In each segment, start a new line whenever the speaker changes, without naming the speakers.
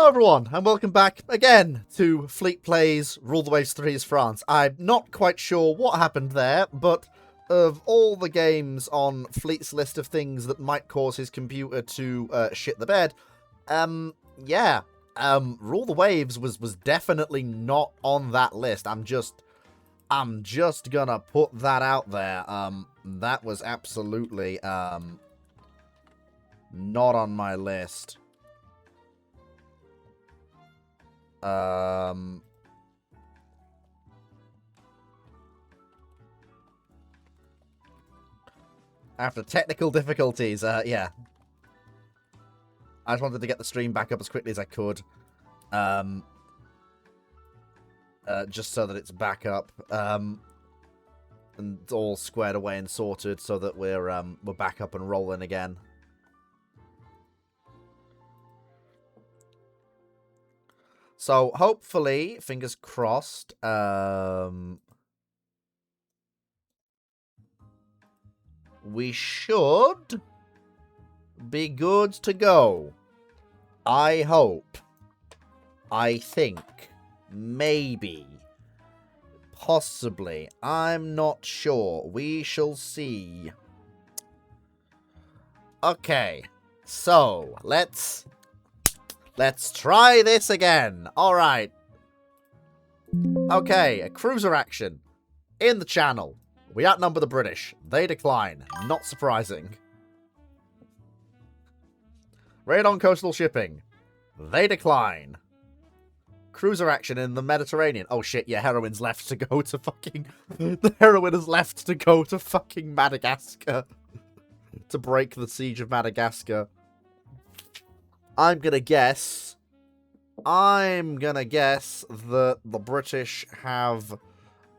Hello everyone, and welcome back again to Fleet Plays Rule the Waves 3's France. I'm not quite sure what happened there, but of all the games on Fleet's list of things that might cause his computer to shit the bed, Rule the Waves was definitely not on that list. I'm just gonna put that out there. That was absolutely not on my list. After technical difficulties, yeah. I just wanted to get the stream back up as quickly as I could. Just so that it's back up. And all squared away and sorted so that we're back up and rolling again. So, hopefully, fingers crossed, we should be good to go. I hope. I think. Maybe. Possibly. I'm not sure. We shall see. Okay. So, let's try this again. Alright. Okay, a cruiser action. In the channel. We outnumber the British. They decline. Not surprising. Raid on coastal shipping. They decline. Cruiser action in the Mediterranean. Oh shit, yeah, heroine's left to go to fucking... The heroine has left to go to fucking Madagascar. To break the siege of Madagascar. I'm gonna guess that the British have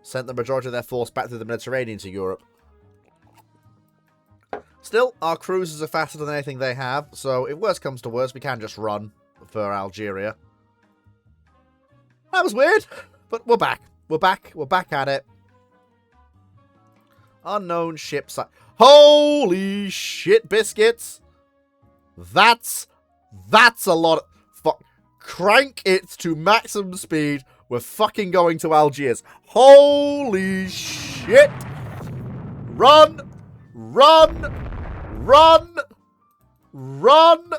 sent the majority of their force back through the Mediterranean to Europe. Still, our cruisers are faster than anything they have, so if worse comes to worse, we can just run for Algeria. That was weird, but we're back. We're back at it. Unknown ship site. Holy shit, biscuits! That's a lot of... Fuck. Crank it to maximum speed. We're fucking going to Algiers. Holy shit! Run! Run! Run! Run!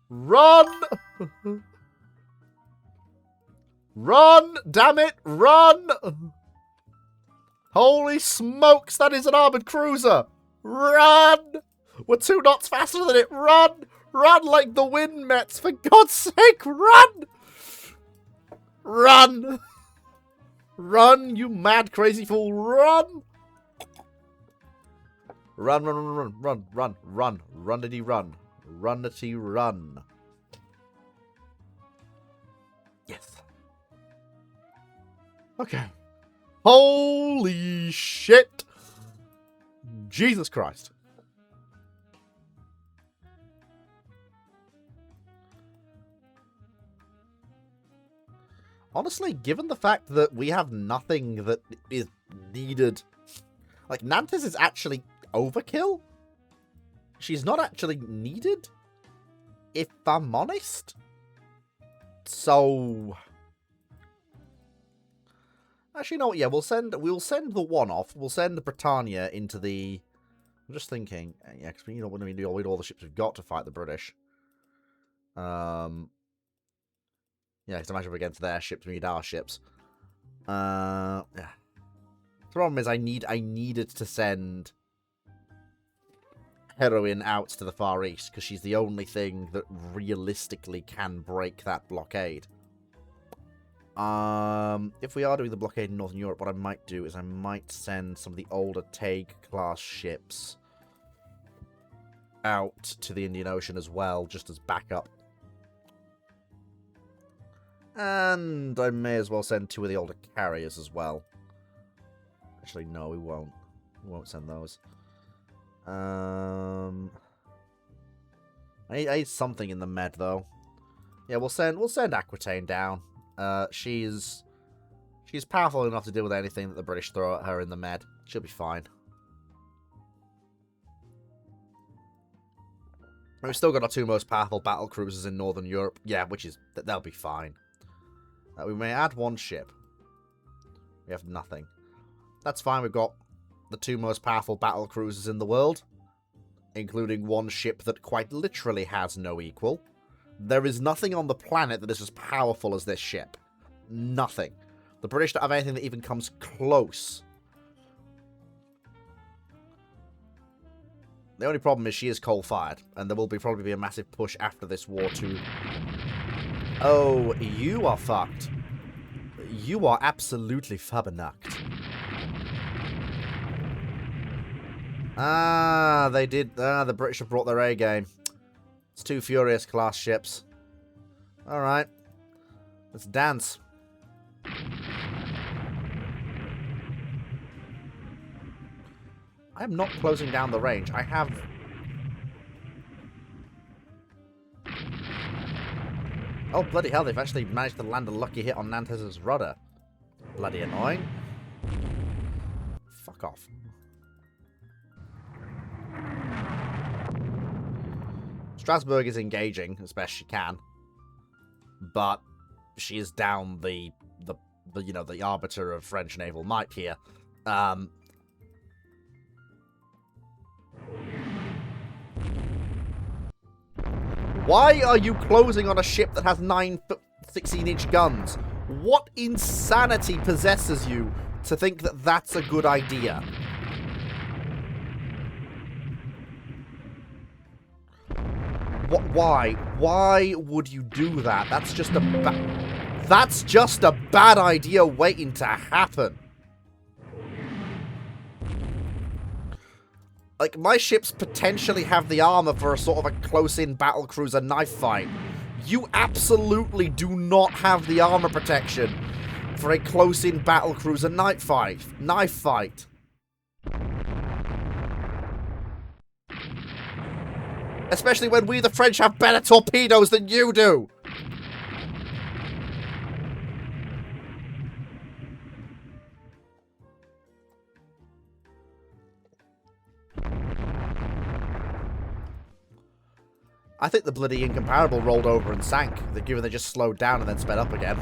Run! Run! Damn it! Run! Holy smokes, that is an armored cruiser! Run! We're 2 knots faster than it! Run! Run like the wind, Mets! For God's sake, run! Run! Run, you mad crazy fool! Run! Run, run, run, run, run, run, run, runnity run. Runnity run. Yes. Okay. Holy shit! Jesus Christ. Honestly, given the fact that we have nothing that is needed... Like, Nantes is actually overkill? She's not actually needed? If I'm honest? So... Actually, you know what? Yeah, we'll send the one off. We'll send Britannia into the... I'm just thinking... Yeah, because we need all the ships we've got to fight the British. Yeah, because imagine against their ships, we need our ships. Yeah. The problem is I needed to send Heroine out to the Far East, because she's the only thing that realistically can break that blockade. If we are doing the blockade in Northern Europe, what I might do is I might send some of the older Tague-class ships out to the Indian Ocean as well, just as backup. And I may as well send 2 of the older carriers as well. Actually, no, we won't. We won't send those. I need something in the Med, though. Yeah, we'll send Aquitaine down. She's powerful enough to deal with anything that the British throw at her in the Med. She'll be fine. We've still got our 2 most powerful battle cruisers in Northern Europe. Yeah, which is... They'll be fine. We may add 1 ship. We have nothing. That's fine. We've got the 2 most powerful battle cruisers in the world, including 1 ship that quite literally has no equal. There is nothing on the planet that is as powerful as this ship. Nothing. The British don't have anything that even comes close. The only problem is she is coal-fired, and there will probably be a massive push after this war to... Oh, you are fucked. You are absolutely fabbernucked. Ah, they did... Ah, the British have brought their A-game. It's 2 Furious-class ships. Alright. Let's dance. I am not closing down the range. I have... Oh, bloody hell, they've actually managed to land a lucky hit on Nantes's rudder. Bloody annoying. Fuck off. Strasbourg is engaging as best she can. But she is down the you know, the arbiter of French naval might here. Why are you closing on a ship that has 9 16-inch guns? What insanity possesses you to think that that's a good idea? What? Why? Why would you do that? That's just a bad idea waiting to happen. Like, my ships potentially have the armor for a sort of a close-in battlecruiser knife fight. You absolutely do not have the armor protection for a close-in battlecruiser knife fight. Especially when we, the French, have better torpedoes than you do. I think the bloody Incomparable rolled over and sank, given they just slowed down and then sped up again.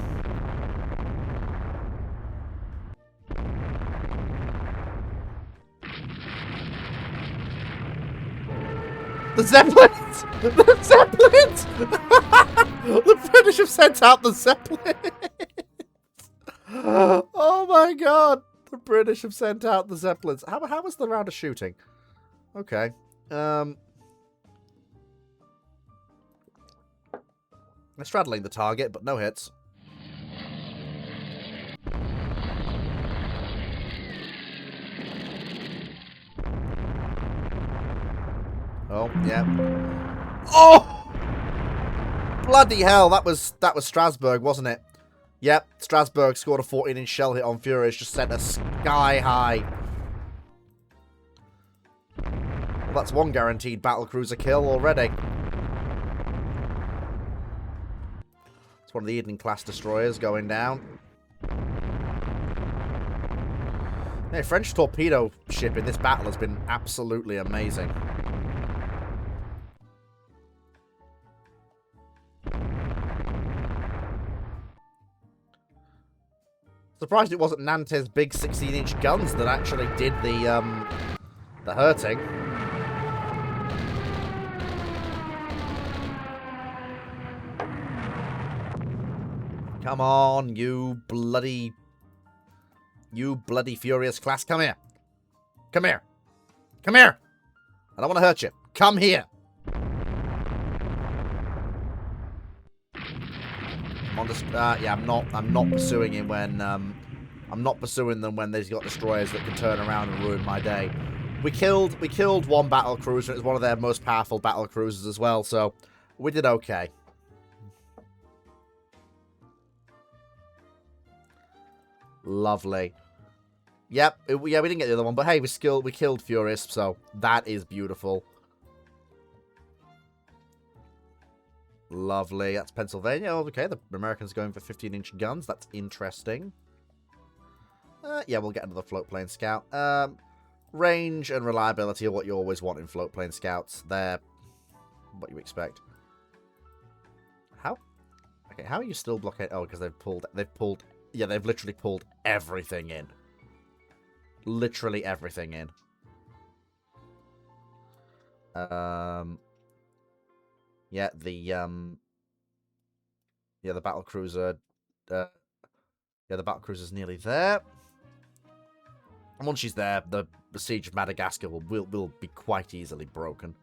The Zeppelins! The Zeppelins! The British have sent out the Zeppelins! Oh my god! The British have sent out the Zeppelins. How was the round of shooting? Okay. They're straddling the target, but no hits. Oh, yeah. Oh! Bloody hell, that was Strasbourg, wasn't it? Yep, Strasbourg scored a 14-inch shell hit on Furious, just sent us sky high. Well, that's 1 guaranteed battlecruiser kill already. It's one of the Eden-class destroyers going down. Hey, French torpedo ship in this battle has been absolutely amazing. Surprised it wasn't Nantes' big 16-inch guns that actually did the hurting. Come on, you bloody Furious class. Come here. Come here. Come here. I don't want to hurt you. Come here. Yeah, I'm not pursuing him when I'm not pursuing them when they've got destroyers that can turn around and ruin my day. We killed 1 battle cruiser. It was one of their most powerful battle cruisers as well, so we did okay. Lovely. Yep, yeah, we didn't get the other one, but hey, we killed Furious, so that is beautiful. Lovely. That's Pennsylvania. Okay, the Americans going for 15-inch guns. That's interesting. Yeah, we'll get another float plane scout. Range and reliability are what you always want in float plane scouts. They're what you expect. How? Okay, how are you still blocking? Oh, because they've pulled, yeah, they've literally pulled everything in. Literally everything in. Yeah, the battle cruiser, yeah, the battle cruiser's nearly there. And once she's there, the siege of Madagascar will be quite easily broken.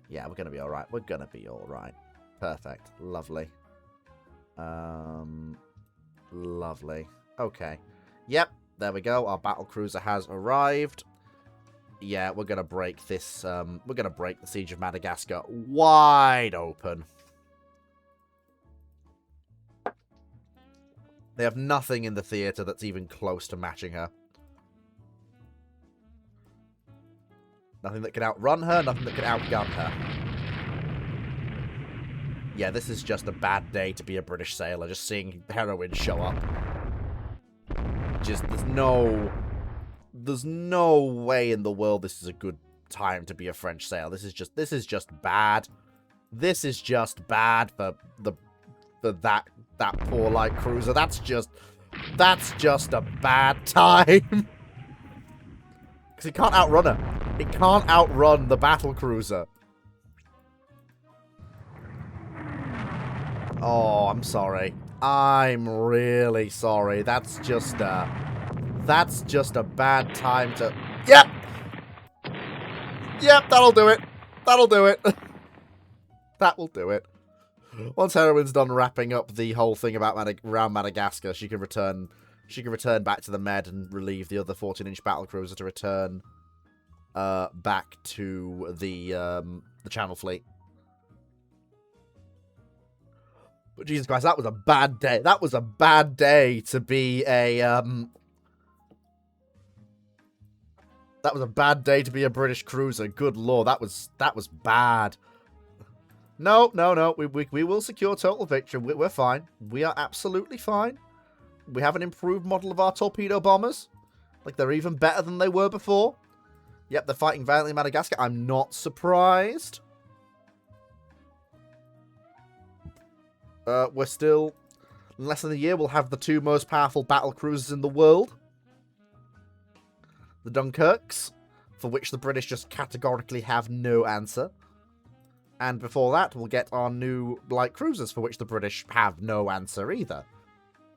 Yeah, we're gonna be all right. We're gonna be all right. Perfect. Lovely. Lovely. Okay. Yep. There we go. Our battle cruiser has arrived. Yeah, we're gonna break this. We're gonna break the siege of Madagascar wide open. They have nothing in the theatre that's even close to matching her. Nothing that can outrun her, nothing that can outgun her. Yeah, this is just a bad day to be a British sailor, just seeing heroines show up. Just, there's no way in the world this is a good time to be a French sailor. This is just bad. This is just bad for that poor light cruiser. That's just a bad time. Because it can't outrun her. It can't outrun the battle cruiser. Oh, I'm sorry. I'm really sorry. That's just a bad time to... Yep! Yep, that'll do it. That'll do it. That will do it. Once Heroine's done wrapping up the whole thing about around Madagascar, she can return back to the Med and relieve the other 14-inch battle cruiser to return back to the Channel Fleet. But Jesus Christ, that was a bad day. That was a bad day to be a that was a bad day to be a British cruiser. Good lord, that was bad. No. We will secure total victory. We're fine. We are absolutely fine. We have an improved model of our torpedo bombers. Like, they're even better than they were before. Yep, they're fighting valiantly in Madagascar. I'm not surprised. We're still... In less than a year, we'll have the two most powerful battle cruisers in the world. The Dunkirks, for which the British just categorically have no answer. And before that, we'll get our new light cruisers, for which the British have no answer either.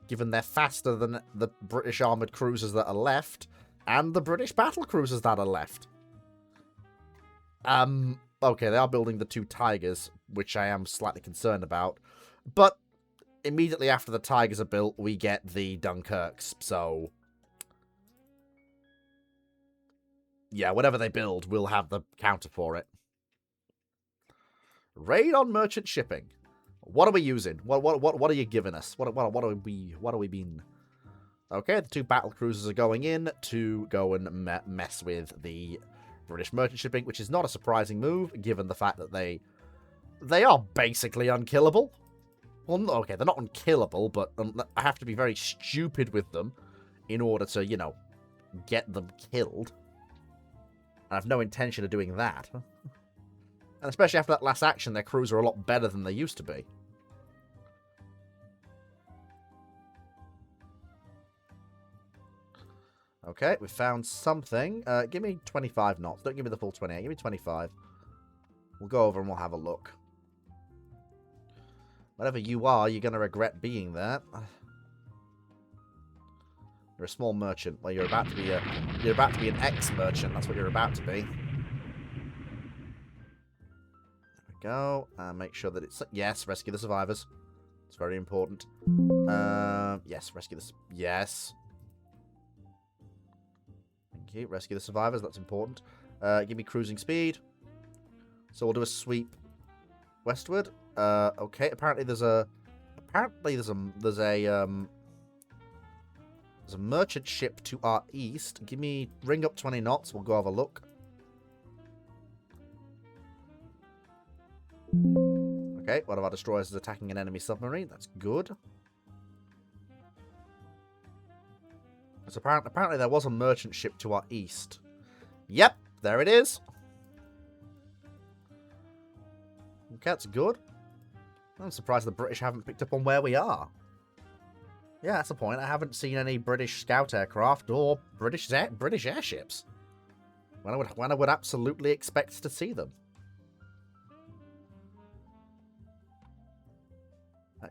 Given they're faster than the British armoured cruisers that are left, and the British battle cruisers that are left. Okay, they are building the two Tigers, which I am slightly concerned about. But immediately after the Tigers are built, we get the Dunkirks, so... Yeah, whatever they build, we'll have the counter for it. Raid on merchant shipping. What are we using? What are you giving us? What are we being? Okay, the two battle cruisers are going in to go and mess with the British merchant shipping, which is not a surprising move, given the fact that they are basically unkillable. Well, okay, they're not unkillable, but I have to be very stupid with them in order to, you know, get them killed. I have no intention of doing that. And especially after that last action, their crews are a lot better than they used to be. Okay, we found something. Give me 25 knots. Don't give me the full 28. Give me 25. We'll go over and we'll have a look. Whatever you are, you're going to regret being there. You're a small merchant. Well, you're about to be an ex-merchant. That's what you're about to be. There we go. Make sure that it's... Yes, rescue the survivors. It's very important. Yes, rescue the... Yes. Thank you. Rescue the survivors. That's important. Give me cruising speed. So we'll do a sweep westward. Okay. Apparently there's a merchant ship to our east. Give me... Ring up 20 knots. We'll go have a look. Okay, one of our destroyers is attacking an enemy submarine. That's good. So apparently there was a merchant ship to our east. Yep, there it is. Okay, that's good. I'm surprised the British haven't picked up on where we are. Yeah, that's the point. I haven't seen any British scout aircraft or British airships. When I would absolutely expect to see them.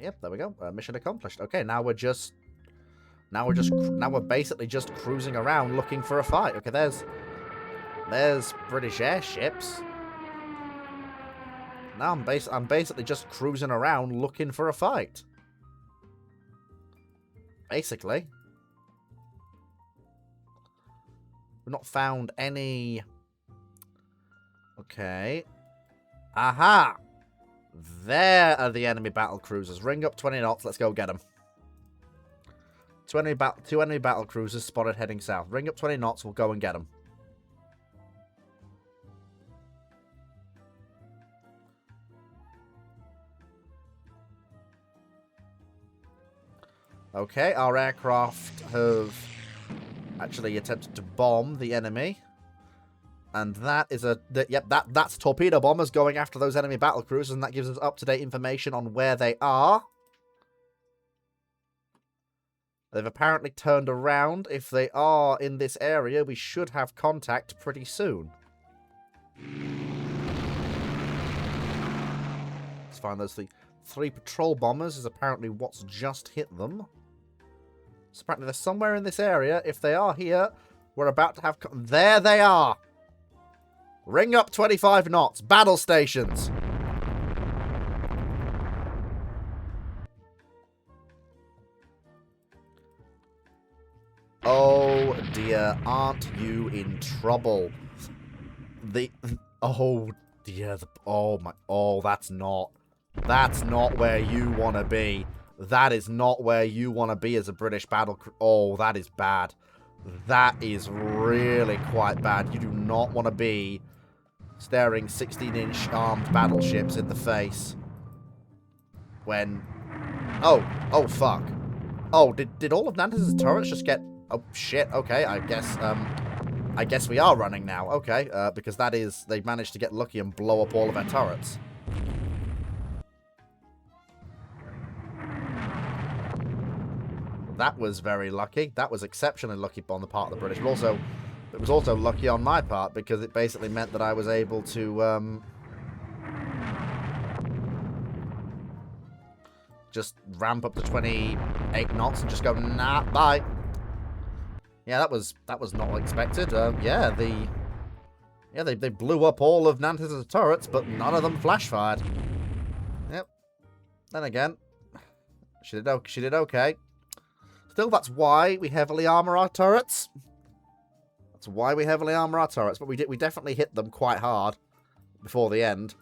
Yep, there we go. Mission accomplished. Okay, now we're basically just cruising around looking for a fight. Okay, there's British airships. Now I'm basically just cruising around looking for a fight. Basically. We've not found any... Okay. Aha! There are the enemy battle cruisers. Ring up 20 knots. Let's go get them. Two enemy battle cruisers spotted heading south. Ring up 20 knots. We'll go and get them. Okay, our aircraft have actually attempted to bomb the enemy. And that is that's torpedo bombers going after those enemy battle cruisers, and that gives us up-to-date information on where they are. They've apparently turned around. If they are in this area, we should have contact pretty soon. Let's find those three patrol bombers is apparently what's just hit them. So apparently they're somewhere in this area. If they are here, we're about to have... There they are! Ring up 25 knots. Battle stations. Oh dear, aren't you in trouble? Oh dear, that's not where you want to be. That is not where you want to be as a British battle crew. Oh, that is bad. That is really quite bad. You do not want to be staring 16-inch armed battleships in the face when... Oh, fuck. Oh, did all of Nantes' turrets just get... Oh, shit, okay, I guess we are running now. Okay, because they managed to get lucky and blow up all of our turrets. That was very lucky. That was exceptionally lucky on the part of the British. But also, it was also lucky on my part because it basically meant that I was able to just ramp up to 28 knots and just go, nah, bye. Yeah, that was not expected. They blew up all of Nantes' turrets, but none of them flash fired. Yep. Then again, she did okay. Still, that's why we heavily armor our turrets. That's why we heavily armor our turrets. But we definitely hit them quite hard before the end.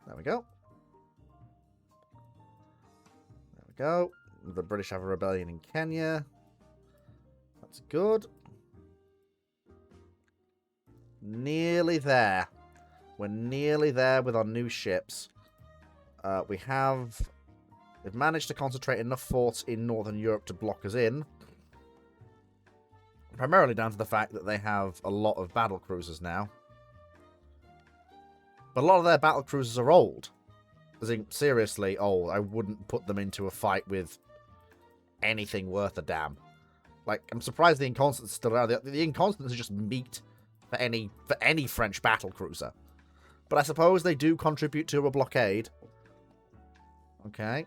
There we go. There we go. The British have a rebellion in Kenya. That's good. Nearly there. We're nearly there with our new ships. We've managed to concentrate enough forts in Northern Europe to block us in. Primarily down to the fact that they have a lot of battle cruisers now. But a lot of their battle cruisers are old. As in, seriously old. I wouldn't put them into a fight with anything worth a damn. Like, I'm surprised the Inconstance is still around. The Inconstance is just meat for any French battle cruiser. But I suppose they do contribute to a blockade. Okay.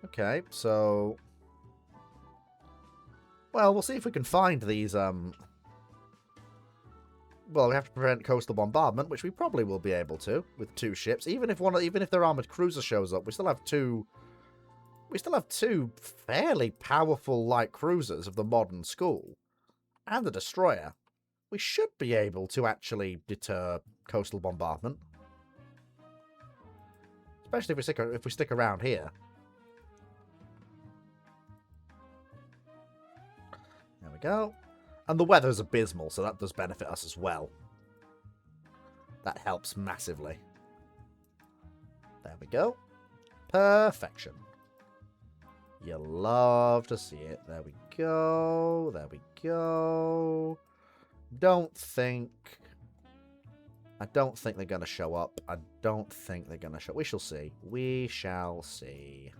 Okay, so... Well, we'll see if we can find these, Well, we have to prevent coastal bombardment, which we probably will be able to, with 2 ships. Even if their armored cruiser shows up, we still have two fairly powerful light cruisers of the modern school. And a destroyer. We should be able to actually deter coastal bombardment. Especially if we stick around here. There we go. And the weather's abysmal, so that does benefit us as well. That helps massively. There we go. Perfection. You love to see it. There we go. There we go. don't think they're going to show up. I don't think they're going to show... We shall see. We shall see.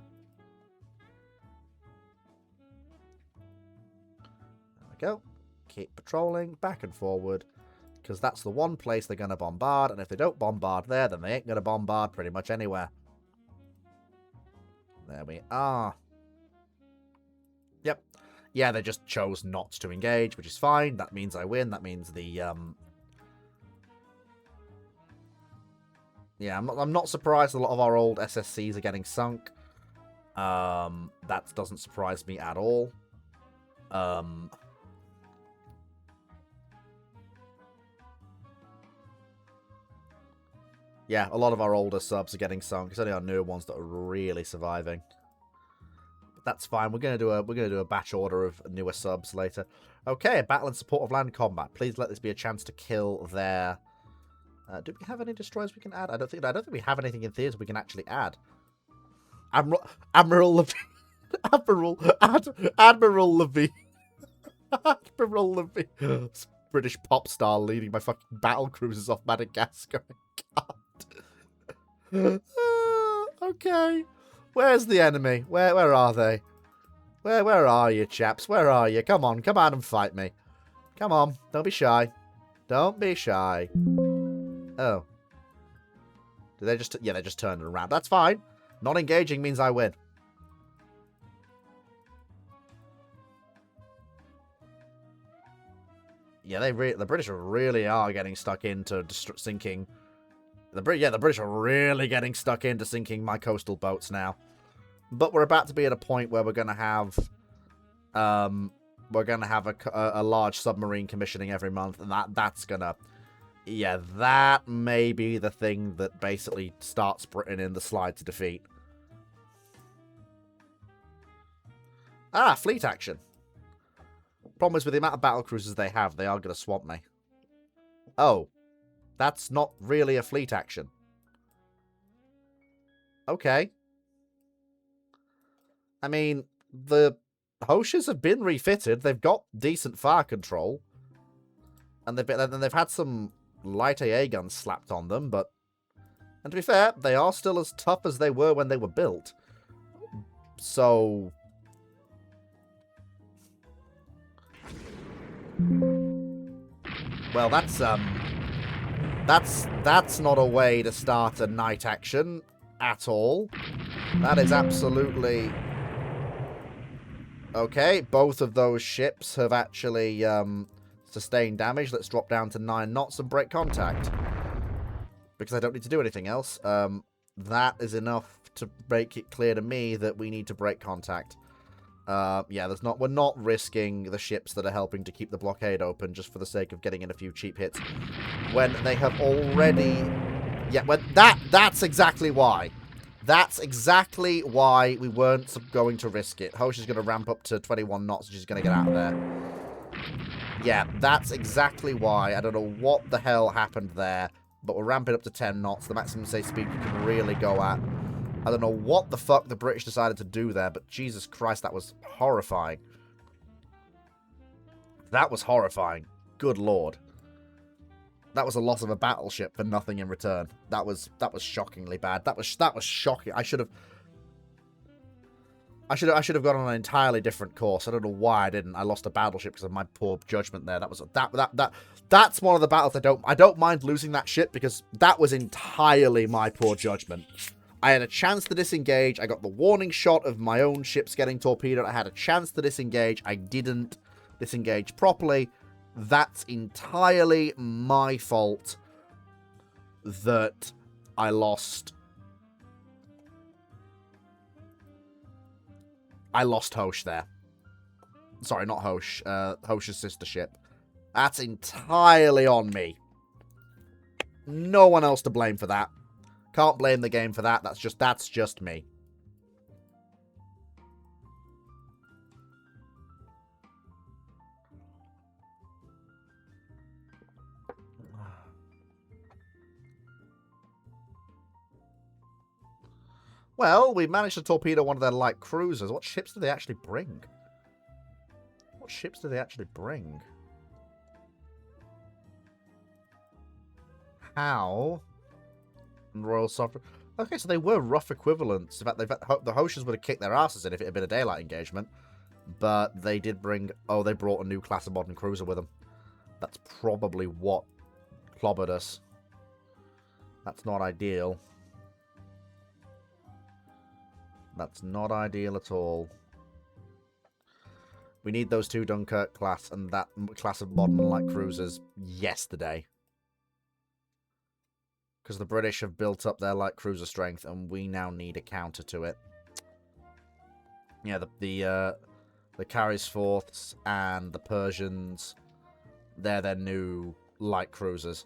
There we go. Keep patrolling back and forward. Because that's the one place they're going to bombard. And if they don't bombard there, then they ain't going to bombard pretty much anywhere. There we are. Yep. Yeah, they just chose not to engage, which is fine. That means I win. That means the... Yeah, I'm not surprised a lot of our old SSCs are getting sunk. That doesn't surprise me at all. Yeah, a lot of our older subs are getting sunk. It's only our newer ones that are really surviving. But that's fine. We're gonna do a batch order of newer subs later. Okay, battle in support of land combat. Please let this be a chance to kill their. Do we have any destroyers we can add? I don't think we have anything in theatre we can actually add. Admiral Levy. Admiral Levy. Admiral Levy. British pop star leading my fucking battle cruisers off Madagascar. God. Okay. Where's the enemy? Where are they? Where are you, chaps? Where are you? Come on and fight me. Come on. Don't be shy. Don't be shy. Oh. Did they just... Yeah, they just turned it around. That's fine. Not engaging means I win. Yeah, the British really are getting stuck into sinking... The British are really getting stuck into sinking my coastal boats now. But we're about to be at a point where we're going to have... we're going to have a large submarine commissioning every month. And that's going to... Yeah, that may be the thing that basically starts Britain in the slide to defeat. Ah, fleet action. Problem is, with the amount of battle cruisers they have, they are going to swamp me. Oh. That's not really a fleet action. Okay. I mean, the Hoshes have been refitted. They've got decent fire control. And they've had some light AA guns slapped on them, but... And to be fair, they are still as tough as they were when they were built. So... Well, that's not a way to start a night action at all. That is absolutely... Okay, both of those ships have actually sustained damage. Let's drop down to 9 knots and break contact. Because I don't need to do anything else. That is enough to make it clear to me that we need to break contact. Yeah, we're not risking the ships that are helping to keep the blockade open just for the sake of getting in a few cheap hits. When they have already... Yeah, that's exactly why. That's exactly why we weren't going to risk it. Hosh is going to ramp up to 21 knots and she's going to get out of there. Yeah, that's exactly why. I don't know what the hell happened there, but we're ramping up to 10 knots, the maximum safe speed you can really go at. I don't know what the fuck the British decided to do there, but Jesus Christ, that was horrifying. That was horrifying. Good lord. That was a loss of a battleship for nothing in return. That was shockingly bad. That was shocking. I should have gone on an entirely different course. I don't know why I didn't. I lost a battleship because of my poor judgment there. That's one of the battles I don't mind losing that ship because that was entirely my poor judgment. I had a chance to disengage. I got the warning shot of my own ships getting torpedoed. I had a chance to disengage. I didn't disengage properly. That's entirely my fault that I lost. I lost Hosh there. Sorry, not Hosh. Hosh's sister ship. That's entirely on me. No one else to blame for that. Can't blame the game for that. That's just me. Well, we managed to torpedo one of their light cruisers. What ships do they actually bring? What ships do they actually bring? how... And Royal Sovereign... Okay, so they were rough equivalents. In fact, the Hoshians would have kicked their asses in if it had been a daylight engagement. But they did bring... Oh, they brought a new class of modern cruiser with them. That's probably what clobbered us. That's not ideal. That's not ideal at all. We need those 2 Dunkirk class and that class of modern light cruisers yesterday. Because the British have built up their light cruiser strength and we now need a counter to it. Yeah, the Carrisforths and the Persians, they're their new light cruisers.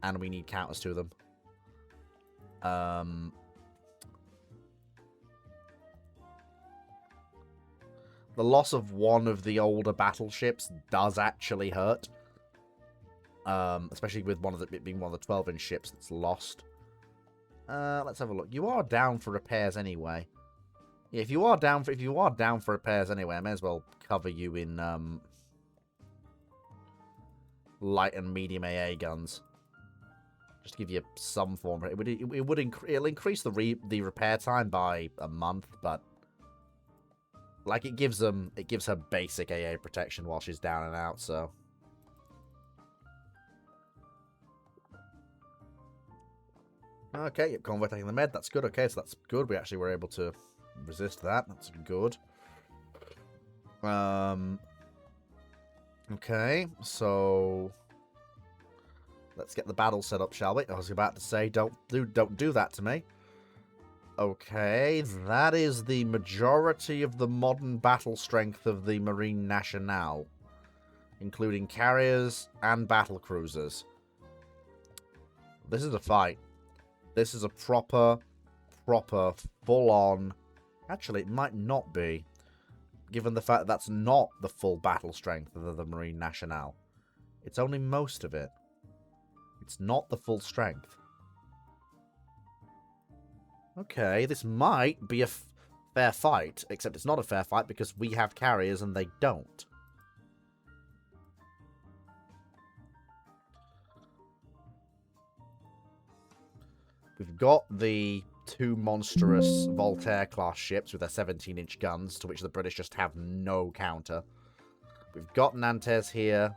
And we need counters to them. The loss of one of the older battleships does actually hurt. Especially with it being one of the 12-inch ships that's lost. Let's have a look. You are down for repairs anyway. Yeah, if you are down for repairs anyway, I may as well cover you in light and medium AA guns. Just to give you some form. It'll increase the repair time by a month, but like it gives her basic AA protection while she's down and out. So okay, you're convoy taking the med. That's good. Okay, so that's good. We actually were able to resist that. That's good. Okay, so let's get the battle set up, shall we? I was about to say, don't do that to me. Okay, that is the majority of the modern battle strength of the Marine Nationale, including carriers and battle cruisers. This is a fight. This is a proper, full-on... Actually, it might not be, given the fact that that's not the full battle strength of the Marine Nationale. It's only most of it. It's not the full strength. Okay, this might be a fair fight, except it's not a fair fight because we have carriers and they don't. We've got the 2 monstrous Voltaire-class ships with their 17-inch guns, to which the British just have no counter. We've got Nantes here.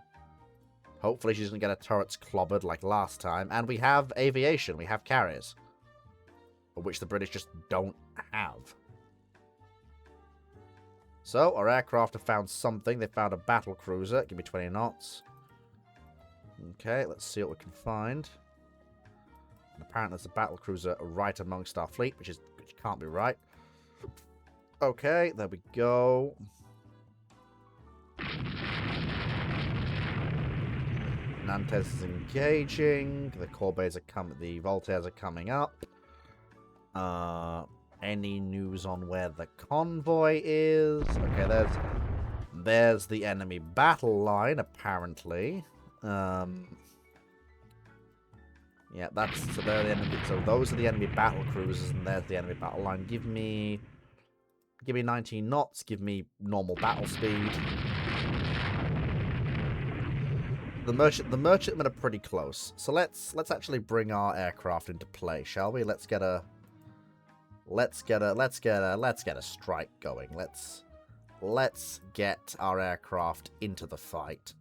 Hopefully she doesn't get her turrets clobbered like last time. And we have aviation. We have carriers. Which the British just don't have. So, our aircraft have found something. They found a battle cruiser. Give me 20 knots. Okay, let's see what we can find. And apparently there's a battle cruiser right amongst our fleet, which can't be right. Okay, there we go. Nantes is engaging. The Corbett's the Voltaires are coming up. Any news on where the convoy is? Okay, there's the enemy battle line, apparently. Yeah, so they're the enemy. So those are the enemy battle cruisers, and there's the enemy battle line. Give me 19 knots. Give me normal battle speed. The merchantmen are pretty close. So let's actually bring our aircraft into play, shall we? Let's get a strike going. Let's get our aircraft into the fight.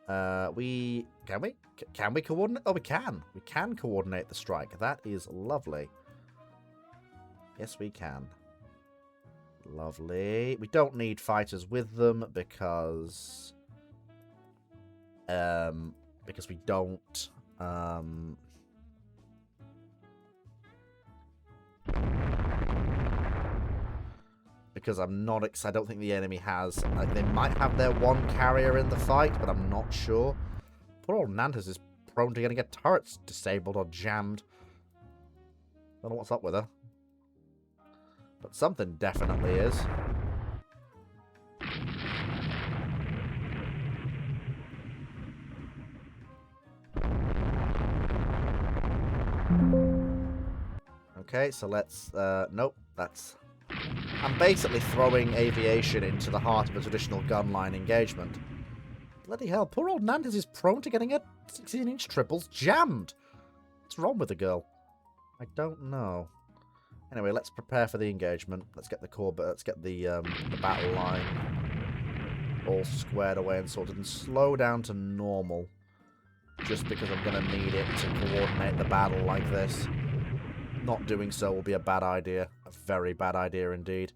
Can we coordinate? Oh, we can. We can coordinate the strike. That is lovely. Yes, we can. Lovely. We don't need fighters with them because we don't because I don't think the enemy has. They might have their 1 carrier in the fight, but I'm not sure. Poor old Nantes is prone to getting her turrets disabled or jammed. Don't know what's up with her. But something definitely is. Okay, so let's... nope, that's... I'm basically throwing aviation into the heart of a traditional gunline engagement. Bloody hell, poor old Nantes is prone to getting her 16-inch triples jammed. What's wrong with the girl? I don't know. Anyway, let's prepare for the engagement. Let's get the let's get the battle line all squared away and sorted, and slow down to normal. Just because I'm going to need it to coordinate the battle like this. Not doing so will be a bad idea. A very bad idea indeed.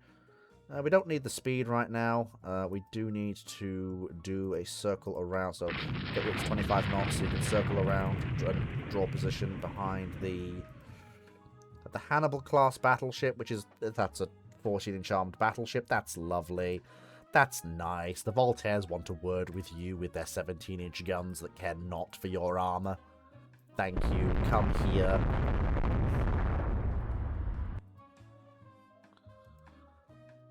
We don't need the speed right now. We do need to do a circle around. So get up to 25 knots so you can circle around and draw position behind the Hannibal class battleship, that's a 14-inch armed battleship. That's lovely. That's nice. The Voltaires want a word with you with their 17-inch guns that care not for your armor. Thank you. Come here.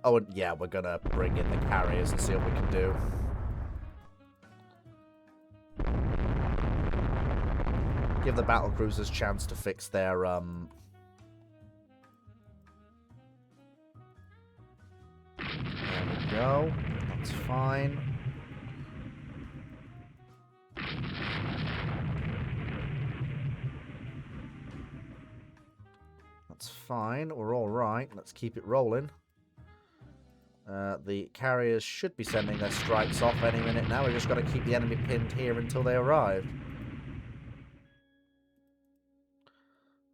Oh, and yeah, we're gonna bring in the carriers and see what we can do. Give the battlecruisers a chance to fix their, There we go. That's fine. That's fine. We're all right. Let's keep it rolling. The carriers should be sending their strikes off any minute now. We've just got to keep the enemy pinned here until they arrive.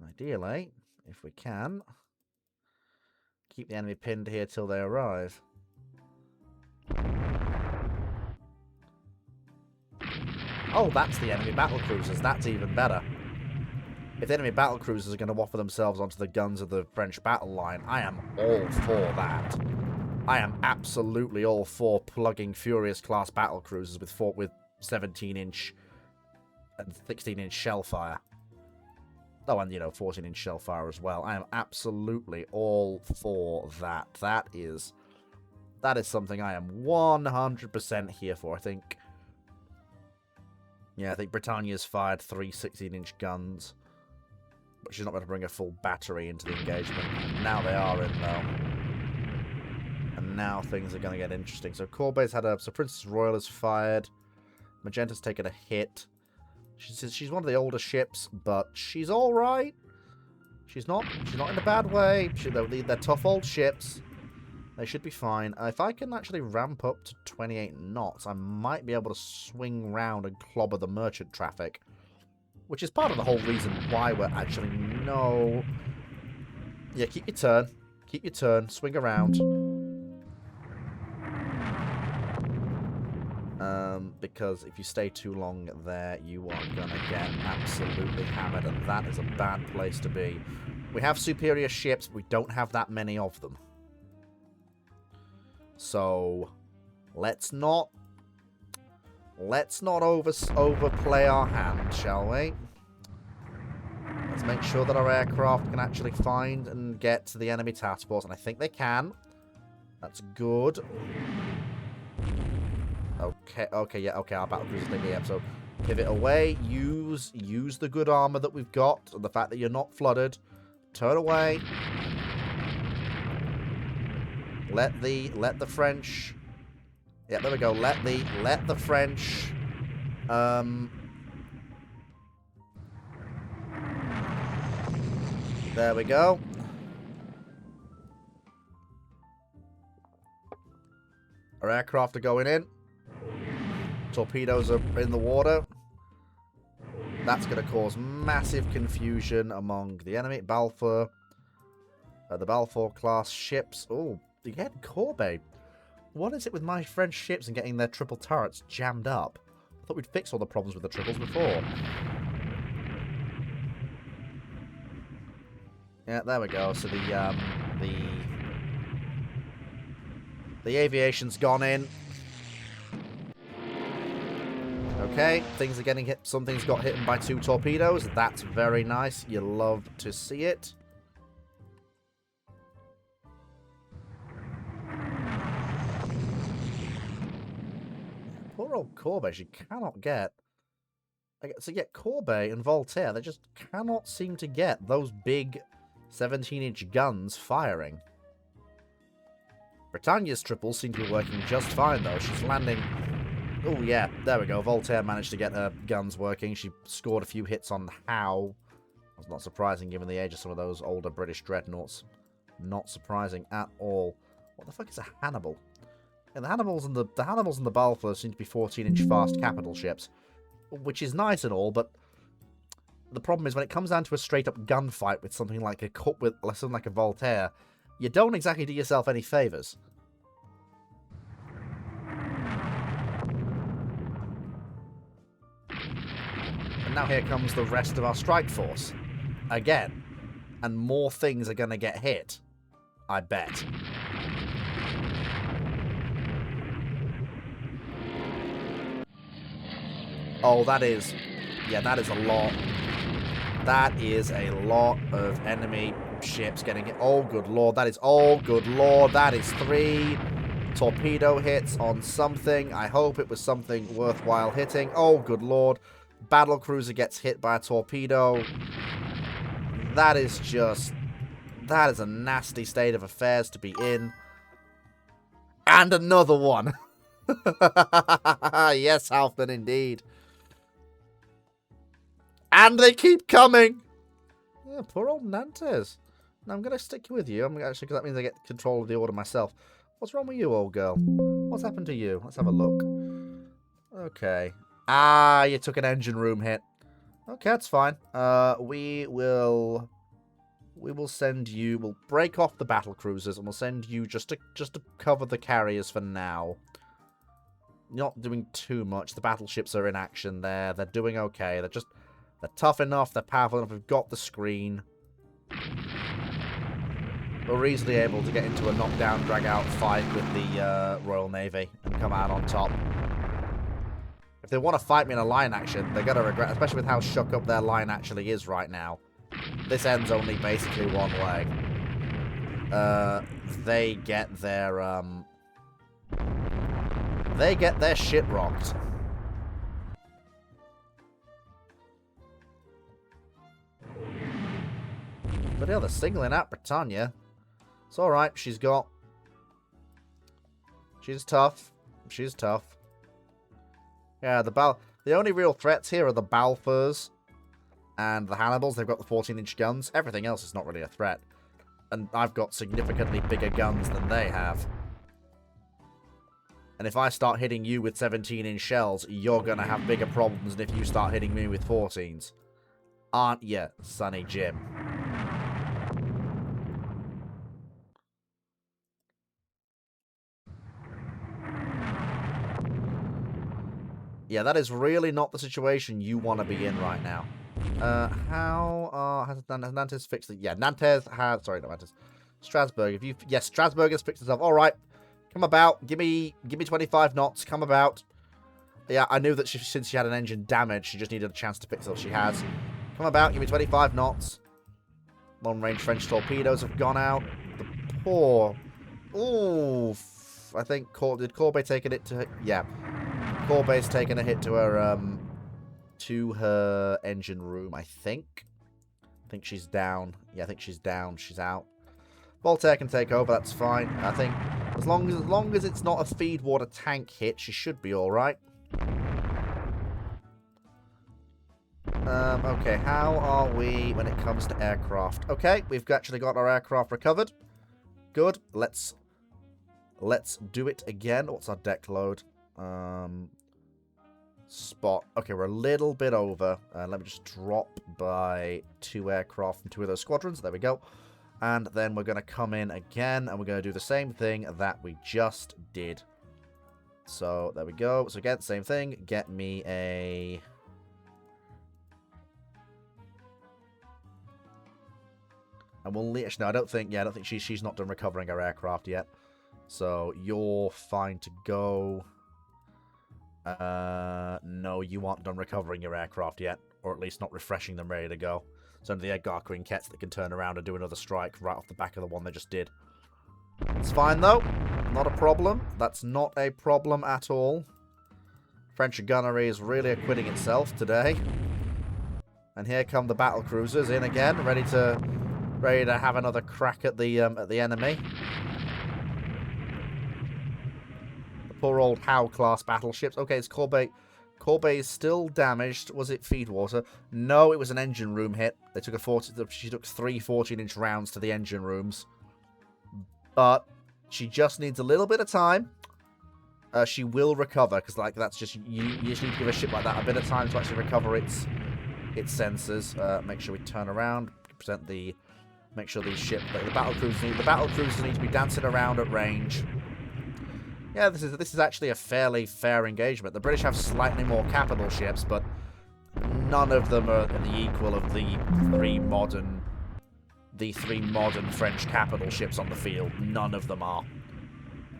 Ideally, if we can, keep the enemy pinned here till they arrive. Oh, that's the enemy battlecruisers. That's even better. If the enemy battlecruisers are going to offer themselves onto the guns of the French battle line, I am all for that. I am absolutely all for plugging Furious class battlecruisers with 17-inch and 16-inch shell fire. Oh, and, 14-inch shell fire as well. I am absolutely all for that. That is something I am 100% here for, I think. Yeah, I think Britannia's fired 3 16-inch guns. But she's not going to bring a full battery into the engagement. Now they are in, though. And now things are going to get interesting. So Corbet's had so Princess Royal is fired. Magenta's taken a hit. She's one of the older ships, but she's all right. She's not in a bad way. They're tough old ships. They should be fine. If I can actually ramp up to 28 knots, I might be able to swing round and clobber the merchant traffic. Which is part of the whole reason why we're actually... No. Yeah, keep your turn. Keep your turn. Swing around. Because if you stay too long there, you are going to get absolutely hammered, and that is a bad place to be. We have superior ships, but we don't have that many of them. So, let's not overplay our hand, shall we? Let's make sure that our aircraft can actually find and get to the enemy task force, and I think they can. That's good. Okay, yeah, okay, our battlecruisers are taking up, so pivot away, use the good armor that we've got, and the fact that you're not flooded. Turn away. Let the French... Yeah, there we go. Let the French... There we go. Our aircraft are going in. Torpedoes are in the water. That's going to cause massive confusion among the enemy. Balfour. The Balfour class ships. Oh, again, Corbet. What is it with my French ships and getting their triple turrets jammed up? I thought we'd fix all the problems with the triples before. Yeah, there we go. So the aviation's gone in. Okay, things are getting hit. Something's got hit by 2 torpedoes. That's very nice. You love to see it. Poor old Corbet, she cannot get... So yeah, Corbet and Voltaire, they just cannot seem to get those big 17-inch guns firing. Britannia's triples seem to be working just fine, though. She's landing Oh, yeah. There we go. Voltaire managed to get her guns working. She scored a few hits on Howe. That's not surprising given the age of some of those older British dreadnoughts. Not surprising at all. What the fuck is a Hannibal? Yeah, the Hannibals and the Balfours seem to be 14-inch fast capital ships, which is nice and all, but the problem is when it comes down to a straight-up gunfight with something like a Voltaire, you don't exactly do yourself any favors. And now here comes the rest of our strike force. Again. And more things are going to get hit. I bet. Oh, that is... Yeah, that is a lot. That is a lot of enemy ships getting hit. Oh, good lord. That is... Oh, good lord. That is 3 torpedo hits on something. I hope it was something worthwhile hitting. Oh, good lord. Battlecruiser gets hit by a torpedo. That is just... That is a nasty state of affairs to be in. And another one. Yes, Halfman, indeed. And they keep coming. Yeah, poor old Nantes. Now, I'm going to stick with you. Actually, because that means I get control of the order myself. What's wrong with you, old girl? What's happened to you? Let's have a look. Okay. Ah, you took an engine room hit. Okay, that's fine. We will send you... We'll break off the battle cruisers and we'll send you just to cover the carriers for now. Not doing too much. The battleships are in action there. They're doing okay. They're tough enough. They're powerful enough. We've got the screen. We're easily able to get into a knockdown, drag-out fight with the Royal Navy and come out on top. If they want to fight me in a line action, they're going to regret, especially with how shook up their line actually is right now. This ends only basically one way. They get their shit rocked. But yeah, they're singling out Britannia. It's alright, she's tough. She's tough. Yeah, the only real threats here are the Balfours and the Hannibals. They've got the 14-inch guns. Everything else is not really a threat. And I've got significantly bigger guns than they have. And if I start hitting you with 17-inch shells, you're going to have bigger problems than if you start hitting me with 14s. Aren't you, Sonny Jim? Yeah, that is really not the situation you want to be in right now. How has Nantes fixed it? Yeah, Nantes has... Sorry, not Nantes. Strasbourg. Yes, Strasbourg has fixed itself. All right. Come about. Give me 25 knots. Come about. Yeah, I knew that since she had an engine damage, she just needed a chance to fix it up. She has. Come about. Give me 25 knots. Long-range French torpedoes have gone out. The poor... Ooh. I think... Did Courbet take a hit to her? Yeah. Courbet's taken a hit to her engine room, I think. I think she's down. Yeah, I think she's down. She's out. Voltaire can take over. That's fine. I think as long as it's not a feed water tank hit, she should be all right. Okay, how are we when it comes to aircraft? Okay, we've actually got our aircraft recovered. Good. Let's do it again. What's our deck load? Spot. Okay, we're a little bit over. Let me just drop by 2 aircraft from 2 of those squadrons. There we go. And then we're going to come in again, and we're going to do the same thing that we just did. So, there we go. So, again, same thing. Get me a... And we'll... No, I don't think she's not done recovering her aircraft yet. So, you're fine to go. No, you aren't done recovering your aircraft yet. Or at least not refreshing them ready to go. So the Edgar Quinquets that can turn around and do another strike right off the back of the one they just did. It's fine, though. Not a problem. That's not a problem at all. French gunnery is really acquitting itself today. And here come the battle cruisers in again, ready to have another crack at the enemy. The poor old Howe-class battleships. Okay, it's Corbeil. Corbeil is still damaged. Was it feed water? No, it was an engine room hit. They took she took 3 14-inch rounds to the engine rooms. But she just needs a little bit of time. She will recover, because like that's just you just need to give a ship like that a bit of time to actually recover its sensors. Make sure we turn around, present the. Make sure these ships, like the battle cruisers need to be dancing around at range. Yeah, this is actually a fairly fair engagement. The British have slightly more capital ships, but none of them are the equal of the three modern French capital ships on the field. None of them are.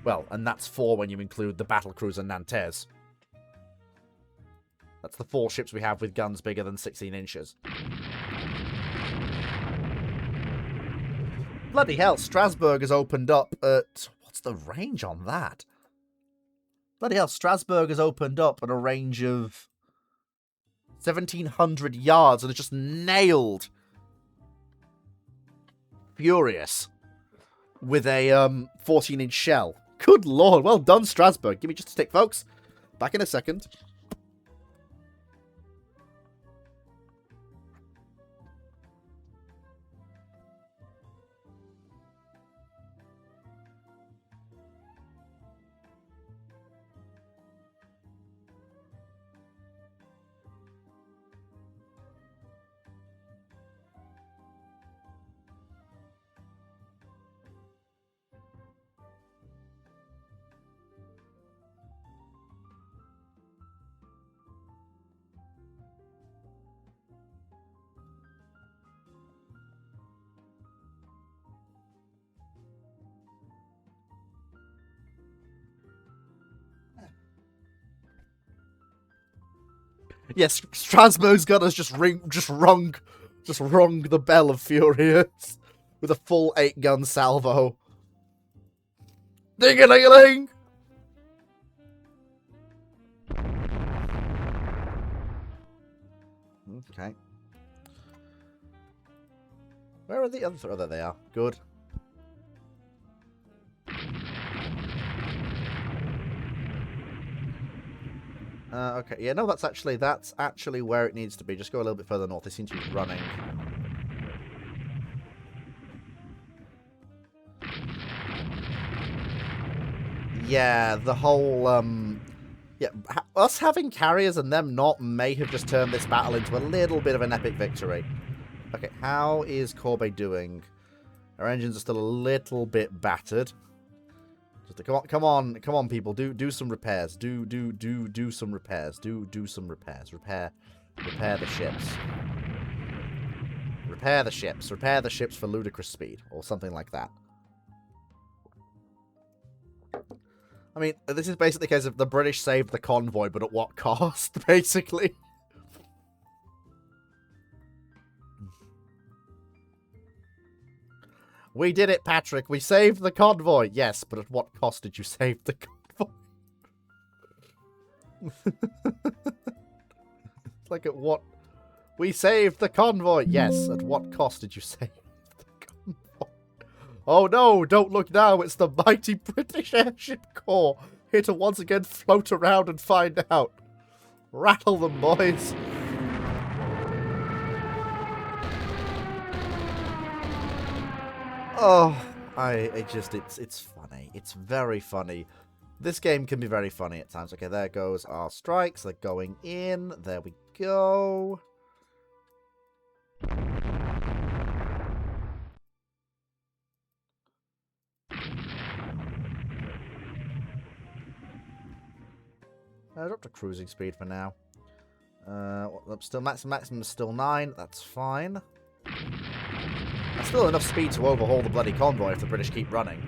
Well, and that's 4 when you include the battlecruiser Nantes. That's the 4 ships we have with guns bigger than 16 inches. Bloody hell, Strasbourg has opened up at... What's the range on that? Bloody hell, Strasbourg has opened up at a range of 1,700 yards and has just nailed Furious with a 14-inch shell. Good lord, well done, Strasbourg. Give me just a tick, folks. Back in a second. Yes, Strasbourg's gunners just rung the bell of Furious with a full 8-gun salvo. Ding-a-ling-a-ling! Okay. Where are the other? Oh, there they are. Good. Okay, yeah, no, that's actually where it needs to be. Just go a little bit further north. They seem to be running. Yeah, the whole, yeah, us having carriers and them not may have just turned this battle into a little bit of an epic victory. Okay, how is Corbeil doing? Our engines are still a little bit battered. Come on, people. Do some repairs. Do some repairs. Do some repairs. Repair the ships. Repair the ships. Repair the ships for ludicrous speed, or something like that. I mean, this is basically the case of the British saved the convoy, but at what cost, basically? We did it, Patrick. We saved the convoy. Yes, but at what cost did you save the convoy? It's like at what... We saved the convoy. Yes, at what cost did you save the convoy? Oh no, don't look now. It's the mighty British Airship Corps. Here to once again float around and find out. Rattle them, boys. Oh, it's funny. It's very funny. This game can be very funny at times. Okay, there goes our strikes. They're going in. There we go. I dropped to cruising speed for now. Still maximum is still 9. That's fine. That's still enough speed to overhaul the bloody convoy if the British keep running.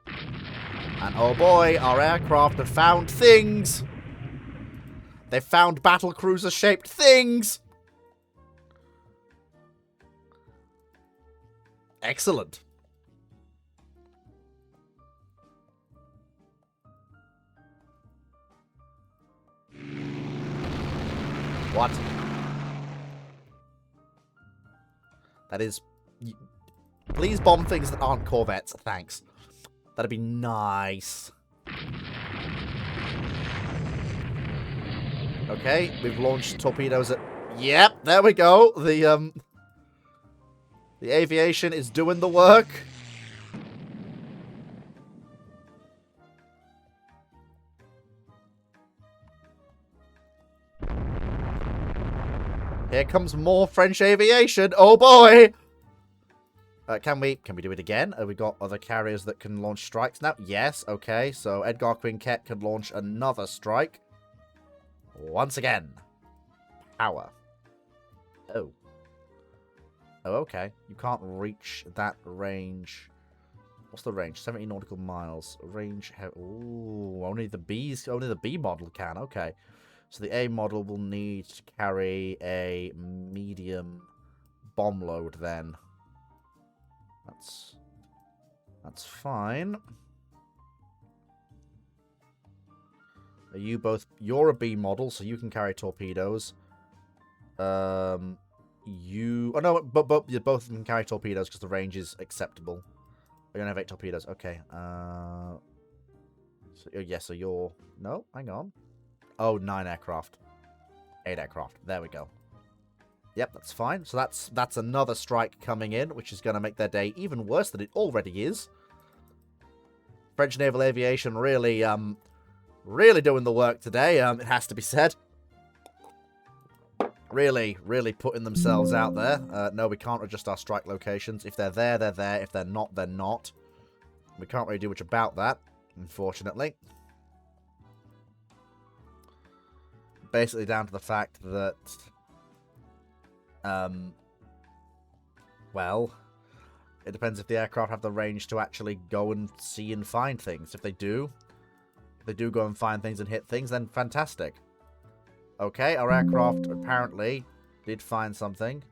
And oh boy, our aircraft have found things! They've found battlecruiser-shaped things! Excellent. What? That is... Please bomb things that aren't corvettes, thanks. That'd be nice. Okay, we've launched torpedoes at... Yep, there we go. The aviation is doing the work. Here comes more French aviation. Oh boy! Can we do it again? Have we got other carriers that can launch strikes now? Yes, okay. So Edgar Quinquet can launch another strike. Once again. Power. Oh. Oh, okay. You can't reach that range. What's the range? 70 nautical miles. Range... Ooh, only the B model can. Okay. So the A model will need to carry a medium bomb load then. That's fine. Are you both... You're a B model, so you can carry torpedoes. You... Oh, no, but you both can carry torpedoes because the range is acceptable. You don't have 8 torpedoes. Okay. So you're... No, hang on. Oh, 9 aircraft. 8 aircraft. There we go. Yep, that's fine. So that's another strike coming in, which is going to make their day even worse than it already is. French naval aviation really, really doing the work today. It has to be said. Really, really putting themselves out there. No, we can't adjust our strike locations. If they're there, they're there. If they're not, they're not. We can't really do much about that, unfortunately. Basically down to the fact that... well, it depends if the aircraft have the range to actually go and see and find things. If they do go and find things and hit things, then fantastic. Okay, our aircraft apparently did find something.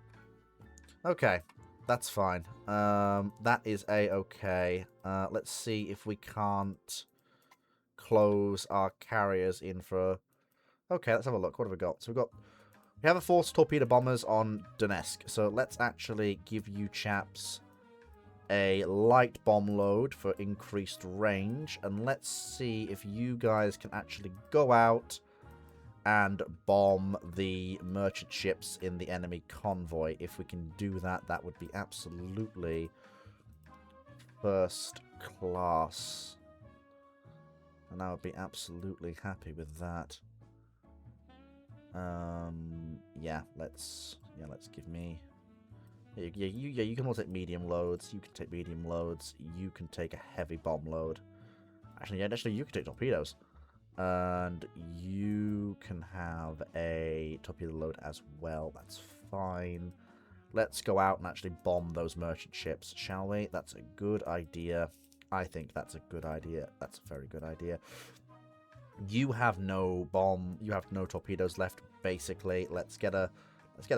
Okay, that's fine. That is a-okay. Let's see if we can't close our carriers in for... Okay, let's have a look. What have we got? So we have a force torpedo bombers on Donetsk. So let's actually give you chaps a light bomb load for increased range. And let's see if you guys can actually go out and bomb the merchant ships in the enemy convoy. If we can do that, that would be absolutely first class. And I would be absolutely happy with that. Let's give me... you can all take medium loads. You can take medium loads. You can take a heavy bomb load. Actually, you can take torpedoes. And you can have a torpedo load as well. That's fine. Let's go out and actually bomb those merchant ships, shall we? That's a good idea. I think that's a good idea. That's a very good idea. You have no bomb. You have no torpedoes left, basically. Let's get a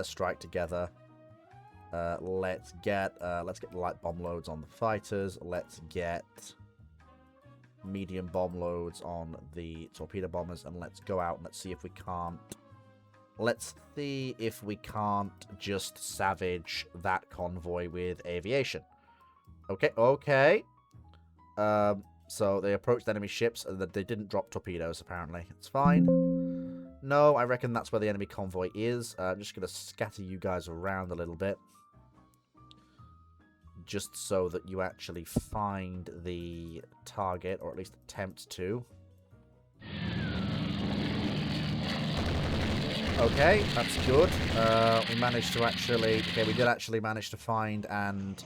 strike together. Let's get light bomb loads on the fighters. Let's get medium bomb loads on the torpedo bombers, and let's go out and let's see if we can't just savage that convoy with aviation. Okay. So they approached enemy ships and they didn't drop torpedoes, apparently. It's fine. No, I reckon that's where the enemy convoy is. I'm just going to scatter you guys around a little bit. Just so that you actually find the target, or at least attempt to. Okay, that's good. We managed to actually... Okay, we did actually manage to find and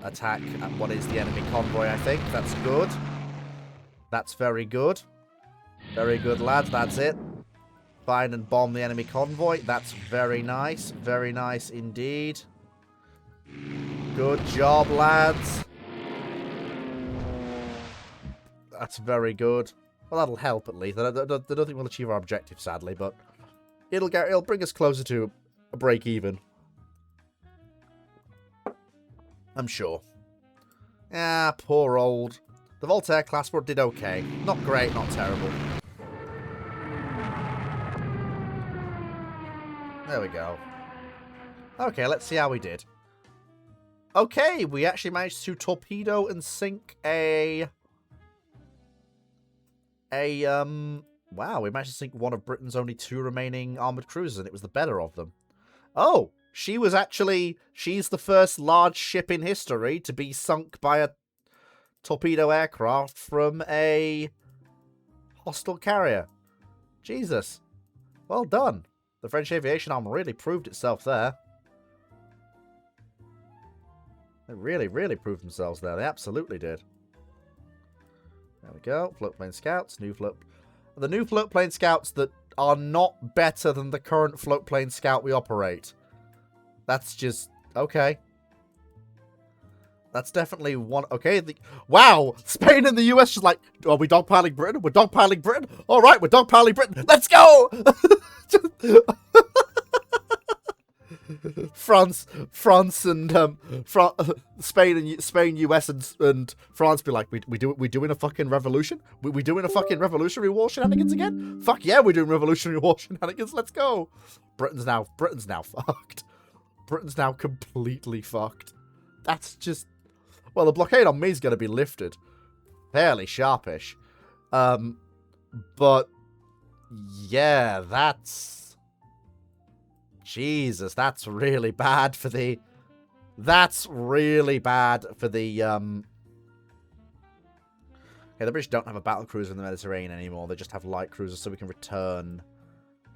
attack what is the enemy convoy, I think. That's good. That's very good. Very good, lads. That's it. Find and bomb the enemy convoy. That's very nice. Very nice indeed. Good job, lads. That's very good. Well, that'll help at least. I don't think we'll achieve our objective, sadly, but it'll bring us closer to a break even. I'm sure. Ah, poor old. The Voltaire class did okay. Not great, not terrible. There we go. Okay, let's see how we did. Okay, we actually managed to torpedo and sink a Wow, we managed to sink one of Britain's only 2 remaining armoured cruisers, and it was the better of them. Oh, she's the first large ship in history to be sunk by a torpedo aircraft from a hostile carrier. Jesus. Well done. The French aviation arm really proved itself there. They really, really proved themselves there. They absolutely did. There we go. Floatplane scouts. The new floatplane scouts that are not better than the current floatplane scout we operate. That's just... okay. That's definitely one... okay. Wow! Spain and the US just like, are we dogpiling Britain? We're dogpiling Britain? Alright, we're dogpiling Britain. Let's go! France and Spain, US and France be like, we doing a fucking revolution? We doing a fucking revolutionary war shenanigans again? Fuck yeah, we're doing revolutionary war shenanigans. Let's go. Britain's now fucked. Britain's now completely fucked. That's just... well, the blockade on me is going to be lifted fairly sharpish. But yeah, that's... Jesus, that's really bad for the... that's really bad for the... okay, the British don't have a battle cruiser in the Mediterranean anymore. They just have light cruisers, so we can return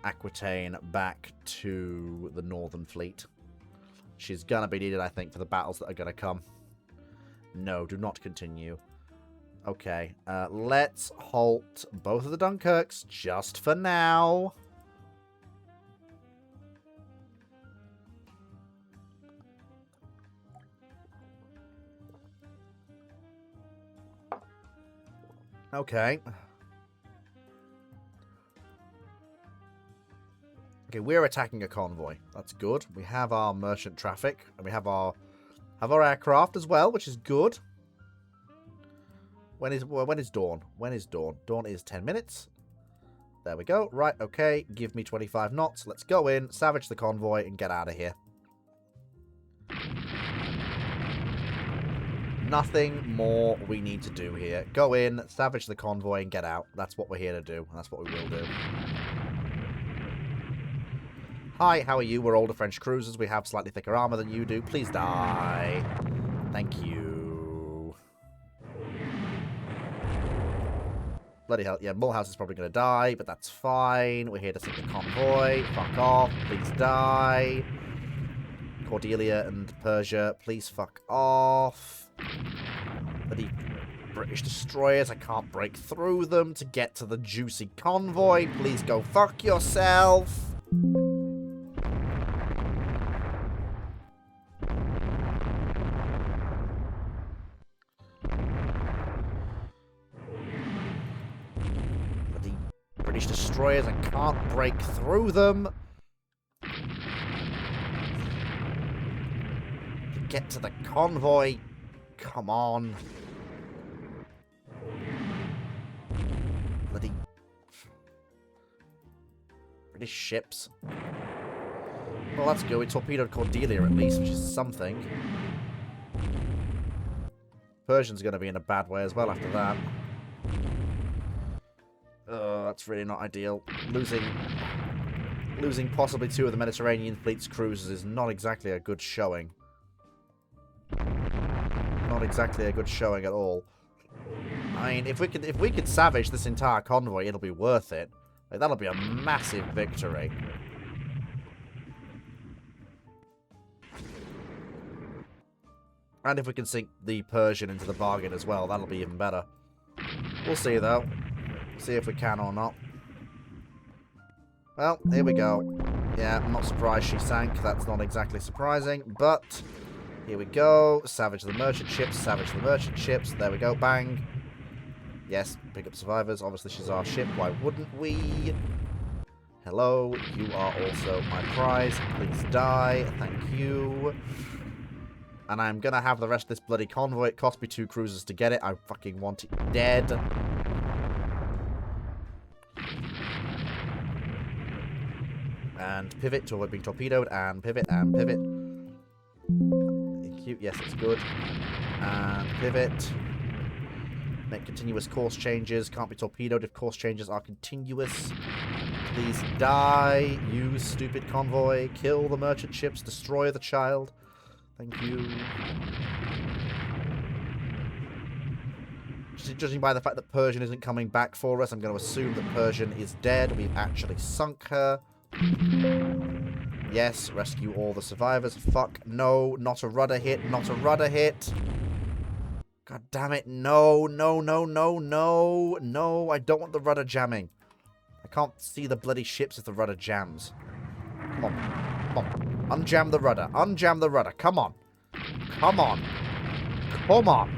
Aquitaine back to the Northern Fleet. She's gonna be needed, I think, for the battles that are gonna come. No, do not continue. Okay, let's halt both of the Dunkirks just for now. Okay. Okay, we're attacking a convoy. That's good. We have our merchant traffic, and we have our aircraft as well, which is good. When is dawn? When is dawn? Dawn is 10 minutes. There we go. Right, okay. Give me 25 knots. Let's go in, savage the convoy, and get out of here. Nothing more we need to do here. Go in, savage the convoy, and get out. That's what we're here to do, and that's what we will do. Hi, how are you? We're older French cruisers. We have slightly thicker armor than you do. Please die. Thank you. Bloody hell. Yeah, Mulhouse is probably going to die, but that's fine. We're here to sink the convoy. Fuck off. Please die. Cordelia and Persia, please fuck off. Bloody British destroyers, I can't break through them to get to the juicy convoy. Please go fuck yourself. Bloody British destroyers, I can't break through them. Get to the convoy. Come on. Bloody British ships. Well, that's good. We torpedoed Cordelia at least, which is something. Persian's going to be in a bad way as well after that. That's really not ideal. Losing possibly 2 of the Mediterranean fleet's cruisers is not exactly a good showing. Not exactly a good showing at all. I mean, if we could savage this entire convoy, it'll be worth it. Like, that'll be a massive victory. And if we can sink the Persian into the bargain as well, that'll be even better. We'll see, though. See if we can or not. Well, here we go. Yeah, I'm not surprised she sank. That's not exactly surprising, but... here we go. Savage the merchant ships. Savage the merchant ships. There we go. Bang. Yes, pick up survivors. Obviously, she's our ship. Why wouldn't we? Hello. You are also my prize. Please die. Thank you. And I'm going to have the rest of this bloody convoy. It cost me 2 cruisers to get it. I fucking want it dead. And pivot to avoid being torpedoed. And pivot. And pivot. Yes, it's good. And pivot. Make continuous course changes. Can't be torpedoed if course changes are continuous. Please die, you stupid convoy. Kill the merchant ships. Destroy the child. Thank you. Judging by the fact that Persian isn't coming back for us, I'm going to assume that Persian is dead. We've actually sunk her. Yes, rescue all the survivors. Fuck, no, not a rudder hit, not a rudder hit. God damn it, no, no, no, no, no, no, I don't want the rudder jamming. I can't see the bloody ships if the rudder jams. Come on, come on. Unjam the rudder, unjam the rudder, come on. Come on. Come on.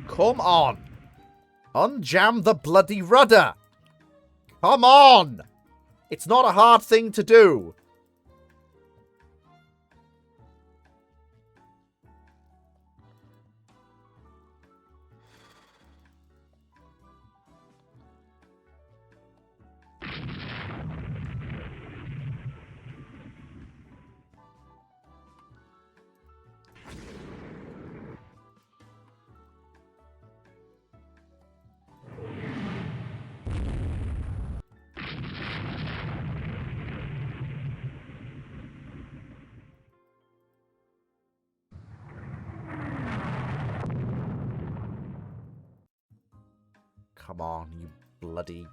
Come on. Unjam the bloody rudder. Come on. It's not a hard thing to do. Come on, you bloody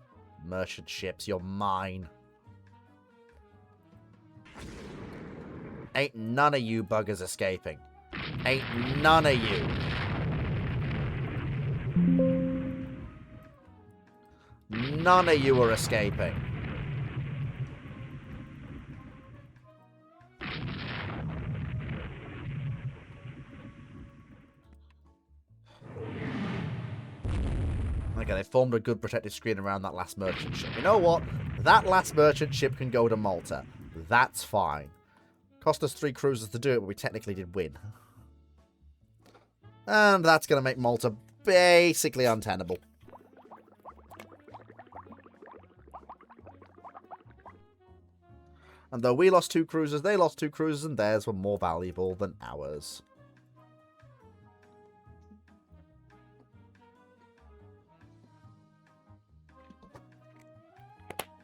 merchant ships. You're mine. Ain't none of you buggers escaping. Ain't none of you. None of you are escaping. Okay, they formed a good protective screen around that last merchant ship. You know what? That last merchant ship can go to Malta. That's fine. Cost us 3 cruisers to do it, but we technically did win. And that's going to make Malta basically untenable. And though we lost 2 cruisers, they lost 2 cruisers, and theirs were more valuable than ours.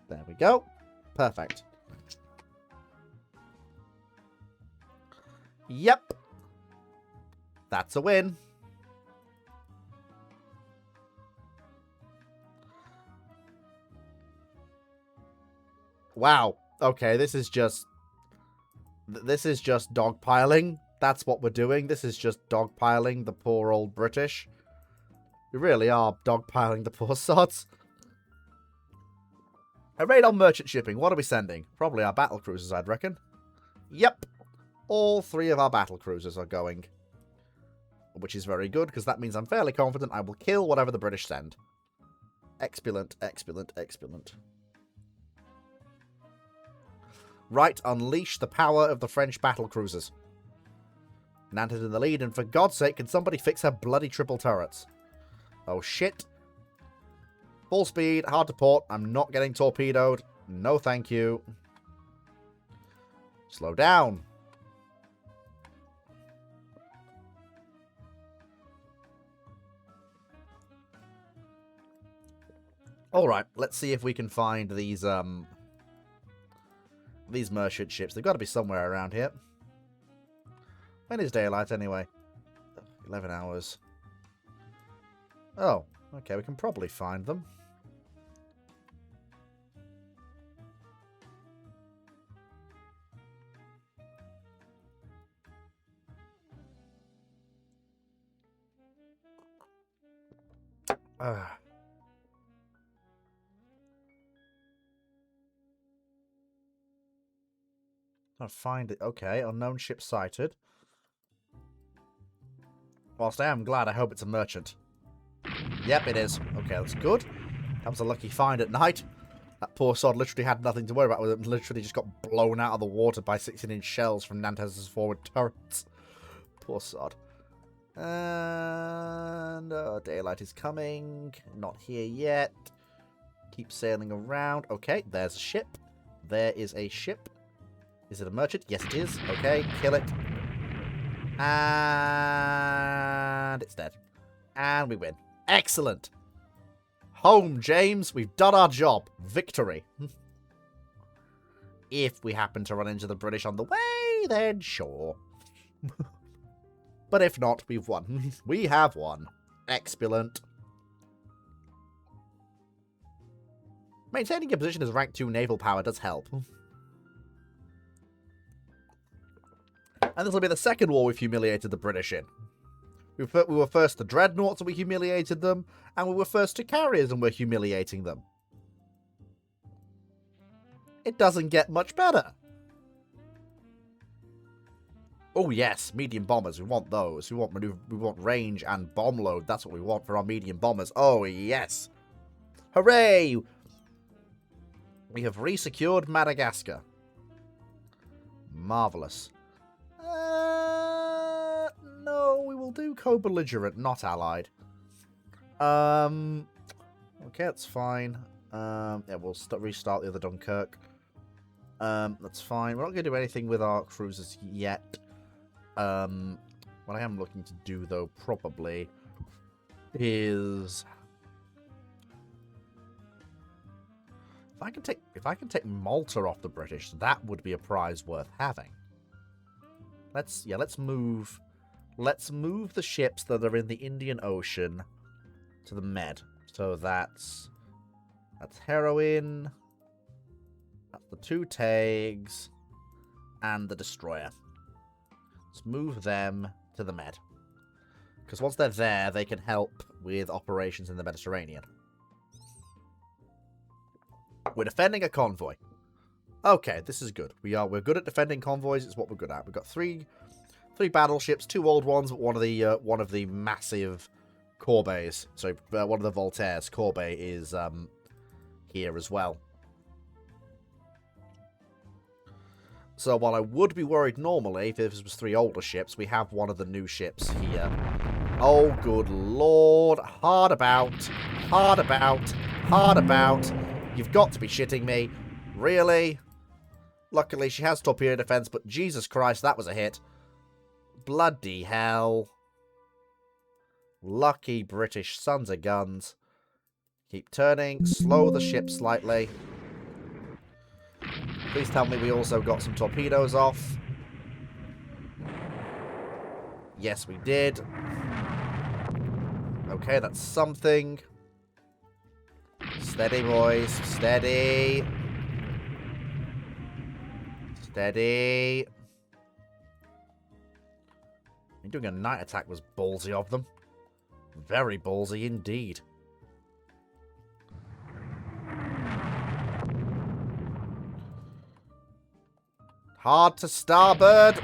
There we go. Perfect. Yep. That's a win. Wow. Okay, this is just dogpiling. That's what we're doing. This is just dogpiling the poor old British. We really are dogpiling the poor sods. A raid on merchant shipping. What are we sending? Probably our battle cruisers, I'd reckon. Yep. All 3 of our battle cruisers are going. Which is very good, because that means I'm fairly confident I will kill whatever the British send. Excellent, excellent, excellent. Right, unleash the power of the French battle cruisers. Nantes in the lead, and for God's sake, can somebody fix her bloody triple turrets? Oh, shit. Full speed, hard to port. I'm not getting torpedoed. No, thank you. Slow down. Alright, let's see if we can find these merchant ships. They've got to be somewhere around here. When is daylight, anyway? 11 hours. Oh, okay, we can probably find them. Can't find it. Okay, unknown ship sighted. Whilst I am glad, I hope it's a merchant. Yep, it is. Okay, that's good. That was a lucky find at night. That poor sod literally had nothing to worry about. It literally just got blown out of the water by 16-inch shells from Nantes' forward turrets. Poor sod. And daylight is coming. Not here yet. Keep sailing around. Okay, there's a ship. There is a ship. Is it a merchant? Yes, it is. Okay, kill it. And it's dead. And we win. Excellent. Home, James. We've done our job. Victory. If we happen to run into the British on the way, then sure. But if not, we've won. We have won. Excellent. Maintaining your position as rank 2 naval power does help. And this will be the second war we've humiliated the British in. We were first to dreadnoughts and we humiliated them, and we were first to carriers and we're humiliating them. It doesn't get much better. Oh yes, medium bombers. We want those. We want range and bomb load. That's what we want for our medium bombers. Oh yes. Hooray! We have resecured Madagascar. Marvellous. No, we will do co-belligerent, not allied. Okay, that's fine. Yeah, we'll restart the other Dunkirk. That's fine. We're not going to do anything with our cruisers yet. What I am looking to do, though, probably, is if I can take Malta off the British, that would be a prize worth having. Let's move the ships that are in the Indian Ocean to the Med. So that's Heroine, that's the 2 Tags, and the Destroyer. Let's move them to the Med. Because once they're there, they can help with operations in the Mediterranean. We're defending a convoy. Okay, this is good. We're good at defending convoys. It's what we're good at. We've got three battleships, 2 old ones, but one of the massive Corbeys. So one of the Voltaires. Corbey is here as well. So while I would be worried normally if this was 3 older ships, we have one of the new ships here. Oh, good lord. Hard about. Hard about. Hard about. You've got to be shitting me. Really? Luckily, she has torpedo defense, but Jesus Christ, that was a hit. Bloody hell. Lucky British sons of guns. Keep turning. Slow the ship slightly. Please tell me we also got some torpedoes off. Yes, we did. Okay, that's something. Steady, boys. Steady. Steady. Doing a night attack was ballsy of them. Very ballsy indeed. Hard to starboard.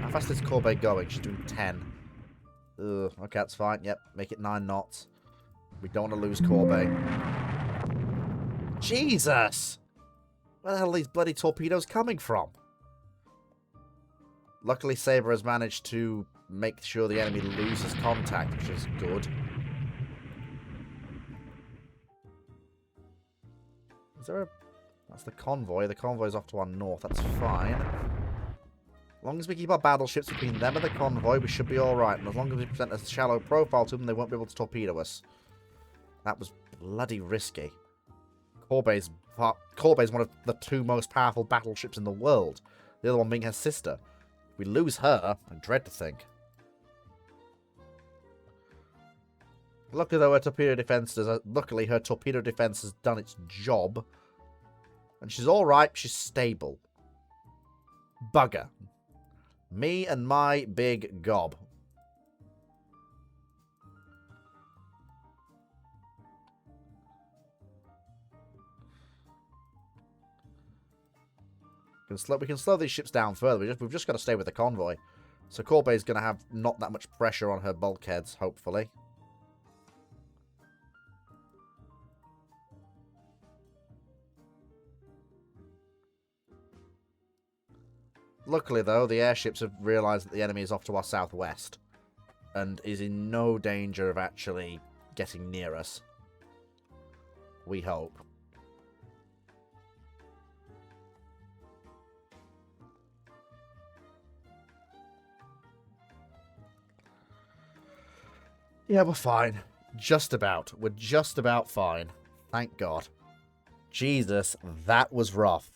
How fast is Corbet going? She's doing 10. Ugh, okay, that's fine. Yep, make it 9 knots. We don't want to lose Corbet. Jesus! Where the hell are these bloody torpedoes coming from? Luckily, Sabre has managed to make sure the enemy loses contact, which is good. Is there a... That's the convoy. The convoy's off to our north. That's fine. As long as we keep our battleships between them and the convoy, we should be alright. And as long as we present a shallow profile to them, they won't be able to torpedo us. That was bloody risky. Corbet's one of the 2 most powerful battleships in the world. The other one being her sister. If we lose her, I dread to think. Luckily, though, her torpedo defense has done its job. And she's alright. She's stable. Bugger. Me and my big gob. We can slow these ships down further. We've just got to stay with the convoy. So Corbet's going to have not that much pressure on her bulkheads, hopefully. Luckily, though, the airships have realised that the enemy is off to our southwest and is in no danger of actually getting near us. We hope. Yeah, we're fine. Just about. We're just about fine. Thank God. Jesus, that was rough.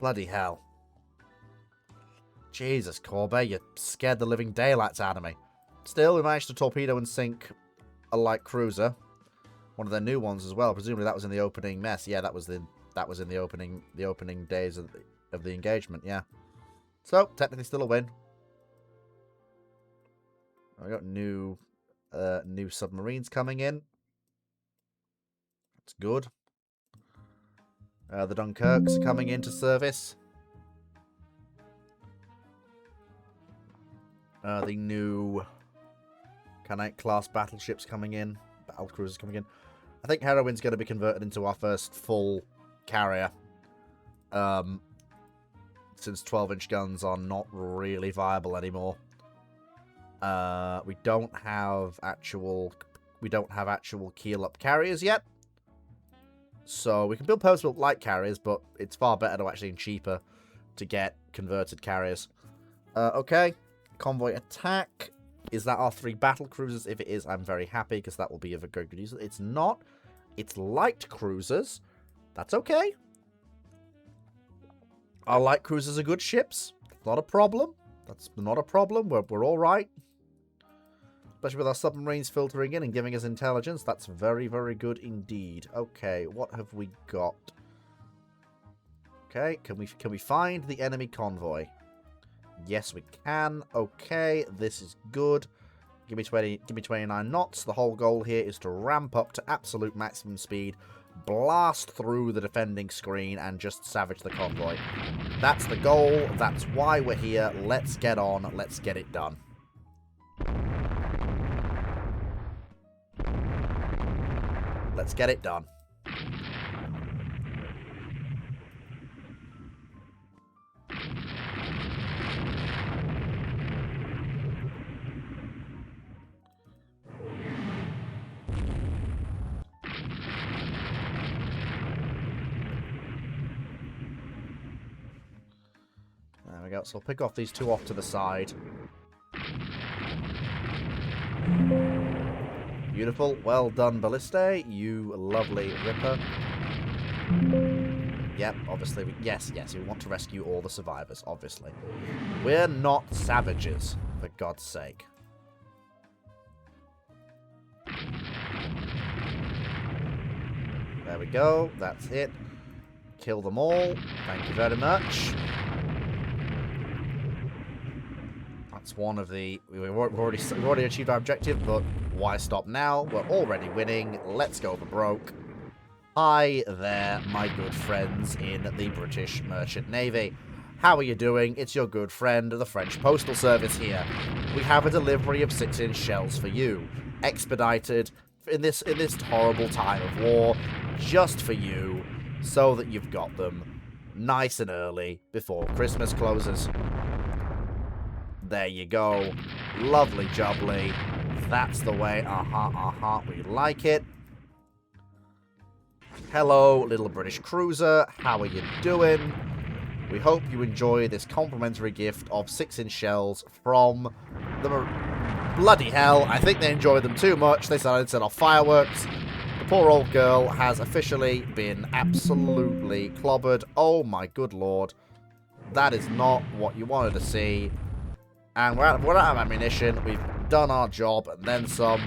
Bloody hell. Jesus, Corbet, you scared the living daylights out of me. Still, we managed to torpedo and sink a light cruiser. One of their new ones as well. Presumably that was in the opening mess. Yeah, that was in the opening days of the engagement, yeah. So, technically still a win. We got new submarines coming in. That's good. The Dunkirks are coming into service. The new Canet-class battleships coming in. Battle cruisers coming in. I think Heroine's going to be converted into our first full carrier. Since 12-inch guns are not really viable anymore. We don't have actual keel-up carriers yet. So we can build purpose-built light carriers, but it's far better to actually and cheaper to get converted carriers. Okay. Convoy attack. Is that our 3 battle cruisers? If it is, I'm very happy because that will be of a good use. It's not. It's light cruisers. That's okay. Our light cruisers are good ships. Not a problem. That's not a problem. We're all right. Especially with our submarines filtering in and giving us intelligence. That's very, very good indeed. Okay, what have we got? Okay, can we find the enemy convoy? Yes, we can. Okay, this is good. Give me 29 knots. The whole goal here is to ramp up to absolute maximum speed, blast through the defending screen, and just savage the convoy. That's the goal. That's why we're here. Let's get on. Let's get it done. Let's get it done. There we go. So we'll pick off these 2 off to the side. Beautiful. Well done, Balliste. You lovely ripper. Yep, obviously. Yes, we want to rescue all the survivors, obviously. We're not savages, for God's sake. There we go. That's it. Kill them all. Thank you very much. That's one of the... We've already achieved our objective, but why stop now? We're already winning. Let's go for broke. Hi there, my good friends in the British Merchant Navy. How are you doing? It's your good friend, the French Postal Service here. We have a delivery of 6-inch shells for you. Expedited in this horrible time of war. Just for you. So that you've got them nice and early before Christmas closes. There you go. Lovely jubbly. That's the way. We like it. Hello, little British cruiser. How are you doing? We hope you enjoy this complimentary gift of 6-inch shells from the... Bloody hell, I think they enjoyed them too much. They decided to set off fireworks. The poor old girl has officially been absolutely clobbered. Oh my good lord. That is not what you wanted to see. And we're out of ammunition. We've done our job and then some.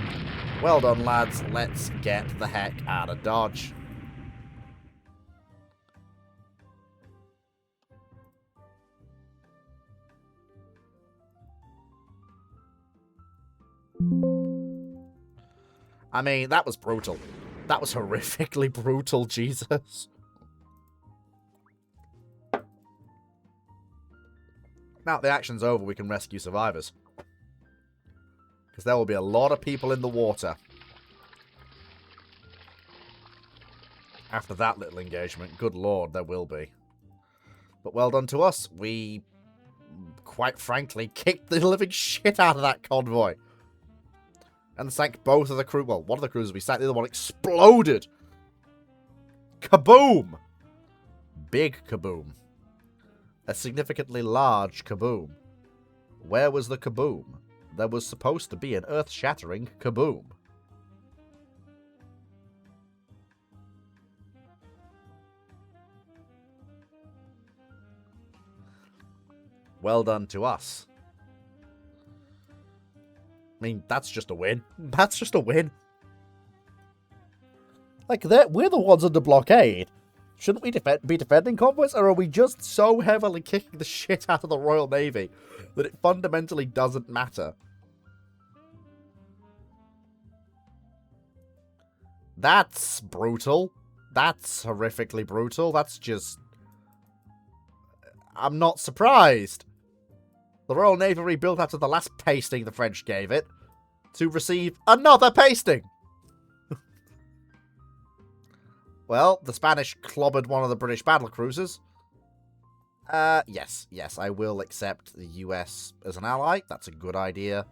Well done, lads. Let's get the heck out of Dodge. I mean, that was brutal. That was horrifically brutal, Jesus. Now that the action's over, we can rescue survivors. Because there will be a lot of people in the water. After that little engagement, good lord, there will be. But well done to us. We, quite frankly, kicked the living shit out of that convoy. And sank both of the crew. Well, one of the cruisers we sank, the other one exploded. Kaboom! Big kaboom. A significantly large kaboom. Where was the kaboom? There was supposed to be an earth-shattering kaboom. Well done to us. I mean, that's just a win. That's just a win. Like, we're the ones under blockade. Shouldn't we be defending convoys, or are we just so heavily kicking the shit out of the Royal Navy that it fundamentally doesn't matter? That's brutal. That's horrifically brutal. That's just... I'm not surprised. The Royal Navy rebuilt after the last pasting the French gave it to receive another pasting. Well, the Spanish clobbered one of the British battlecruisers. Yes, I will accept the US as an ally. That's a good idea.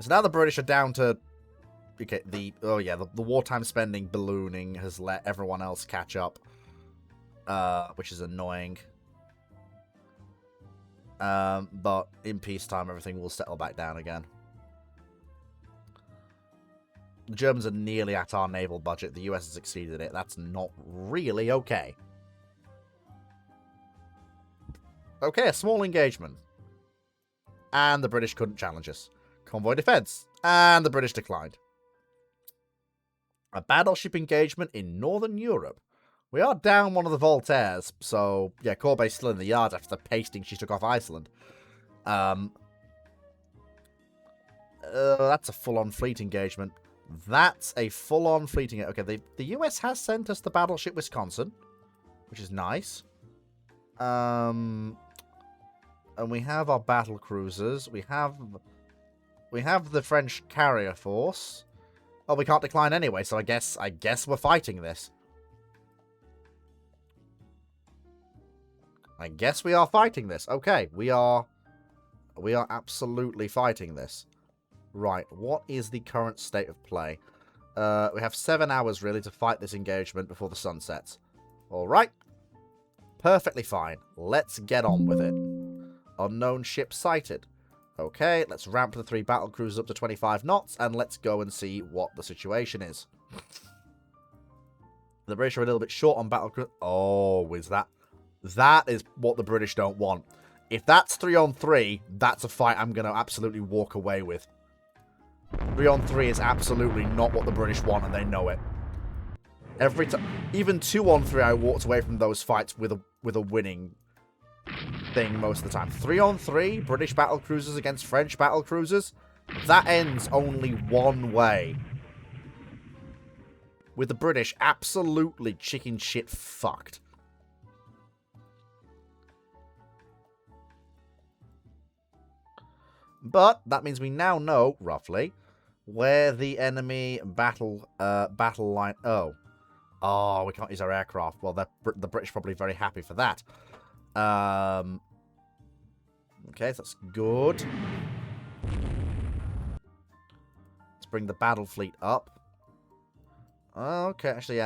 So now the British are down to... Okay, the wartime spending ballooning has let everyone else catch up. Which is annoying. But in peacetime, everything will settle back down again. The Germans are nearly at our naval budget. The US has exceeded it. That's not really okay. Okay, a small engagement. And the British couldn't challenge us. Convoy defense. And the British declined. A battleship engagement in Northern Europe. We are down one of the Voltaires, so yeah, Corbet's still in the yard after the pasting she took off Iceland. That's a full-on fleet engagement. That's a full-on fleet engagement. Okay, the US has sent us the battleship Wisconsin, which is nice. And we have our battle cruisers. We have the French carrier force. Oh, we can't decline anyway, so I guess we're fighting this. I guess we are fighting this. Okay, we are absolutely fighting this. Right, what is the current state of play? We have 7 hours, really, to fight this engagement before the sun sets. Alright. Perfectly fine. Let's get on with it. Unknown ship sighted. Okay, let's ramp the 3 battlecruisers up to 25 knots, and let's go and see what the situation is. The British are a little bit short on battlecruisers. Oh, is that... That is what the British don't want. If that's 3-on-3, that's a fight I'm going to absolutely walk away with. 3-on-3 is absolutely not what the British want, and they know it. Every time, even 2-on-3, I walked away from those fights with a winning thing most of the time. 3-on-3, British battlecruisers against French battlecruisers, that ends only one way. With the British absolutely chicken shit fucked. But that means we now know, roughly, where the enemy battle line... Oh, we can't use our aircraft. Well, the British probably very happy for that. Okay, so that's good. Let's bring the battle fleet up. Okay, actually,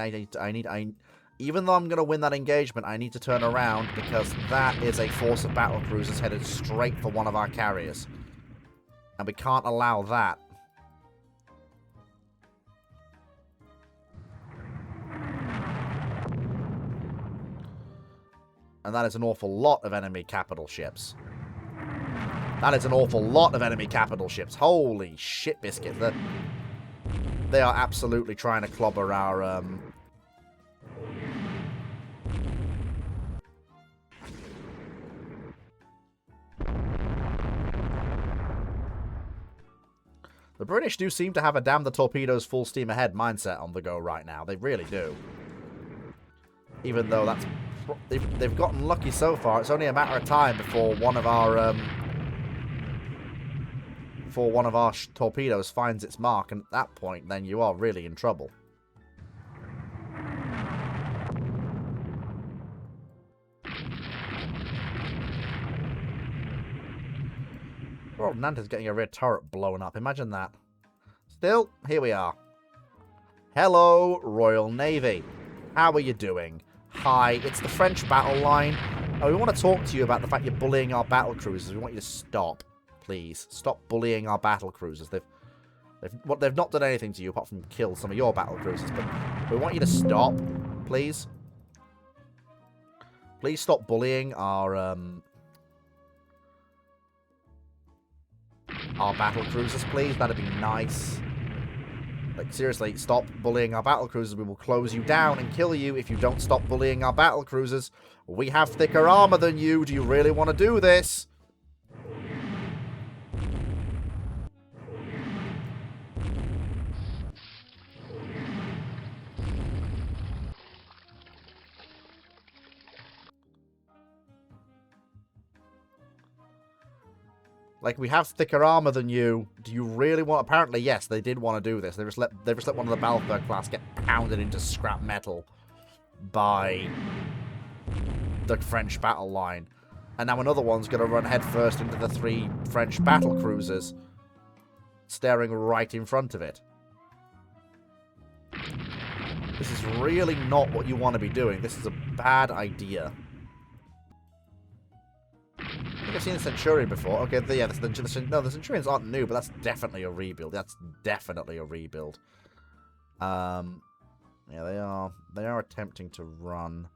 even though I'm going to win that engagement, I need to turn around because that is a force of battle cruisers headed straight for one of our carriers. And we can't allow that. And that is an awful lot of enemy capital ships. That is an awful lot of enemy capital ships. Holy shit biscuits. They are absolutely trying to clobber our... The British do seem to have a damn the torpedoes full steam ahead mindset on the go right now. They really do. Even though that's... They've gotten lucky so far. It's only a matter of time before one of our... torpedoes finds its mark. And at that point, then you are really in trouble. Royal Nantes getting a rear turret blown up. Imagine that. Still, here we are. Hello, Royal Navy. How are you doing? Hi, it's the French battle line. We want to talk to you about the fact you're bullying our battle cruisers. We want you to stop, please. Stop bullying our battle cruisers. They've not done anything to you apart from kill some of your battle cruisers, but we want you to stop, please. Please stop bullying our battle cruisers, please. That'd be nice. Like, seriously, stop bullying our battle cruisers. We will close you down and kill you if you don't stop bullying our battle cruisers. We have thicker armor than you. Do you really want to do this? Like, we have thicker armor than you. Do you really want... Apparently, yes, they did want to do this. They just let one of the Balfour class get pounded into scrap metal by the French battle line. And now another one's going to run headfirst into the 3 French battle cruisers, staring right in front of it. This is really not what you want to be doing. This is a bad idea. I think I've seen the Centurion before. Okay, yeah, the Centurions aren't new, but that's definitely a rebuild. That's definitely a rebuild. Yeah, they are attempting to run.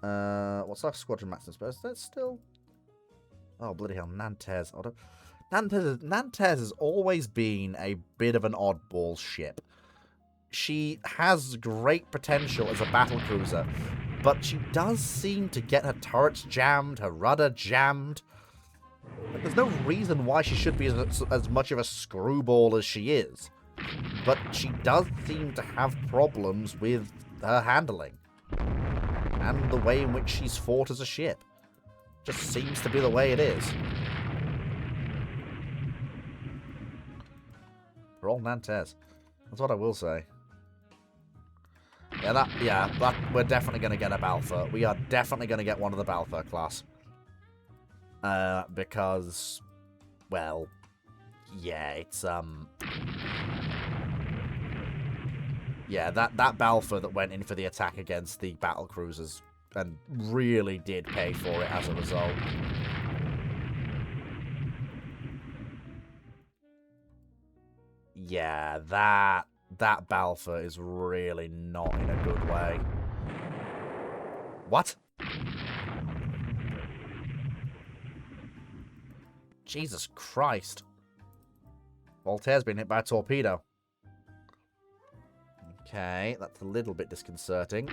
What's our squadron maximum space? That's still... Oh, bloody hell, Nantes. Nantes has always been a bit of an oddball ship. She has great potential as a battlecruiser, but she does seem to get her turrets jammed, her rudder jammed. Like, there's no reason why she should be as much of a screwball as she is. But she does seem to have problems with her handling. And the way in which she's fought as a ship. Just seems to be the way it is. For all Nantes. That's what I will say. Yeah, we're definitely going to get a Balfour. We are definitely going to get one of the Balfour class. Because, well, yeah, it's, yeah, that Balfour that went in for the attack against the battle cruisers and really did pay for it as a result. Yeah, that Balfour is really not in a good way. What? Jesus Christ. Voltaire's been hit by a torpedo. Okay, that's a little bit disconcerting.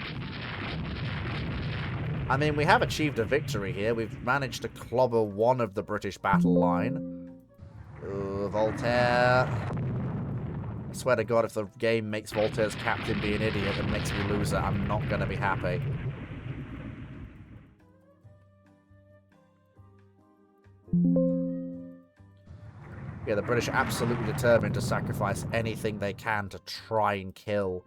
I mean, we have achieved a victory here. We've managed to clobber one of the British battle line. Voltaire. I swear to God, if the game makes Voltaire's captain be an idiot and makes me lose it, I'm not going to be happy. Yeah, the British are absolutely determined to sacrifice anything they can to try and kill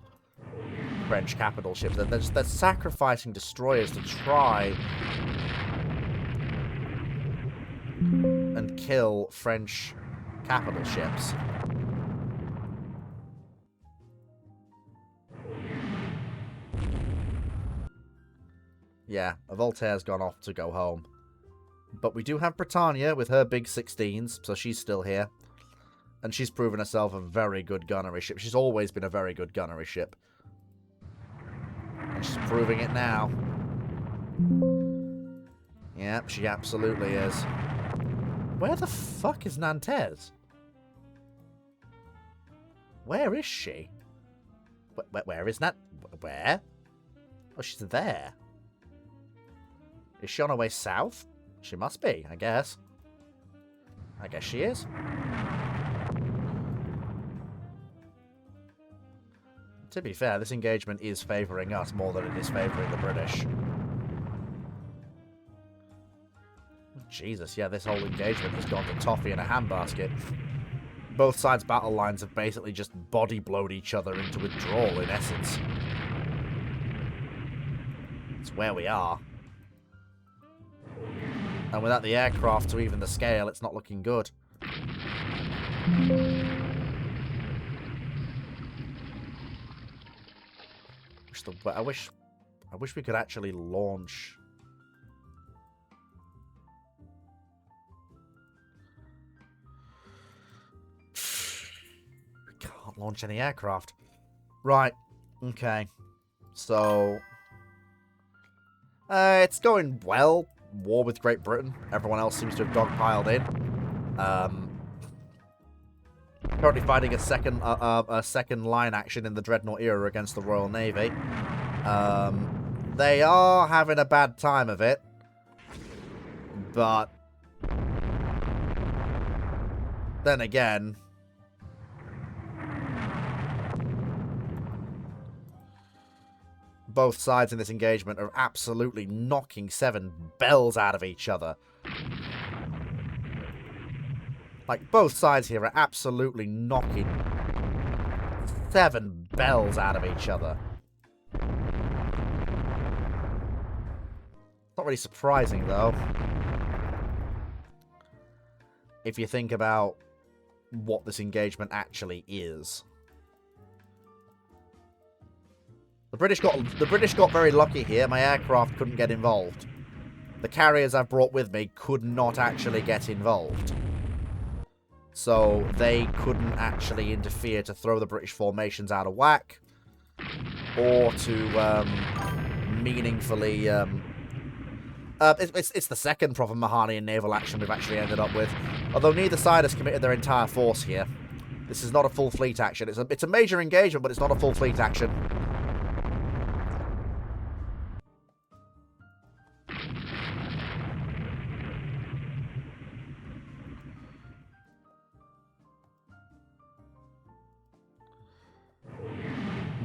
French capital ships. They're sacrificing destroyers to try and kill French capital ships. Yeah, Voltaire's gone off to go home. But we do have Britannia with her big 16s, so she's still here. And she's proven herself a very good gunnery ship. She's always been a very good gunnery ship. And she's proving it now. Yep, she absolutely is. Where the fuck is Nantes? Where is she? Where is Nant? Where? Oh, she's there. Is she on her way south? She must be, I guess. I guess she is. To be fair, this engagement is favouring us more than it is favouring the British. Jesus, yeah, this whole engagement has gone to toffee in a handbasket. Both sides' battle lines have basically just body-blowed each other into withdrawal, in essence. It's where we are. And without the aircraft to even the scale, it's not looking good. I wish I wish we could actually launch... We can't launch any aircraft. Right. Okay. So... it's going well. War with Great Britain. Everyone else seems to have dogpiled in. Currently fighting a second line action in the Dreadnought era against the Royal Navy. They are having a bad time of it. But... then again... both sides in this engagement are absolutely knocking 7 bells out of each other. Like, both sides here are absolutely knocking 7 bells out of each other. Not really surprising, though. If you think about what this engagement actually is. The British got very lucky here. My aircraft couldn't get involved. The carriers I've brought with me could not actually get involved. So they couldn't actually interfere to throw the British formations out of whack. Or to meaningfully... it's the second proper Mahanian naval action we've actually ended up with. Although neither side has committed their entire force here. This is not a full fleet action. It's a major engagement, but it's not a full fleet action.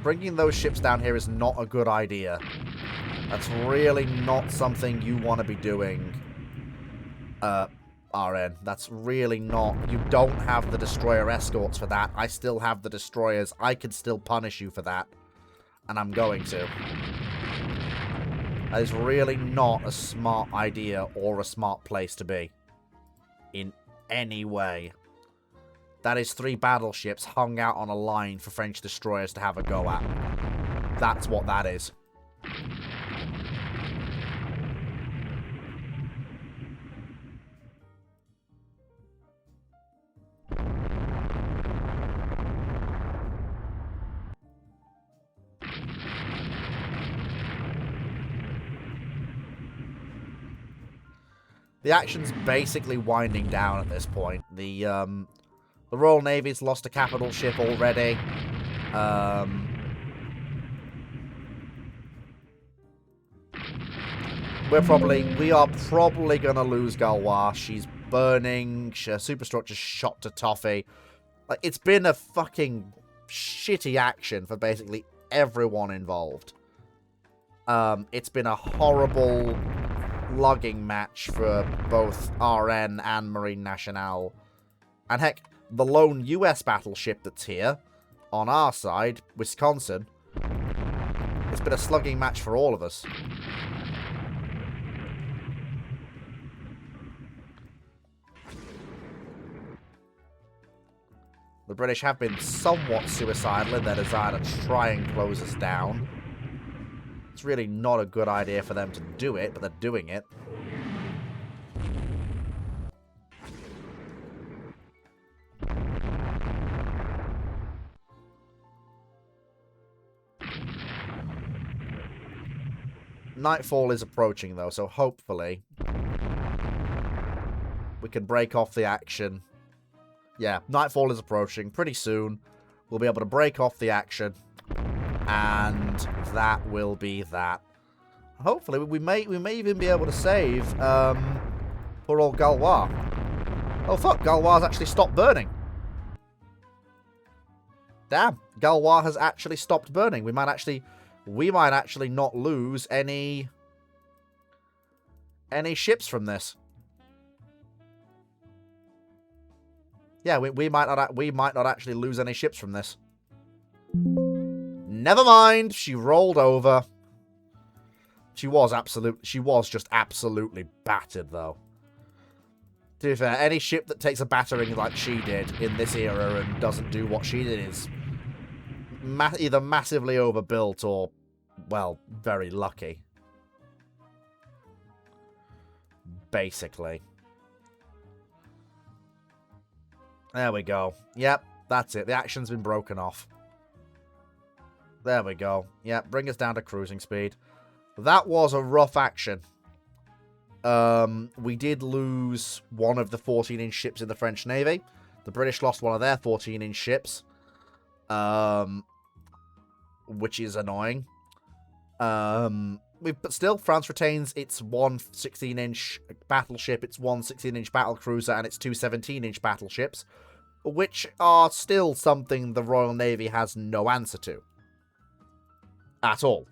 Bringing those ships down here is not a good idea. That's really not something you want to be doing, RN. That's really not... You don't have the destroyer escorts for that. I still have the destroyers. I can still punish you for that. And I'm going to. That is really not a smart idea or a smart place to be. In any way. That is 3 battleships hung out on a line for French destroyers to have a go at. That's what that is. The action's basically winding down at this point. The Royal Navy's lost a capital ship already. We are probably going to lose Gaulois. She's burning. Her superstructure's shot to toffee. Like, it's been a fucking shitty action for basically everyone involved. It's been a horrible lugging match for both RN and Marine Nationale. And heck, the lone US battleship that's here, on our side, Wisconsin, it's been a slugging match for all of us. The British have been somewhat suicidal in their desire to try and close us down. It's really not a good idea for them to do it, but they're doing it. Nightfall is approaching, though, so hopefully we can break off the action. Yeah, Nightfall is approaching pretty soon. We'll be able to break off the action, and that will be that. Hopefully, we may even be able to save poor old Gaulois. Oh fuck, Gaulois has actually stopped burning. Damn, Gaulois has actually stopped burning. We might actually not lose any ships from this. Yeah, we might not actually lose any ships from this. Never mind, she rolled over. She was just absolutely battered, though. To be fair, any ship that takes a battering like she did in this era and doesn't do what she did is either massively overbuilt or well, very lucky. Basically. There we go. Yep, that's it. The action's been broken off. There we go. Yep, bring us down to cruising speed. That was a rough action. We did lose one of the 14-inch ships in the French Navy. The British lost one of their 14-inch ships. Which is annoying. But still, France retains its one 16-inch battleship, its one 16-inch battlecruiser, and its two 17-inch battleships, which are still something the Royal Navy has no answer to. At all.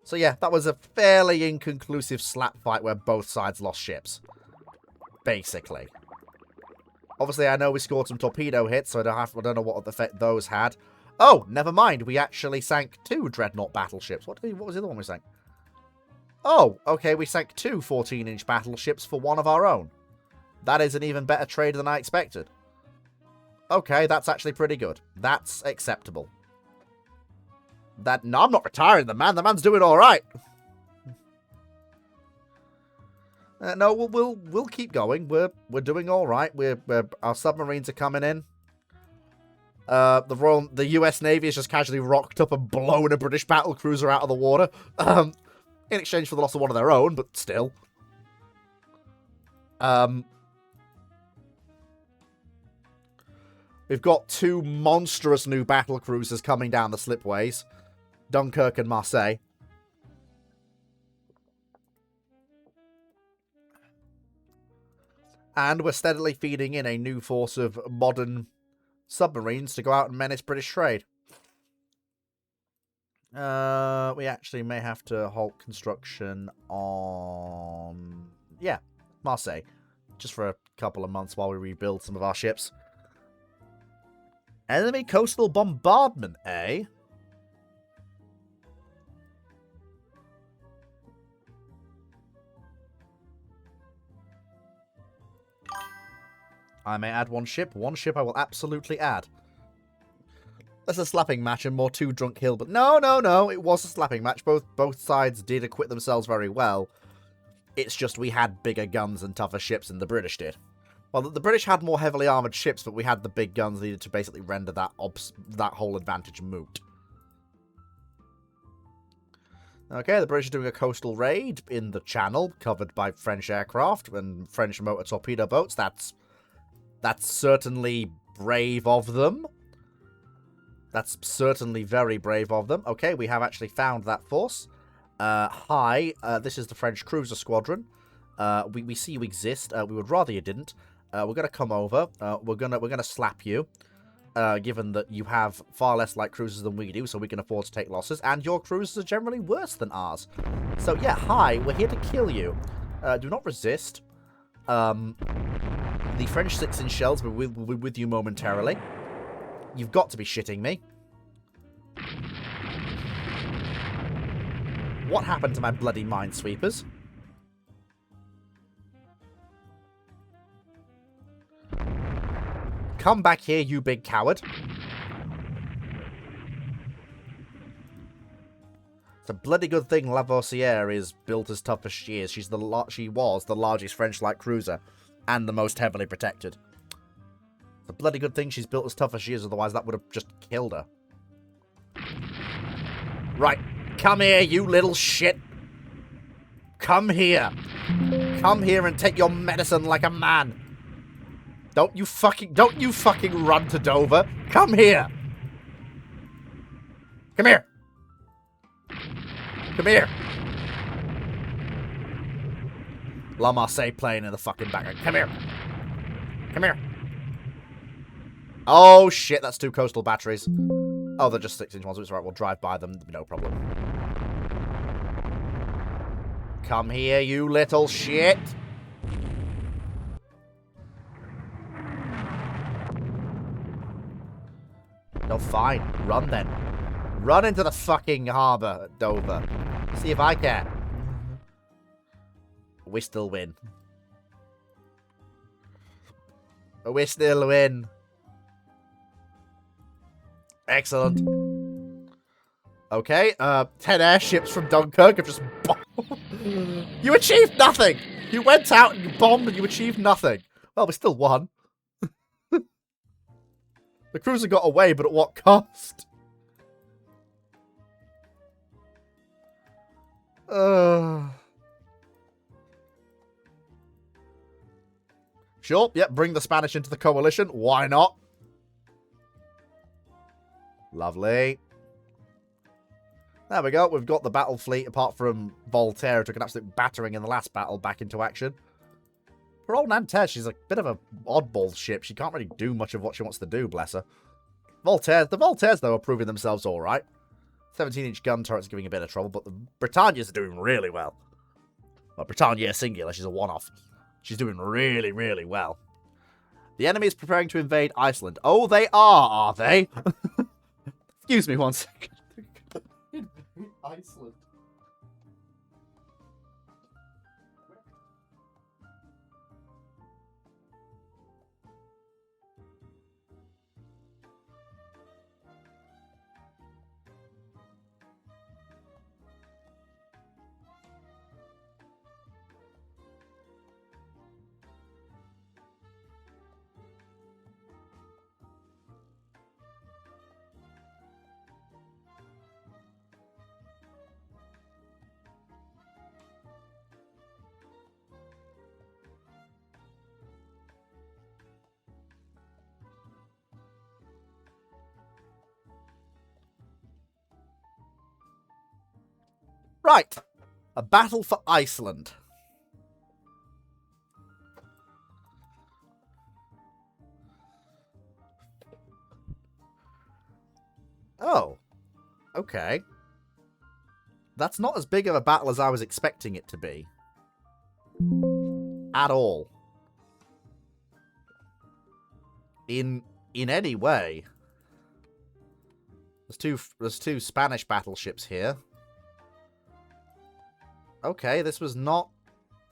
So yeah, that was a fairly inconclusive slap fight where both sides lost ships. Basically. Obviously, I know we scored some torpedo hits, so I don't know what effect those had. Oh, never mind. We actually sank 2 dreadnought battleships. What was the other one we sank? Oh, okay, we sank 2 14-inch battleships for one of our own. That is an even better trade than I expected. Okay, that's actually pretty good. That's acceptable. No, I'm not retiring the man. The man's doing all right. No, we'll keep going. We're doing all right. Our submarines are coming in. The U.S. Navy has just casually rocked up and blown a British battlecruiser out of the water, in exchange for the loss of one of their own, but still. We've got 2 monstrous new battlecruisers coming down the slipways, Dunkirk and Marseille. And we're steadily feeding in a new force of modern submarines to go out and menace British trade. We actually may have to halt construction on... yeah, Marseille. Just for a couple of months while we rebuild some of our ships. Enemy coastal bombardment, eh? I may add 1 ship. 1 ship I will absolutely add. That's a slapping match and more 2 drunk hill, but no, it was a slapping match. Both sides did acquit themselves very well. It's just we had bigger guns and tougher ships than the British did. Well, the British had more heavily armoured ships, but we had the big guns needed to basically render that whole advantage moot. Okay, the British are doing a coastal raid in the Channel, covered by French aircraft and French motor torpedo boats. That's certainly brave of them. That's certainly very brave of them. Okay, we have actually found that force. Hi, this is the French cruiser squadron. We see you exist. We would rather you didn't. We're gonna come over. We're gonna slap you. Given that you have far less light cruisers than we do, so we can afford to take losses, and your cruisers are generally worse than ours. So yeah, hi, we're here to kill you. Do not resist. The French 6-inch shells will be with you momentarily. You've got to be shitting me. What happened to my bloody minesweepers? Come back here, you big coward. It's a bloody good thing Lavoisier is built as tough as she is. She was the largest French light cruiser and the most heavily protected. It's a bloody good thing she's built as tough as she is, otherwise that would have just killed her. Right, come here, you little shit. Come here. Come here and take your medicine like a man. Don't you fucking run to Dover. Come here. Come here. Come here. La Marseille playing in the fucking background. Come here. Come here. Oh, shit, that's 2 coastal batteries. Oh, they're just 6-inch ones. It's right, we'll drive by them. No problem. Come here, you little shit. No, fine. Run, then. Run into the fucking harbour at Dover. See if I can. We still win. We still win. Excellent. Okay, 10 airships from Dunkirk have just bombed. You achieved nothing! You went out and you bombed and you achieved nothing. Well, we still won. The cruiser got away, but at what cost? Sure, yep, bring the Spanish into the coalition. Why not? Lovely. There we go. We've got the battle fleet, apart from Voltaire, who took an absolute battering in the last battle, back into action. For old Nanterre, she's a bit of a oddball ship. She can't really do much of what she wants to do, bless her. The Voltaires, though, are proving themselves all right. 17-inch gun turret's giving a bit of trouble, but the Britannias are doing really well. Well, Britannia singular, she's a one-off. She's doing really, really well. The enemy is preparing to invade Iceland. Oh, they are they? Excuse me one second. Iceland. Right. A battle for Iceland. Oh. Okay. That's not as big of a battle as I was expecting it to be. At all. In any way. There's two Spanish battleships here. Okay, this was not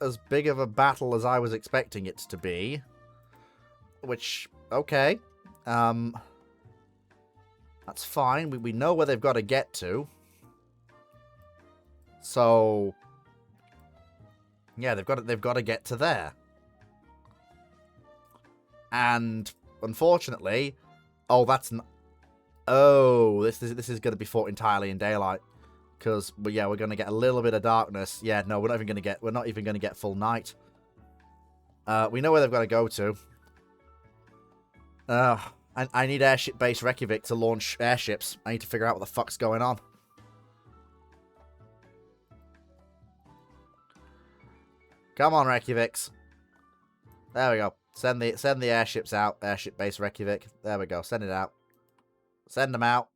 as big of a battle as I was expecting it to be. Which, okay. That's fine. We know where they've got to get to. So, yeah, they've got to get to there. And unfortunately, oh, that's this is going to be fought entirely in daylight. Because, yeah, we're going to get a little bit of darkness. Yeah, no, we're not even going to get full night. We know where they've got to go to. I need airship base Reykjavik to launch airships. I need to figure out what the fuck's going on. Come on, Reykjaviks. There we go. Send the airships out. Airship base Reykjavik. There we go. Send it out. Send them out.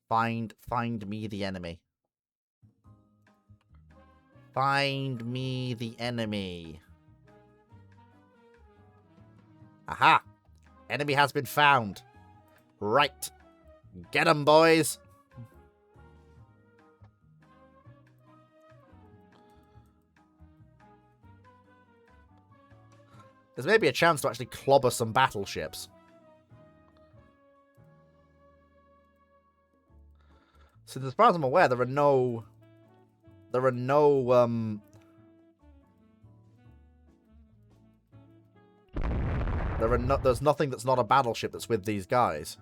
Find me the enemy. Find me the enemy. Aha! Enemy has been found. Right. Get 'em, boys. There's maybe a chance to actually clobber some battleships. So as far as I'm aware, there's nothing that's not a battleship that's with these guys.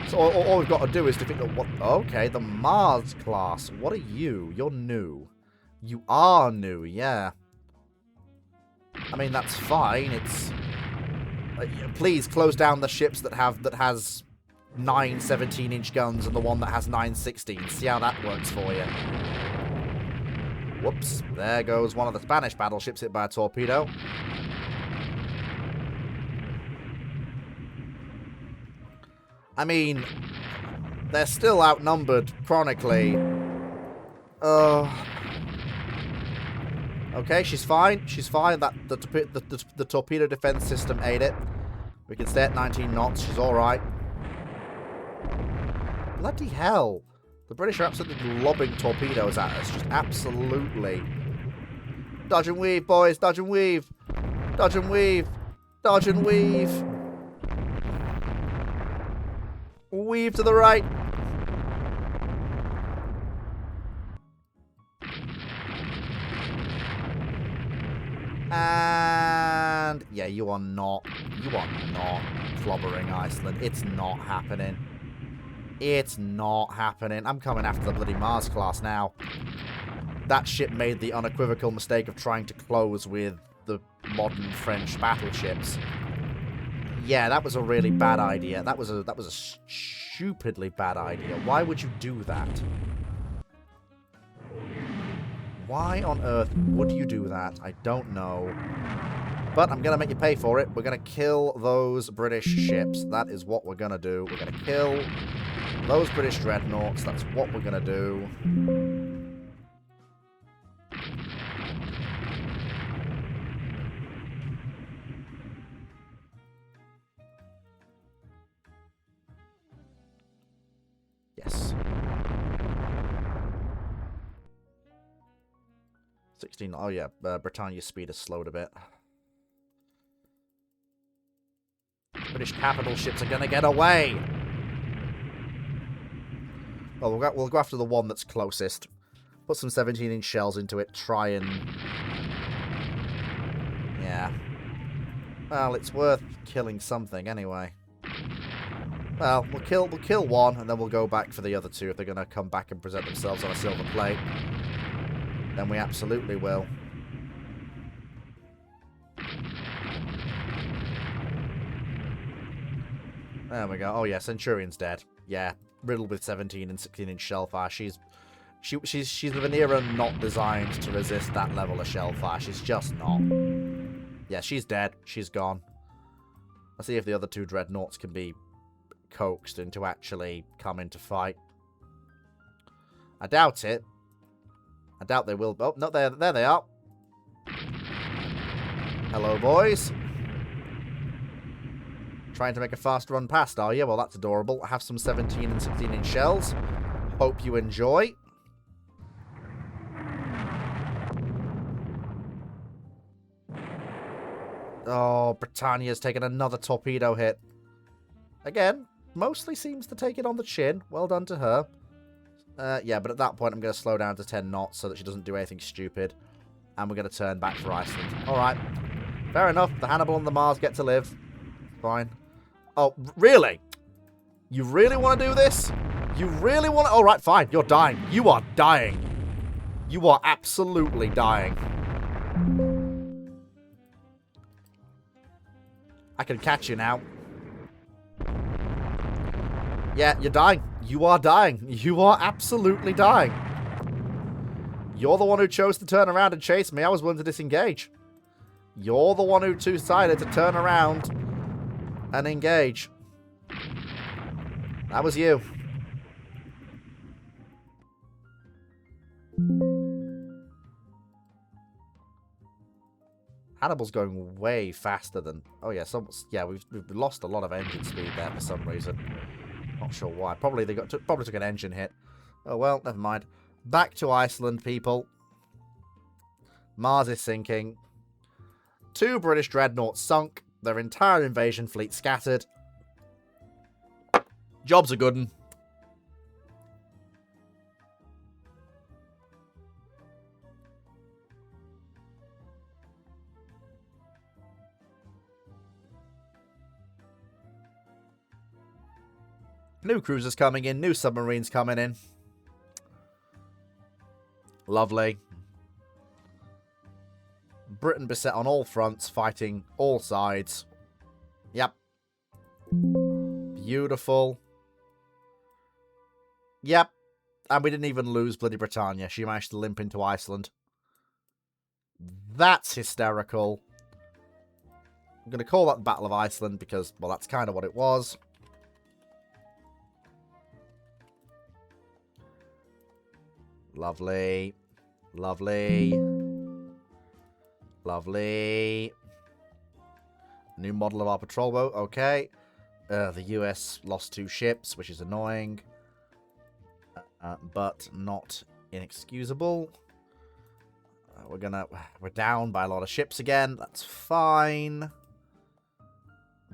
So all we've got to do is to figure out what... Okay, the Mars class. What are you? You're new. You are new, yeah. I mean, that's fine. It's... please close down the ships that has 9 17-inch guns and the one that has 9 16. See how that works for you. Whoops. There goes one of the Spanish battleships hit by a torpedo. I mean, they're still outnumbered chronically. Okay, she's fine. She's fine. That the torpedo defense system ate it. We can stay at 19 knots. She's all right. Bloody hell. The British are absolutely lobbing torpedoes at us. Just absolutely. Dodge and weave, boys. Dodge and weave. Dodge and weave. Dodge and weave. Weave to the right. you are not clobbering Iceland. It's not happening. It's not happening. I'm coming after the bloody Mars class now. That ship made the unequivocal mistake of trying to close with the modern French battleships. Yeah, that was a really bad idea. That was a stupidly bad idea. Why would you do that? Why on earth would you do that? I don't know. But I'm going to make you pay for it. We're going to kill those British ships. That is what we're going to do. We're going to kill those British dreadnoughts. That's what we're going to do. Yes. 16. Oh, yeah. Britannia's speed has slowed a bit. British capital ships are going to get away. Well, we'll go after the one that's closest. Put some 17-inch shells into it. Try and... yeah. Well, it's worth killing something anyway. Well, we'll kill one, and then we'll go back for the other two if they're going to come back and present themselves on a silver plate. Then we absolutely will. There we go. Oh yeah, Centurion's dead. Yeah, riddled with 17 and 16-inch shellfire. She's of an era not designed to resist that level of shellfire. She's just not. Yeah, she's dead. She's gone. Let's see if the other two dreadnoughts can be coaxed into actually coming to fight. I doubt it. I doubt they will. Oh, no, there they are. Hello, boys. Trying to make a fast run past, are you? Well, that's adorable. Have some 17 and 16-inch shells. Hope you enjoy. Oh, Britannia's taken another torpedo hit. Again, mostly seems to take it on the chin. Well done to her. Yeah, but at that point, I'm going to slow down to 10 knots so that she doesn't do anything stupid. And we're going to turn back for Iceland. Alright. Fair enough. The Hannibal and the Mars get to live. Fine. Oh, really? You really want to do this? You really want to... Alright, fine. You're dying. You are dying. You are absolutely dying. I can catch you now. Yeah, you're dying. You are dying. You are absolutely dying. You're the one who chose to turn around and chase me. I was willing to disengage. You're the one who decided to turn around and engage. That was you. Hannibal's going way faster than... Oh, yeah. Yeah, we've lost a lot of engine speed there for some reason. Not sure why. Probably they probably took an engine hit. Oh, well, never mind. Back to Iceland, people. Mars is sinking. 2 British dreadnoughts sunk. Their entire invasion fleet scattered. Job's a good one. New cruisers coming in. New submarines coming in. Lovely. Britain beset on all fronts, fighting all sides. Yep. Beautiful. Yep. And we didn't even lose bloody Britannia. She managed to limp into Iceland. That's hysterical. I'm going to call that the Battle of Iceland because, well, that's kind of what it was. Lovely. Lovely. Lovely. New model of our patrol boat. Okay. The US lost 2 ships, which is annoying. But not inexcusable. We're down by a lot of ships again. That's fine.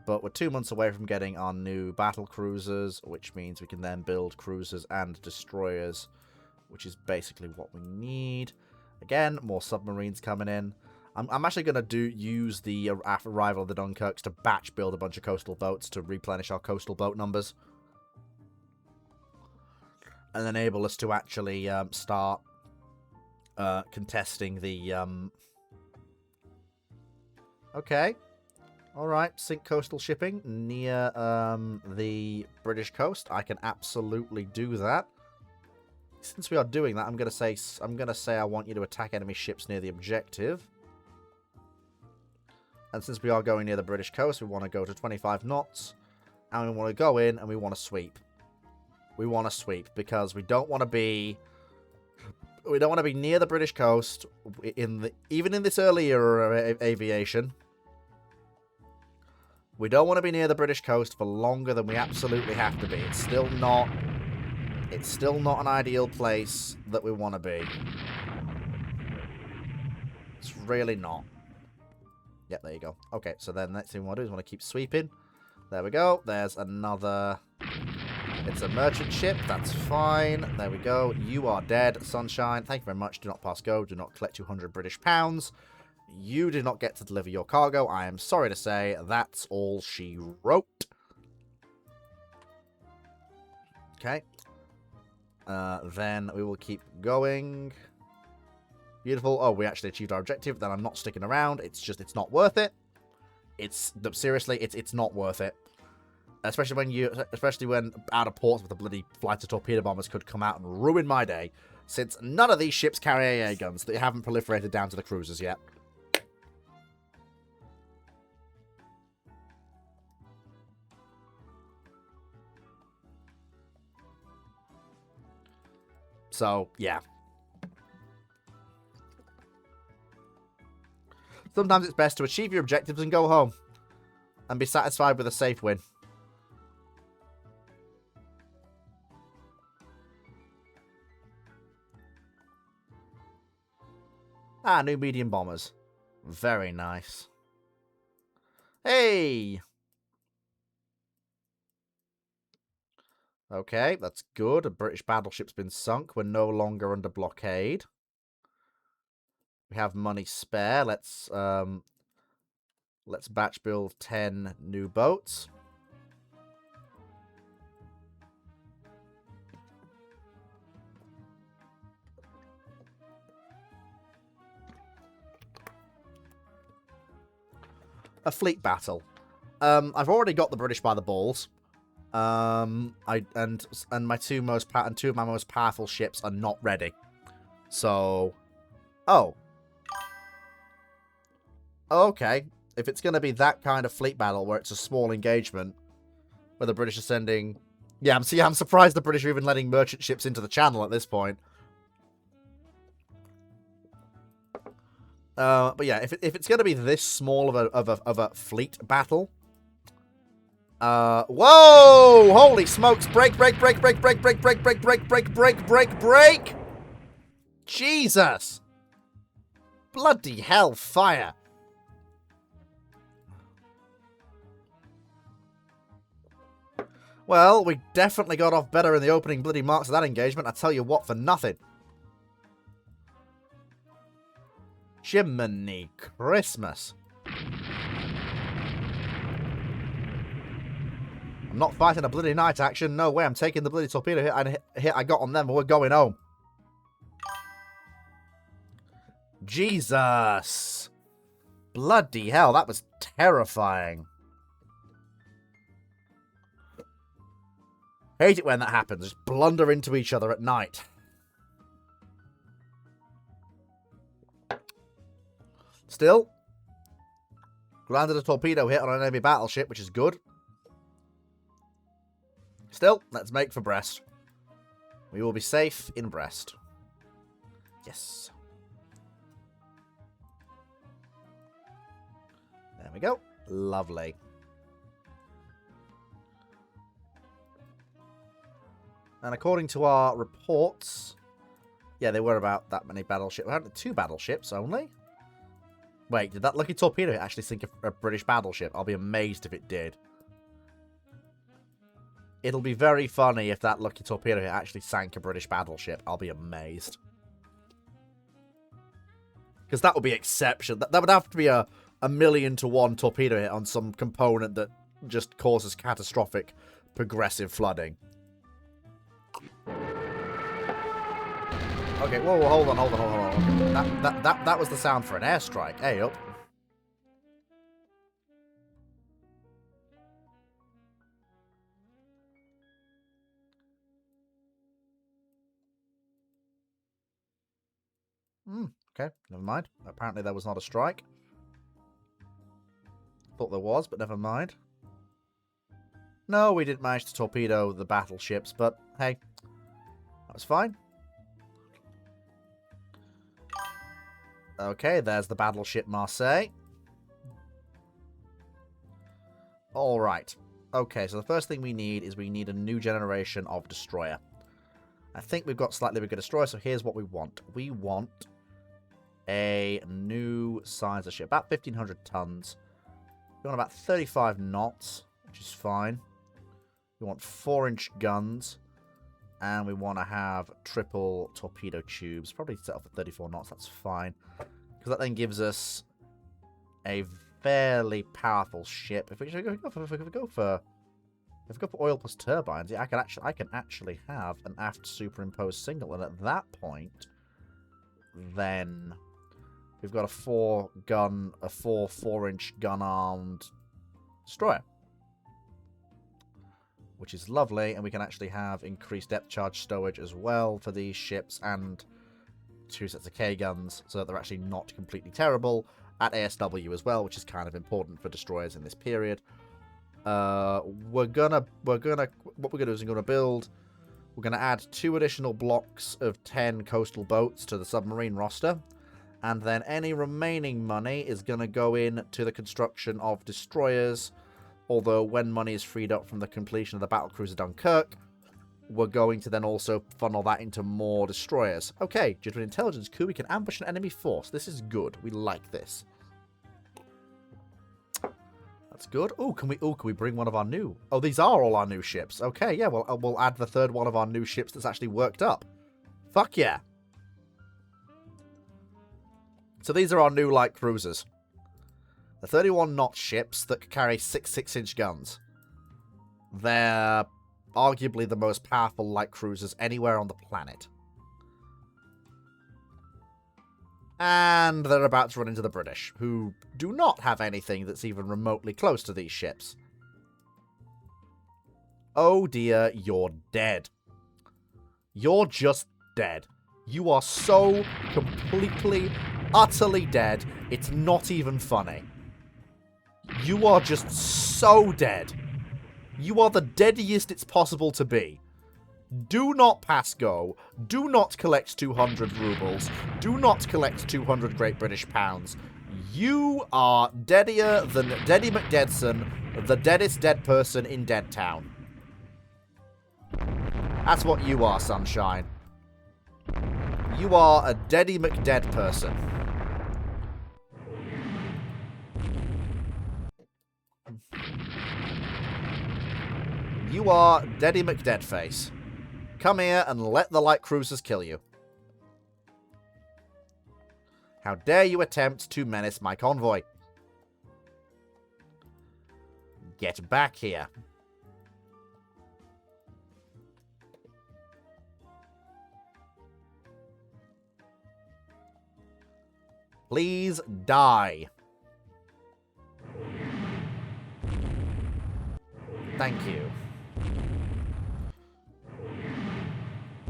But we're 2 months away from getting our new battle cruisers, which means we can then build cruisers and destroyers, which is basically what we need. Again, more submarines coming in. I'm actually going to use the arrival of the Dunkirks to batch build a bunch of coastal boats to replenish our coastal boat numbers. And enable us to actually start contesting the... Okay. Alright, sink coastal shipping near the British coast. I can absolutely do that. Since we are doing that, I'm gonna say I want you to attack enemy ships near the objective. And since we are going near the British coast, we want to go to 25 knots. And we want to go in and we want to sweep. We want to sweep because we don't want to be near the British coast even in this early era of aviation. We don't want to be near the British coast for longer than we absolutely have to be. It's still not an ideal place that we want to be. It's really not. Yep, there you go. Okay, so then the next thing we want to do is want to keep sweeping. There we go. There's another... It's a merchant ship. That's fine. There we go. You are dead, Sunshine. Thank you very much. Do not pass go. Do not collect 200 British pounds. You did not get to deliver your cargo. I am sorry to say. That's all she wrote. Okay. Then we will keep going. Beautiful. Oh, we actually achieved our objective. Then I'm not sticking around. It's not worth it. Seriously, it's not worth it. Especially when out of ports with the bloody flight of torpedo bombers could come out and ruin my day. Since none of these ships carry AA guns, they haven't proliferated down to the cruisers yet. So, yeah. Sometimes it's best to achieve your objectives and go home. And be satisfied with a safe win. Ah, new medium bombers. Very nice. Hey! Okay, that's good. A British battleship's been sunk. We're no longer under blockade. We have money spare. Let's batch build 10 new boats. A fleet battle. I've already got the British by the balls. And two of my most powerful ships are not ready. So, oh, okay. If it's going to be that kind of fleet battle where it's a small engagement, where the British are sending, yeah, I'm surprised the British are even letting merchant ships into the channel at this point. But yeah, if it's going to be this small of a fleet battle. Whoa! Holy smokes! Break! Jesus! Bloody hell! Fire! Well, we definitely got off better in the opening bloody marks of that engagement. I tell you what, for nothing. Jiminy Christmas. I'm not fighting a bloody night action. No way. I'm taking the bloody torpedo hit I got on them, but we're going home. Jesus. Bloody hell. That was terrifying. Hate it when that happens. Just blunder into each other at night. Still, landed a torpedo hit on an enemy battleship, which is good. Still, let's make for Brest. We will be safe in Brest. Yes. There we go. Lovely. And according to our reports, yeah, they were about that many battleships. We had 2 battleships only. Wait, did that lucky torpedo actually sink a British battleship? I'll be amazed if it did. It'll be very funny if that lucky torpedo actually sank a British battleship. I'll be amazed. Because that would be exception. That would have to be a 1,000,000 to 1 torpedo hit on some component that just causes catastrophic progressive flooding. Okay, whoa, hold on. Okay. That was the sound for an airstrike. Hey, up. Okay, never mind. Apparently there was not a strike. Thought there was, but never mind. No, we didn't manage to torpedo the battleships, but hey, that was fine. Okay, there's the battleship Marseille. Alright. Okay, so the first thing we need is we need a new generation of destroyer. I think we've got slightly bigger destroyer, so here's what we want. We want a new size of ship, about 1,500 tons. We want about 35 knots, which is fine. We want 4-inch guns, and we want to have triple torpedo tubes. Probably set off at 34 knots, that's fine. Because that then gives us a fairly powerful ship. If we go for oil plus turbines, yeah, I can actually have an aft superimposed single, and at that point, then we've got a 4-inch gun-armed destroyer, which is lovely, and we can actually have increased depth charge stowage as well for these ships, and 2 sets of K-guns, so that they're actually not completely terrible at ASW as well, which is kind of important for destroyers in this period. What we're gonna do is we're gonna add 2 additional blocks of 10 coastal boats to the submarine roster, and then any remaining money is gonna go in to the construction of destroyers. Although when money is freed up from the completion of the battlecruiser Dunkirk, we're going to then also funnel that into more destroyers. Okay, due to an intelligence coup, we can ambush an enemy force. This is good. We like this. That's good. Oh, can we bring one of our new? Oh, these are all our new ships. Okay, yeah, well, we'll add the 3rd one of our new ships that's actually worked up. Fuck yeah. So these are our new light cruisers. The 31-knot ships that carry 6 6-inch guns. They're arguably the most powerful light cruisers anywhere on the planet. And they're about to run into the British, who do not have anything that's even remotely close to these ships. Oh dear, you're dead. You're just dead. You are so completely, utterly dead, it's not even funny. You are just so dead. You are the deadiest it's possible to be. Do not pass go. Do not collect 200 rubles. Do not collect 200 Great British pounds. You are deadier than Deddy McDeadson, the deadest dead person in Dead Town. That's what you are, sunshine. You are a Deddy McDead person. You are Deddy McDeadface. Come here and let the light cruisers kill you. How dare you attempt to menace my convoy? Get back here. Please die. Thank you.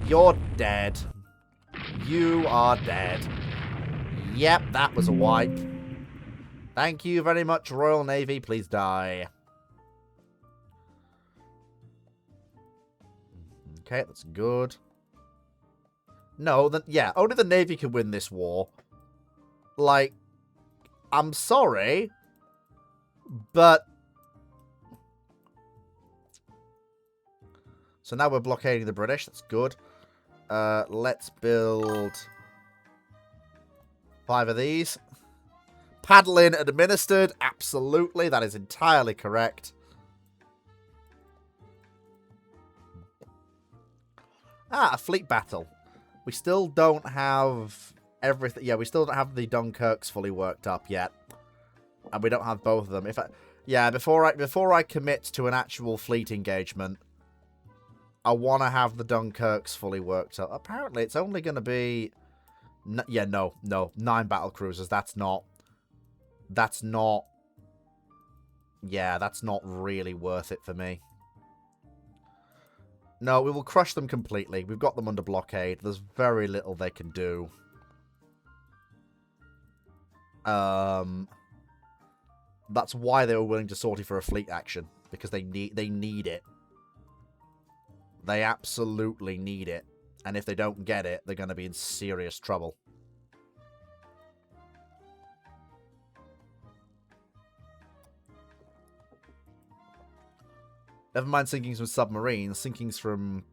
You're dead. You are dead. Yep, that was a wipe. Thank you very much, Royal Navy. Please die. Okay, that's good. No, yeah, only the Navy can win this war. Like, I'm sorry, but... So now we're blockading the British. That's good. Let's build 5 of these. Paddle in administered. Absolutely. That is entirely correct. Ah, a fleet battle. We still don't have everything. Yeah, we still don't have the Dunkirks fully worked up yet. And we don't have both of them. Yeah, before I commit to an actual fleet engagement, I want to have the Dunkirks fully worked up. Apparently, it's only going to be... Yeah, no. 9 battle cruisers. That's not... Yeah, that's not really worth it for me. No, we will crush them completely. We've got them under blockade. There's very little they can do. That's why they were willing to sortie for a fleet action. Because they need it. They absolutely need it. And if they don't get it, they're going to be in serious trouble. Never mind sinkings from submarines. Sinkings from...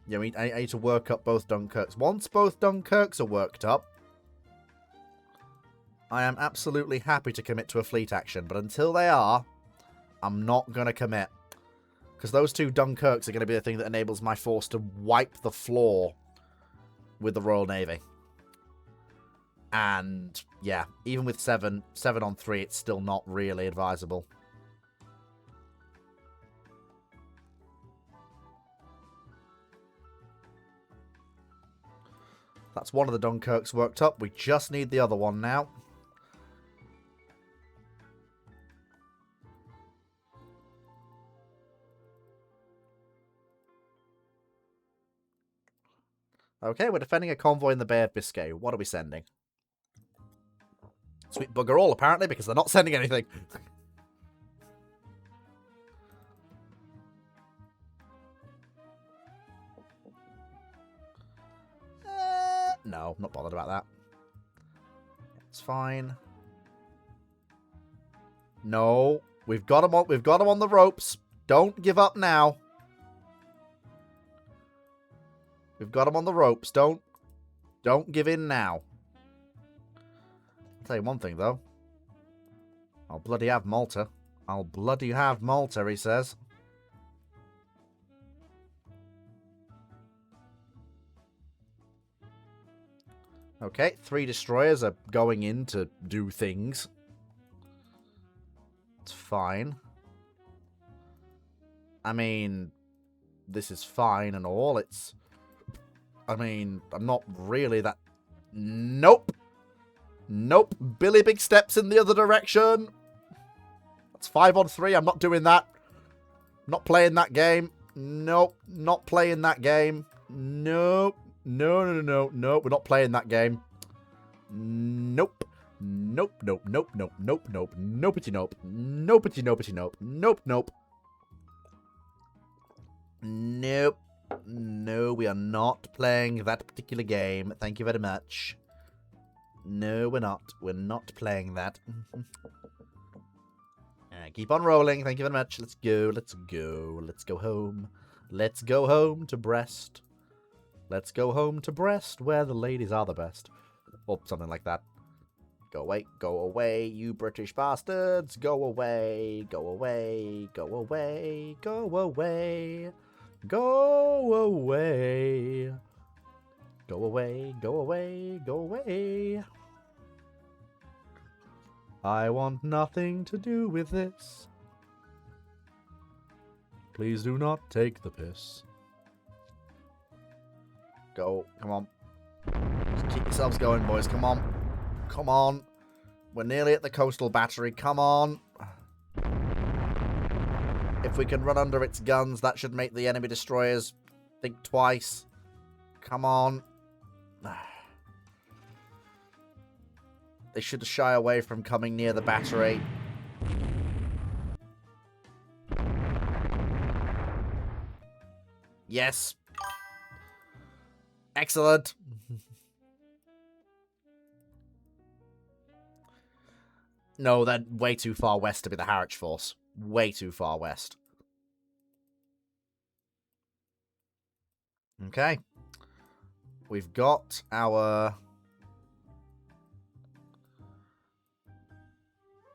Yeah, I need to work up both Dunkirks. Once both Dunkirks are worked up, I am absolutely happy to commit to a fleet action. But until they are, I'm not going to commit. Because those 2 Dunkirks are going to be the thing that enables my force to wipe the floor with the Royal Navy. And, yeah, even with 7 on 3, it's still not really advisable. That's one of the Dunkirks worked up. We just need the other one now. Okay, we're defending a convoy in the Bay of Biscay. What are we sending? Sweet bugger all, apparently, because they're not sending anything. No, not bothered about that. It's fine. No, we've got them on the ropes. Don't give up now. We've got them on the ropes. Don't give in now. I'll tell you one thing, though. I'll bloody have Malta. I'll bloody have Malta, he says. Okay, 3 destroyers are going in to do things. It's fine. I mean, this is fine and all. It's... I mean, I'm not really that... Nope. Nope. Billy Big Steps in the other direction. That's 5 on 3. I'm not doing that. Not playing that game. Nope. Not playing that game. Nope. No. We're not playing that game. Nope. Nope. Nope. Nope. Nope. Nope. Nope. Nopety nope. Nopety nopety nope. Nope. Nope. Nope. No, we are not playing that particular game. Thank you very much. No, we're not. We're not playing that. Keep on rolling. Thank you very much. Let's go. Let's go. Let's go home. Let's go home to Brest. Let's go home to Brest, where the ladies are the best. Or something like that. Go away, you British bastards. Go away, go away, go away, go away. Go away. Go away, go away, go away. I want nothing to do with this. Please do not take the piss. Go. Come on. Just keep yourselves going, boys. Come on. Come on. We're nearly at the coastal battery. Come on. If we can run under its guns, that should make the enemy destroyers think twice. Come on. They should shy away from coming near the battery. Yes. Excellent. No, they're way too far west to be the Harwich force. Way too far west. Okay. We've got our...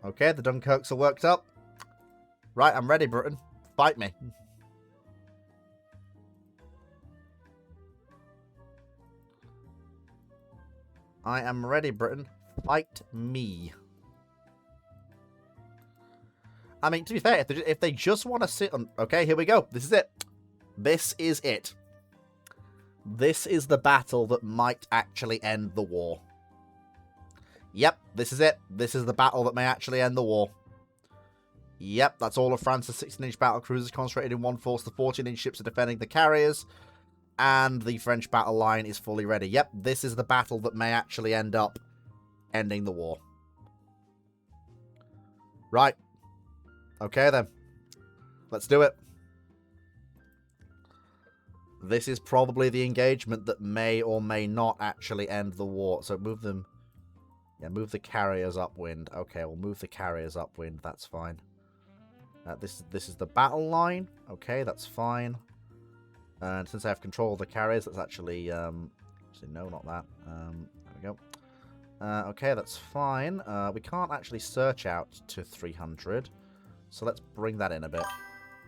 Okay, the Dunkirks are worked up. Right, I'm ready, Britain. Fight me. I am ready, Britain. Fight me. I mean, to be fair, if they just want to sit on... Okay, here we go. This is it. This is it. This is the battle that might actually end the war. Yep, this is it. This is the battle that may actually end the war. Yep, that's all of France's 16-inch battle cruisers concentrated in one force. The 14-inch ships are defending the carriers. And the French battle line is fully ready. Yep, this is the battle that may actually end up ending the war. Right. Okay, then. Let's do it. This is probably the engagement that may or may not actually end the war. So move them... Yeah, move the carriers upwind. Okay, we'll move the carriers upwind. That's fine. This is the battle line. Okay, that's fine. And since I have control of the carriers, let's actually... actually, no, not that. There we go. Okay, that's fine. We can't actually search out to 300. So let's bring that in a bit.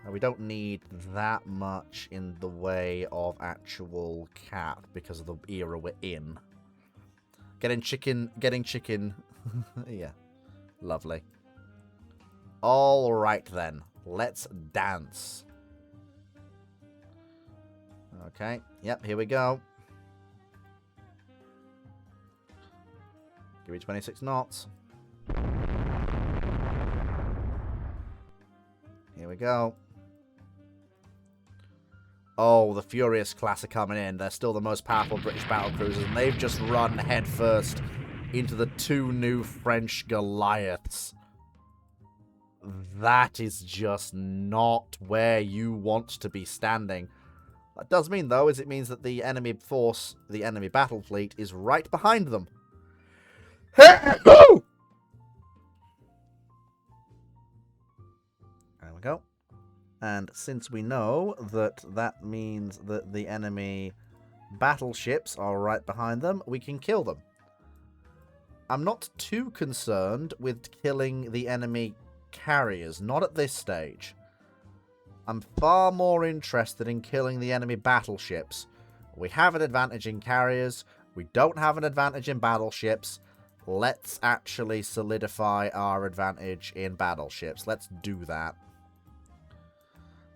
We don't need that much in the way of actual cap because of the era we're in. Getting chicken. Yeah. Lovely. Alright then. Let's dance. Okay. Yep, here we go. Give me 26 knots. Here we go. Oh, the Furious class are coming in. They're still the most powerful British battle cruisers, and they've just run headfirst into the two new French Goliaths. That is just not where you want to be standing. That does mean, though, is it means that the enemy force, the enemy battle fleet, is right behind them. There we go. And since we know that that means that the enemy battleships are right behind them, we can kill them. I'm not too concerned with killing the enemy carriers, not at this stage. I'm far more interested in killing the enemy battleships. We have an advantage in carriers. We don't have an advantage in battleships. Let's actually solidify our advantage in battleships. Let's do that.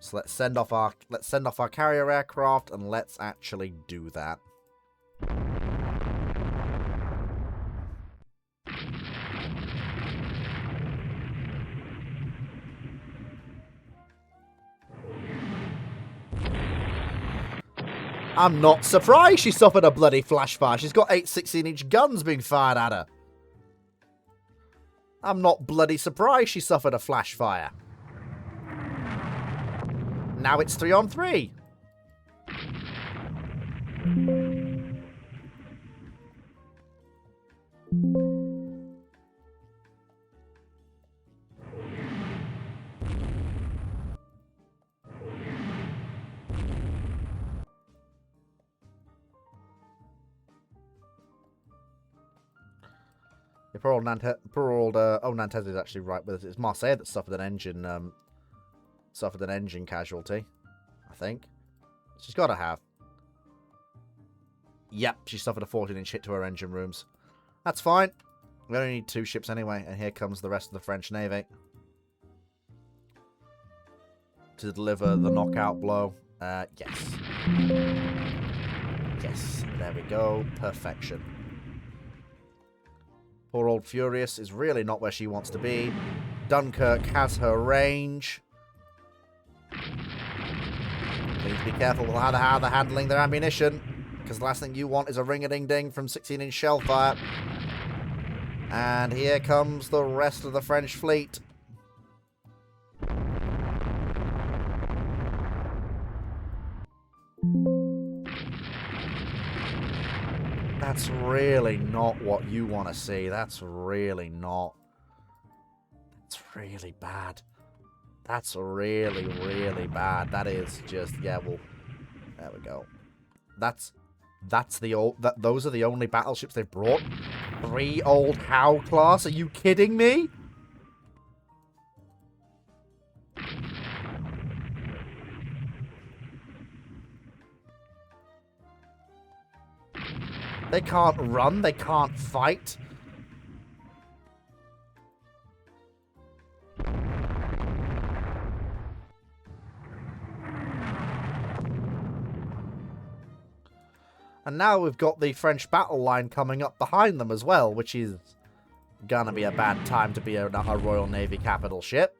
So let's send off our carrier aircraft and let's actually do that. I'm not surprised she suffered a bloody flash fire. She's got 8 16-inch guns being fired at her. I'm not bloody surprised she suffered a flash fire. Now it's 3 on 3. Yeah, poor old Nantes is actually right with us. It's Marseille that suffered an engine casualty, I think. She's got to have. Yep, she suffered a 14-inch hit to her engine rooms. That's fine. We only need 2 ships anyway, and here comes the rest of the French Navy to deliver the knockout blow. Yes. Yes, there we go. Perfection. Poor old Furious is really not where she wants to be. Dunkirk has her range. Need to be careful with how they're handling their ammunition, because the last thing you want is a ring-a-ding-ding from 16-inch shell fire. And here comes the rest of the French fleet. That's really not what you want to see. That's really not. That's really bad. That's really, really bad. That is just, yeah, well, there we go. That's the old, those are the only battleships they've brought. 3 old Howe class? Are you kidding me? They can't run. They can't fight. And now we've got the French battle line coming up behind them as well, which is gonna be a bad time to be a Royal Navy capital ship.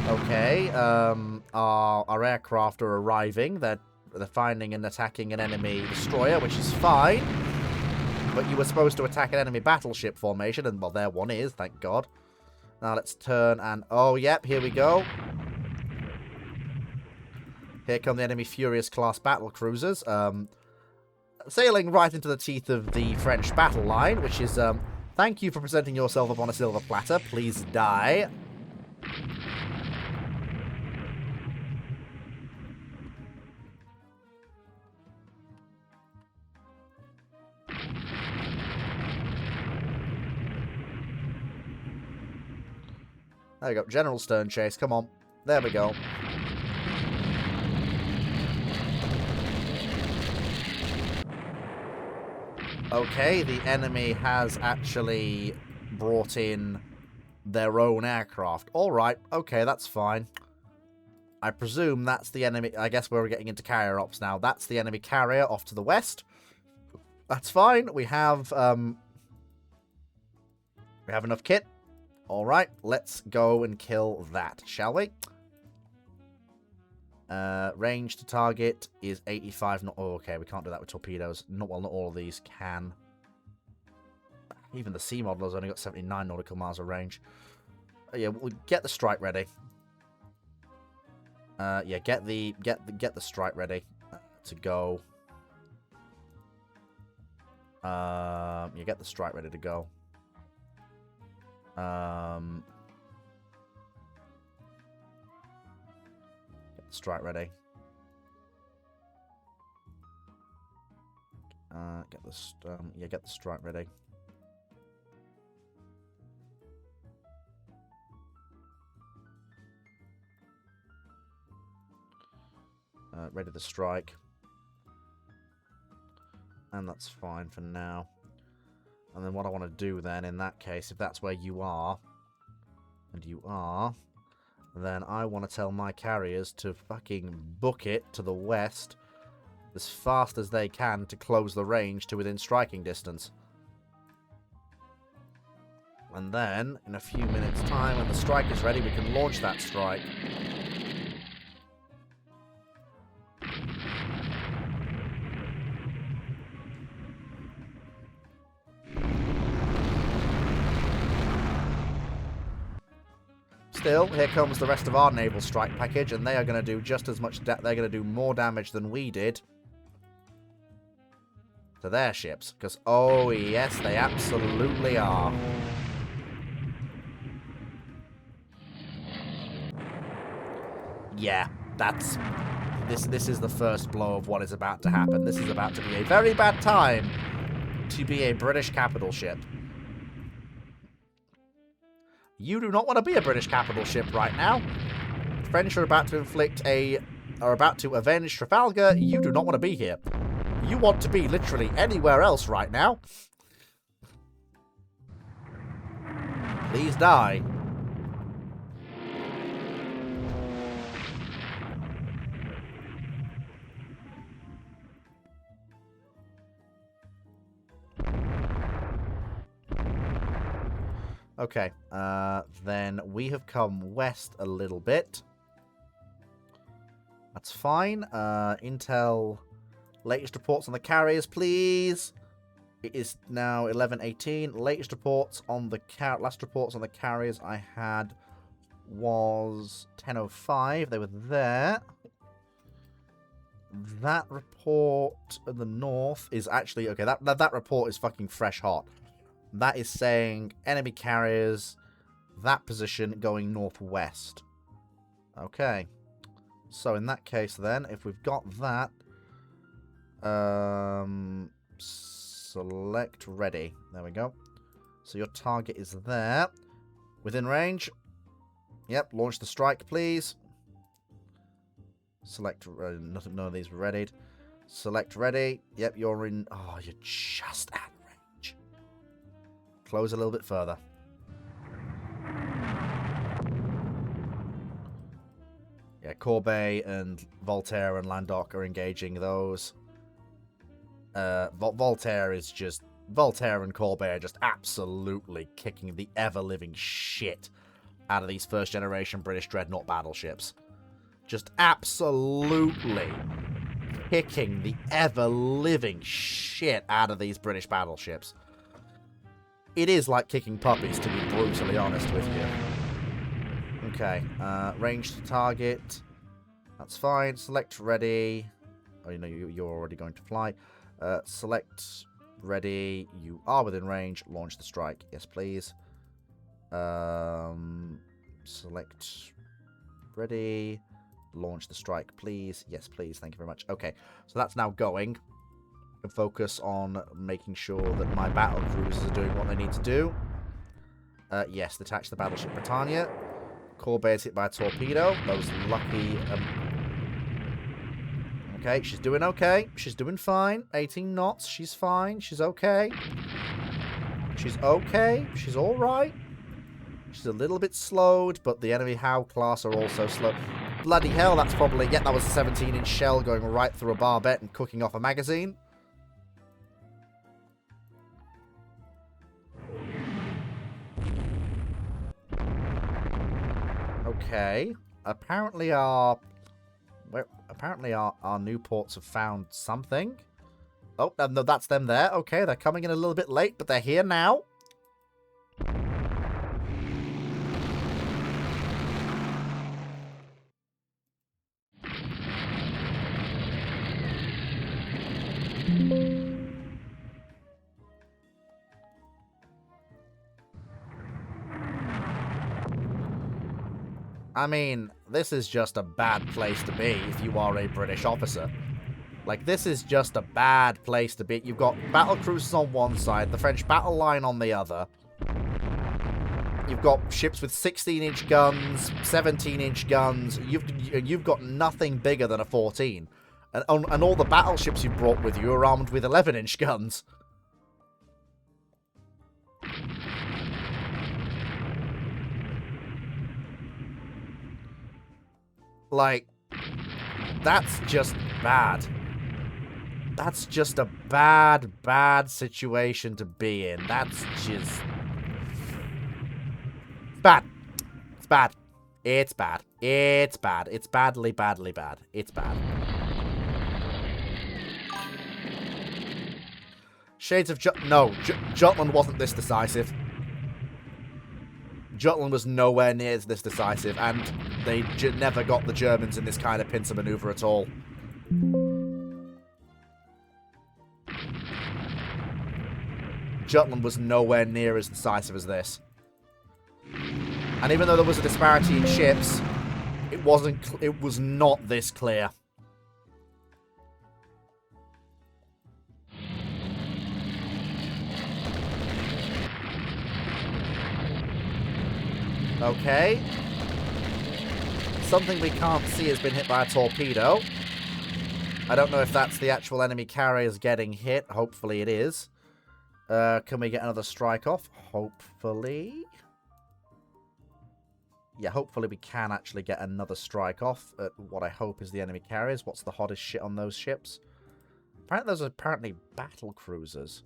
Okay, our aircraft are arriving. They're finding and attacking an enemy destroyer, which is fine. But you were supposed to attack an enemy battleship formation, and, well, there one is, thank God. Now let's turn and... Oh, yep, here we go. Here come the enemy Furious-class battle cruisers. Sailing right into the teeth of the French battle line, which is... Thank you for presenting yourself upon a silver platter. Please die. There we go. General stern chase. Come on. There we go. Okay, the enemy has actually brought in their own aircraft. Alright, okay, that's fine. I presume that's the enemy... I guess we're getting into carrier ops now. That's the enemy carrier off to the west. That's fine. We have enough kit. Alright, let's go and kill that, shall we? Range to target is 85. Not, oh, okay, we can't do that with torpedoes. Not all of these can. Even the C model has only got 79 nautical miles of range. Yeah, we'll get the strike ready. Yeah, get the strike ready to go. Yeah, get the strike ready to go. Get the strike ready. Yeah, get the strike ready. Ready to strike. And that's fine for now. And then what I want to do then, in that case, if that's where you are, and you are, then I want to tell my carriers to fucking book it to the west as fast as they can to close the range to within striking distance. And then, in a few minutes' time, when the strike is ready, we can launch that strike. Still, here comes the rest of our naval strike package, and they are going to do just as much... they're going to do more damage than we did to their ships. Because, oh yes, they absolutely are. Yeah, that's... This is the first blow of what is about to happen. This is about to be a very bad time to be a British capital ship. You do not want to be a British capital ship right now. The French are about to avenge Trafalgar. You do not want to be here. You want to be literally anywhere else right now. Please die. Okay, then we have come west a little bit. That's fine. Intel, latest reports on the carriers, please. It is now 11:18. Latest reports on the last reports on the carriers I had was 10:05. They were there. That report in the north is actually okay. That report is fucking fresh hot. That is saying enemy carriers, that position going northwest. Okay. So in that case then, if we've got that, select ready. There we go. So your target is there. Within range. Yep, launch the strike, please. Select... none of these were readied. Select ready. Yep, you're in... Oh, you're just at range. Close a little bit further. Yeah, Corbet and Voltaire and Landoc are engaging those. Voltaire is just... Voltaire and Corbet are just absolutely kicking the ever-living shit out of these first-generation British Dreadnought battleships. Just absolutely kicking the ever-living shit out of these British battleships. It is like kicking puppies, to be brutally honest with you. Okay, range to target. That's fine. Select ready. Oh, you know, you're already going to fly. Select ready. You are within range. Launch the strike. Yes, please. Select ready. Launch the strike, please. Yes, please. Thank you very much. Okay, so that's now going. And focus on making sure that my battle cruisers are doing what they need to do. Yes, detach the battleship Britannia. Corbet is hit by a torpedo. Those lucky... Okay, she's doing okay. She's doing fine. 18 knots. She's fine. She's okay. She's okay. She's alright. She's a little bit slowed, but the enemy Howe class are also slow. Bloody hell, that's probably... Yeah, that was a 17-inch shell going right through a barbette and cooking off a magazine. Okay. Apparently our Newports have found something. Oh, no, that's them there. Okay, they're coming in a little bit late, but they're here now. I mean, this is just a bad place to be if you are a British officer. Like, this is just a bad place to be. You've got battle cruisers on one side, the French battle line on the other. You've got ships with 16-inch guns, 17-inch guns. You've got nothing bigger than a 14. And all the battleships you brought with you are armed with 11-inch guns. Like, that's just bad. That's just a bad, bad situation to be in. That's just... bad. It's bad. It's bad. It's bad. It's badly, badly bad. It's bad. Shades of No, Jutland wasn't this decisive. Jutland was nowhere near this decisive, and they never got the Germans in this kind of pincer maneuver at all. Jutland was nowhere near as decisive as this. And even though there was a disparity in ships, it was not this clear. Okay. Something we can't see has been hit by a torpedo. I don't know if that's the actual enemy carriers getting hit. Hopefully it is. Can we get another strike off? Hopefully. Yeah, hopefully we can actually get another strike off at what I hope is the enemy carriers. What's the hottest shit on those ships? Apparently those are battle cruisers.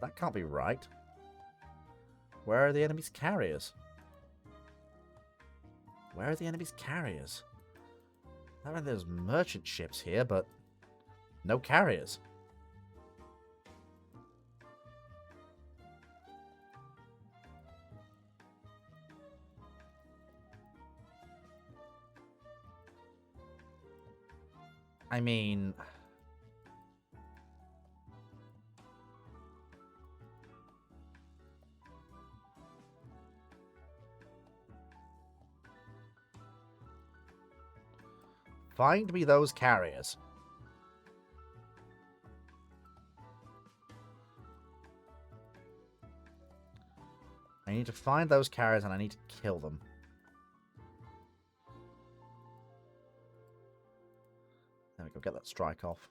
But that can't be right. Where are the enemy's carriers? Where are the enemy's carriers? I mean, there's merchant ships here, but no carriers. I mean... Find me those carriers. I need to find those carriers and I need to kill them. we go, get that strike off.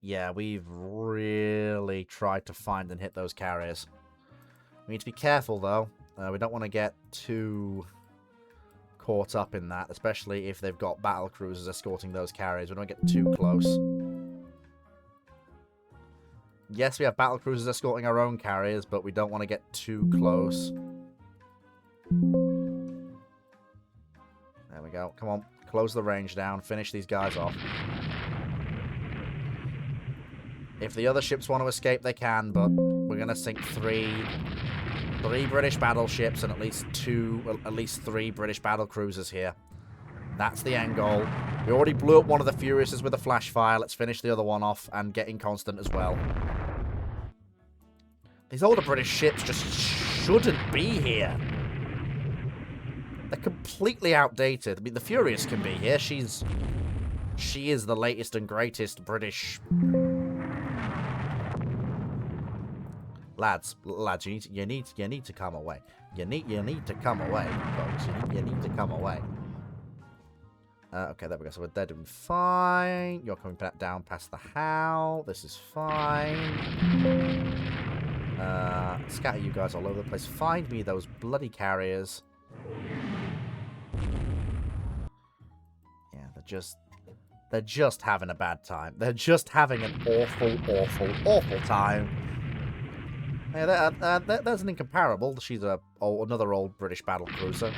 Yeah, we've really tried to find and hit those carriers. We need to be careful, though. We don't want to get too caught up in that, especially if they've got battle cruisers escorting those carriers. We don't get too close. Yes, we have battle cruisers escorting our own carriers, but we don't want to get too close. There we go. Come on. Close the range down. Finish these guys off. If the other ships want to escape, they can, but we're going to sink three British battleships and at least three British battle cruisers here. That's the end goal. We already blew up one of the Furiouses with a flash fire. Let's finish the other one off and get inconstant as well. These older British ships just shouldn't be here. They're completely outdated. I mean, the Furious can be here. She is the latest and greatest British. Lads, you need to come away. You need to come away, folks. You need to come away. Okay, there we go. So they're doing fine. You're coming back down past the How. This is fine. Scatter you guys all over the place. Find me those bloody carriers. Yeah, they're just having a bad time. They're just having an awful time. Yeah, there's an incomparable. She's another old British battle cruiser.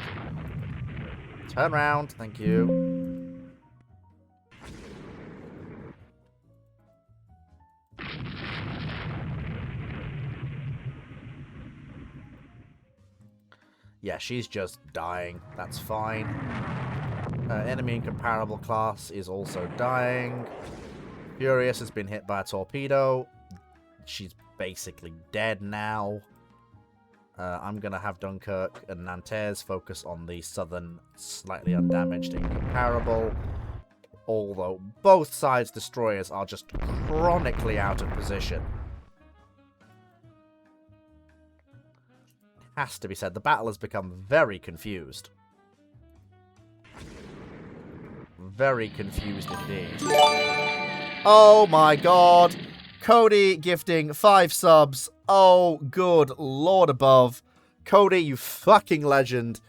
Turn round, thank you. Yeah, she's just dying. That's fine. Enemy incomparable class is also dying. Furious has been hit by a torpedo. She's basically dead now. I'm going to have Dunkirk and Nantes focus on the southern, slightly undamaged incomparable. Although both sides' destroyers are just chronically out of position. Has to be said, the battle has become very confused. Very confused indeed. Oh my god! Cody gifting 5 subs. Oh, good lord above. Cody, you fucking legend.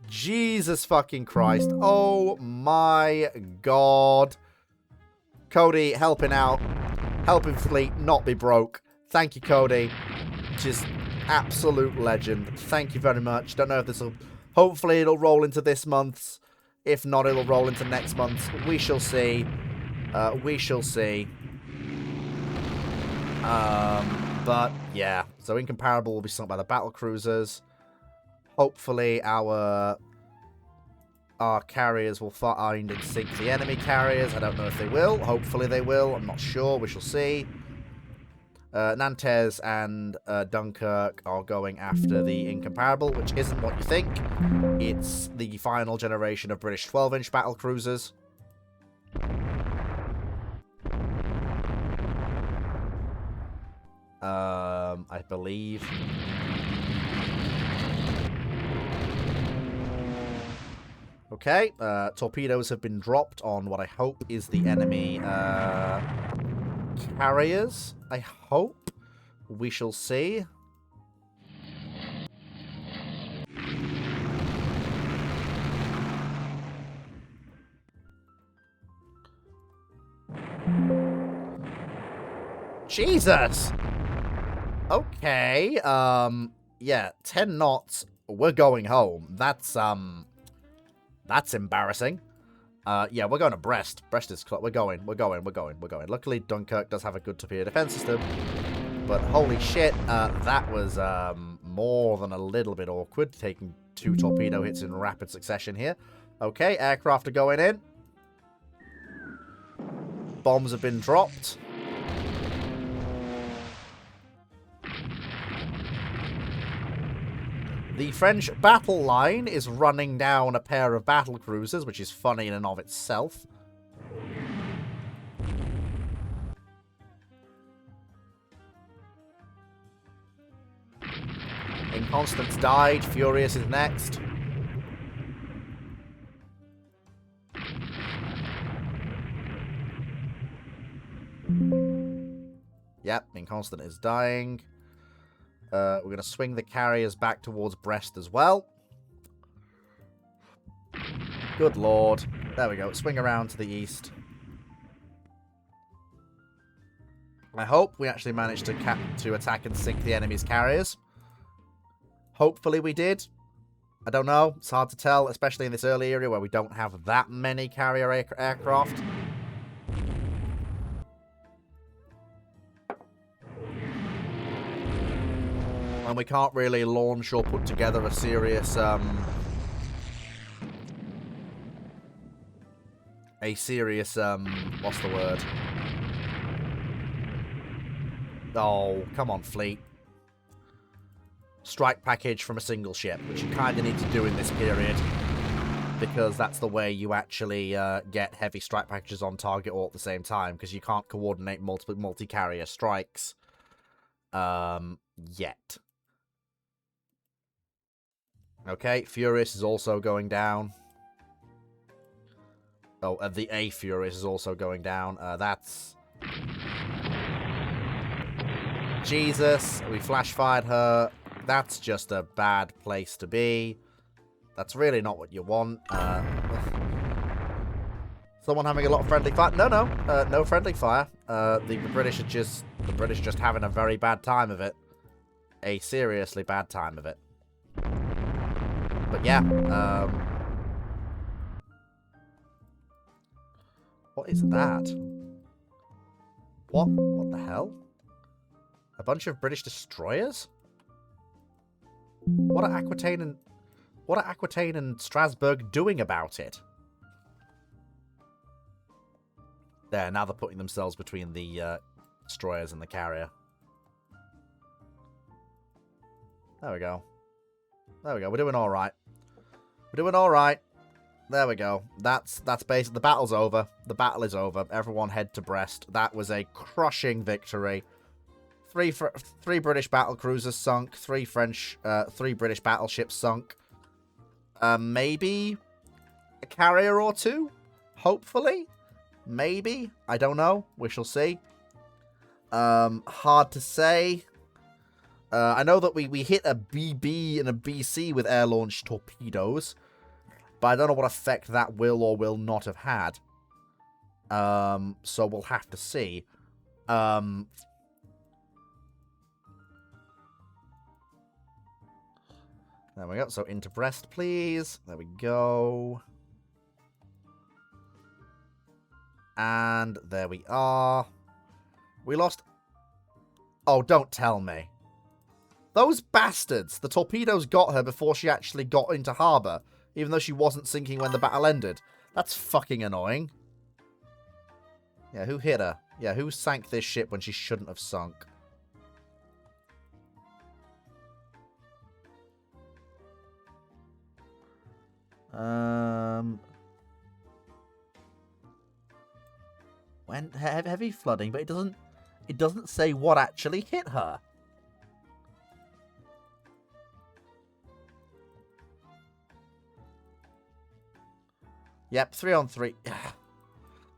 Jesus fucking Christ. Oh my god. Cody helping out. Helping Fleet not be broke. Thank you, Cody. Just absolute legend. Thank you very much. Don't know if this will... Hopefully it'll roll into this month's. If not, it'll roll into next month's. We shall see. We shall see. But, yeah. So, incomparable will be sunk by the battle cruisers. Hopefully, our carriers will find and sink the enemy carriers. I don't know if they will. Hopefully, they will. I'm not sure. We shall see. Nantes and Dunkirk are going after the incomparable, which isn't what you think. It's the final generation of British 12-inch battle cruisers. I believe. Okay, torpedoes have been dropped on what I hope is the enemy carriers. I hope. We shall see. Jesus! Okay, yeah, 10 knots, we're going home. That's embarrassing. Yeah, we're going to Brest. Brest is we're going. Luckily, Dunkirk does have a good torpedo defense system. But holy shit, that was more than a little bit awkward, taking 2 torpedo hits in rapid succession here. Okay, aircraft are going in. Bombs have been dropped. The French battle line is running down a pair of battle cruisers, which is funny in and of itself. Inconstance died. Furious is next. dying. Constant is dying. We're going to swing the carriers back towards Brest as well. Good lord. There we go. Swing around to the east. I hope we actually managed to attack and sink the enemy's carriers. Hopefully we did. I don't know. It's hard to tell, especially in this early area where we don't have that many carrier aircraft. And we can't really launch or put together a serious, what's the word? Oh, come on, fleet. Strike package from a single ship, which you kind of need to do in this period, because that's the way you actually get heavy strike packages on target all at the same time, because you can't coordinate multi-carrier strikes yet. Okay, Furious is also going down. Oh, the A Furious is also going down. That's... Jesus, we flash-fired her. That's just a bad place to be. That's really not what you want. Someone having a lot of friendly fire? No, no friendly fire. The British are just having a very bad time of it. A seriously bad time of it. But yeah, what is that? What the hell? A bunch of British destroyers? What are Aquitaine and Strasbourg doing about it? There, now they're putting themselves between the destroyers and the carrier. There we go. There we go. We're doing all right. We're doing all right. There we go. That's basically... The battle's over. The battle is over. Everyone head to Brest. That was a crushing victory. Three British battle cruisers sunk. Three British battleships sunk. Maybe a carrier or two? Hopefully? Maybe? I don't know. We shall see. Hard to say. I know that we hit a BB and a BC with air-launched torpedoes, but I don't know what effect that will or will not have had. So we'll have to see. There we go. So into Brest, please. There we go. And there we are. We lost... Oh, don't tell me. Those bastards! The torpedoes got her before she actually got into harbour, even though she wasn't sinking when the battle ended. That's fucking annoying. Yeah, who hit her? Yeah, who sank this ship when she shouldn't have sunk? When heavy flooding, but it doesn't say what actually hit her. Yep, 3-on-3.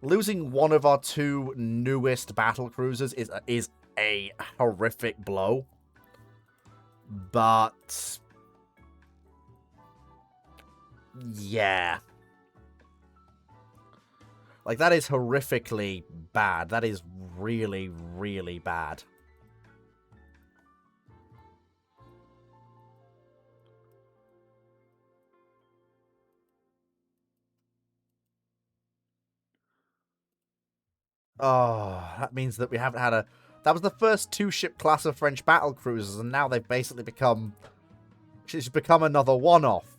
Losing one of our two newest battle cruisers is a horrific blow. But yeah. Like, that is horrifically bad. That is really, really bad. Oh, that means that we haven't had a... That was the first two-ship class of French battle cruisers, and now they've basically become... She's become another one-off.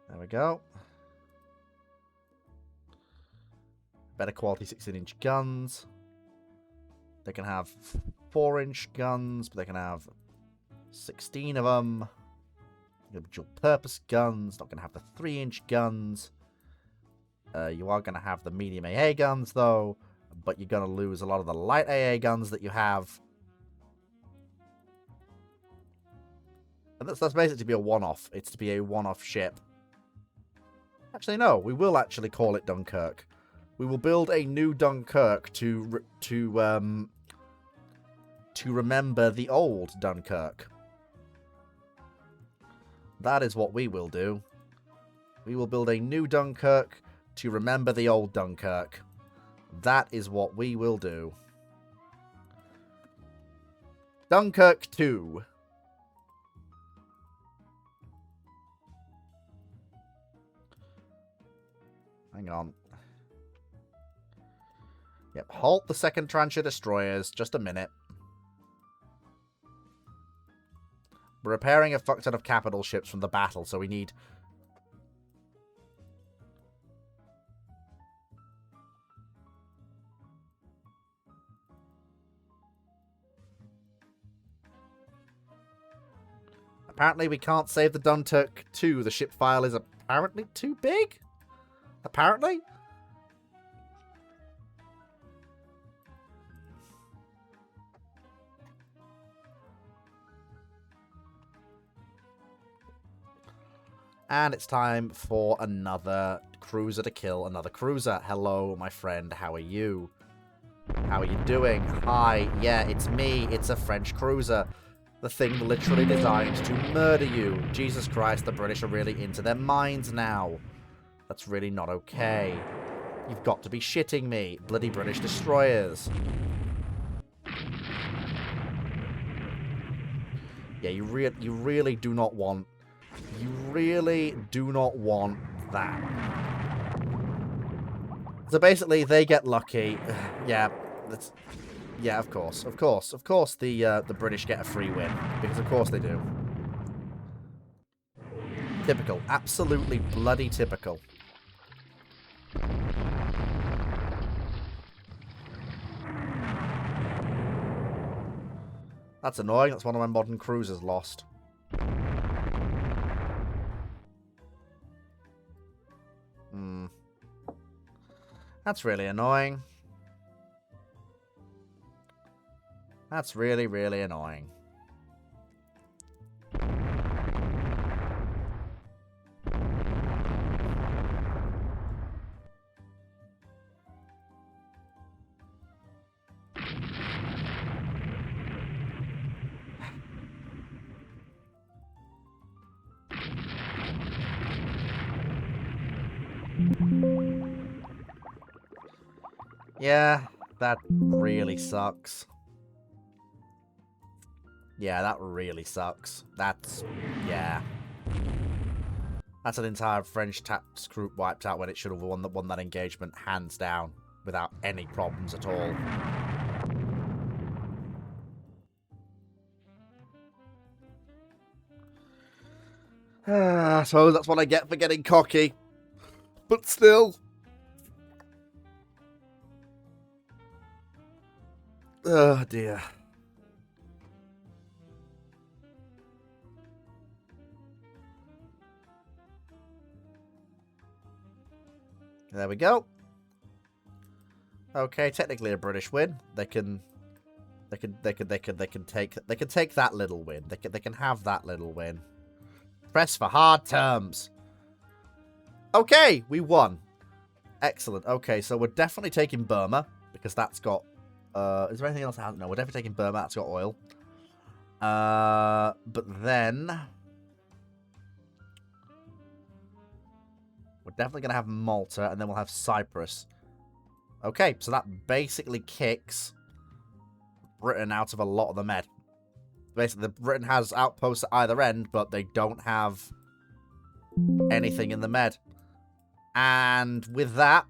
There we go. Better quality 16-inch guns. They can have 4-inch guns, but they can have 16 of them. Dual-purpose guns. Not going to have the 3-inch guns. You are going to have the medium AA guns, though. but you're going to lose a lot of the light AA guns that you have. And that's basically to be a one-off. It's to be a one-off ship. Actually, no. We will actually call it Dunkirk. We will build a new Dunkirk to remember the old Dunkirk. That is what we will do. We will build a new Dunkirk to remember the old Dunkirk. That is what we will do. Dunkirk 2. Hang on. Yep, halt the second tranche of destroyers. Just a minute. We're repairing a fuck ton of capital ships from the battle, so we need... Apparently we can't save the Dunkirk 2. The ship file is apparently too big? Apparently? And it's time for another cruiser to kill another cruiser. Hello, my friend. How are you? How are you doing? Hi. Yeah, it's me. It's a French cruiser. The thing literally designed to murder you. Jesus Christ, the British are really into their minds now. That's really not okay. You've got to be shitting me. Bloody British destroyers. Yeah, you really do not want... You really do not want that. So basically, they get lucky. Yeah, that's... Yeah, of course. Of course. Of course the British get a free win. Because of course they do. Typical. Absolutely bloody typical. That's annoying. That's one of my modern cruisers lost. That's really annoying. That's really, really annoying. Yeah, that really sucks. Yeah, that really sucks. That's... yeah. That's an entire French tax group wiped out when it should have won that engagement hands down without any problems at all. I suppose that's what I get for getting cocky. But still. Oh dear. There we go. Okay, technically a British win. They can take that little win. They can have that little win. Press for hard terms. Okay, we won. Excellent. Okay, so we're definitely taking Burma because that's got. Is there anything else? No, we're definitely taking Burma. That's got oil. But then we're definitely gonna have Malta, and then we'll have Cyprus. Okay, so that basically kicks Britain out of a lot of the Med. Basically, Britain has outposts at either end, but they don't have anything in the Med. And with that,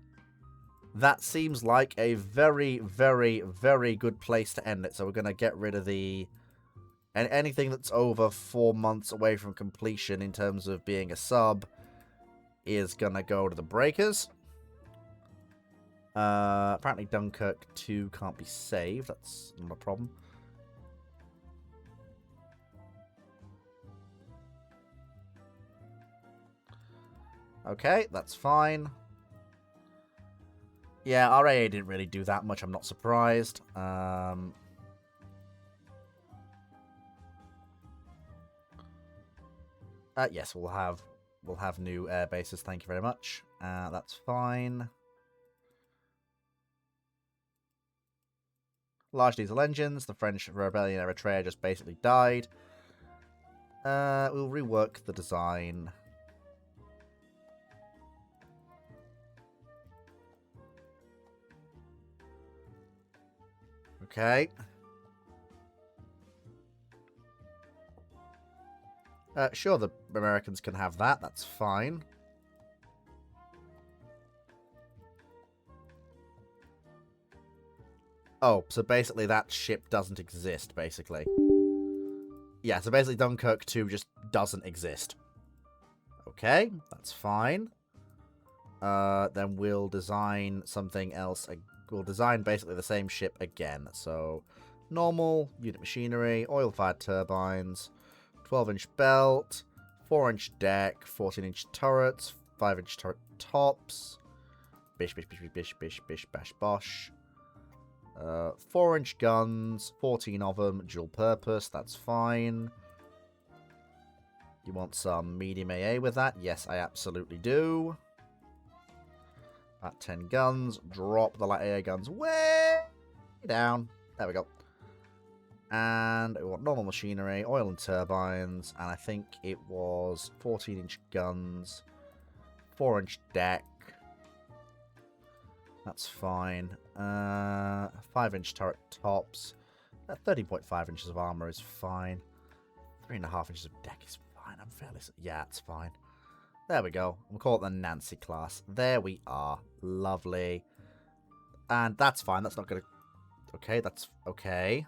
that seems like a very, very, very good place to end it. So we're going to get rid of the... anything that's over 4 months away from completion in terms of being a sub is going to go to the breakers. Apparently Dunkirk 2 can't be saved. That's not a problem. Okay, that's fine. Yeah, RAA didn't really do that much. I'm not surprised. Yes, we'll have new air bases. Thank you very much. That's fine. Large diesel engines. The French rebellion in Eritrea just basically died. We'll rework the design. Okay. Sure, the Americans can have that. That's fine. Oh, so basically that ship doesn't exist, basically. Yeah, so basically Dunkirk 2 just doesn't exist. Okay, that's fine. Then we'll design something else. We'll design basically the same ship again. So, normal, unit machinery, oil-fired turbines, 12-inch belt, 4-inch deck, 14-inch turrets, 5-inch turret tops, bish, bish, bish, bish, bish, bish, bash, bosh. 4-inch guns, 14 of them, dual purpose, that's fine. You want some medium AA with that? Yes, I absolutely do. At 10 guns, drop the light AA guns way down. There we go. And we want normal machinery, oil and turbines, and I think it was 14-inch guns, 4-inch deck. That's fine. 5-inch turret tops. 13.5 inches of armor is fine. 3.5 inches of deck is fine. I'm fairly... Yeah, it's fine. There we go. We'll call it the Nancy class. There we are. Lovely. And that's fine. That's not going to... Okay, that's... Okay.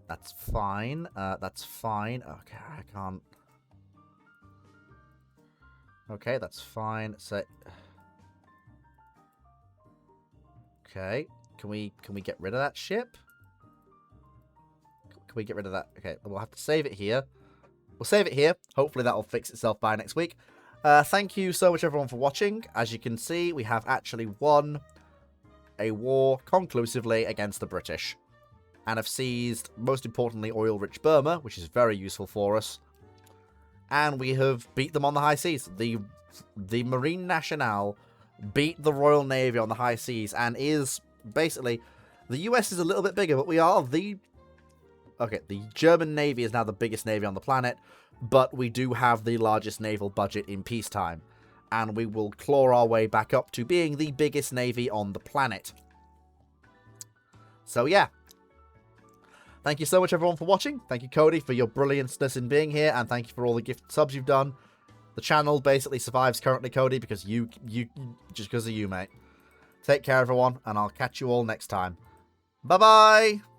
That's fine. That's fine. Okay, I can't... Okay, that's fine. So... Okay. Can we get rid of that ship? Can we get rid of that? Okay, we'll have to save it here. We'll save it here. Hopefully that'll fix itself by next week. Thank you so much, everyone, for watching. As you can see, we have actually won a war conclusively against the British. And have seized, most importantly, oil-rich Burma, which is very useful for us. And we have beat them on the high seas. The Marine Nationale beat the Royal Navy on the high seas and is basically... The US is a little bit bigger, but we are the... Okay, the German Navy is now the biggest navy on the planet, but we do have the largest naval budget in peacetime. And we will claw our way back up to being the biggest navy on the planet. So, yeah. Thank you so much, everyone, for watching. Thank you, Cody, for your brilliantness in being here, and thank you for all the gift subs you've done. The channel basically survives currently, Cody, because just because of you, mate. Take care, everyone, and I'll catch you all next time. Bye-bye!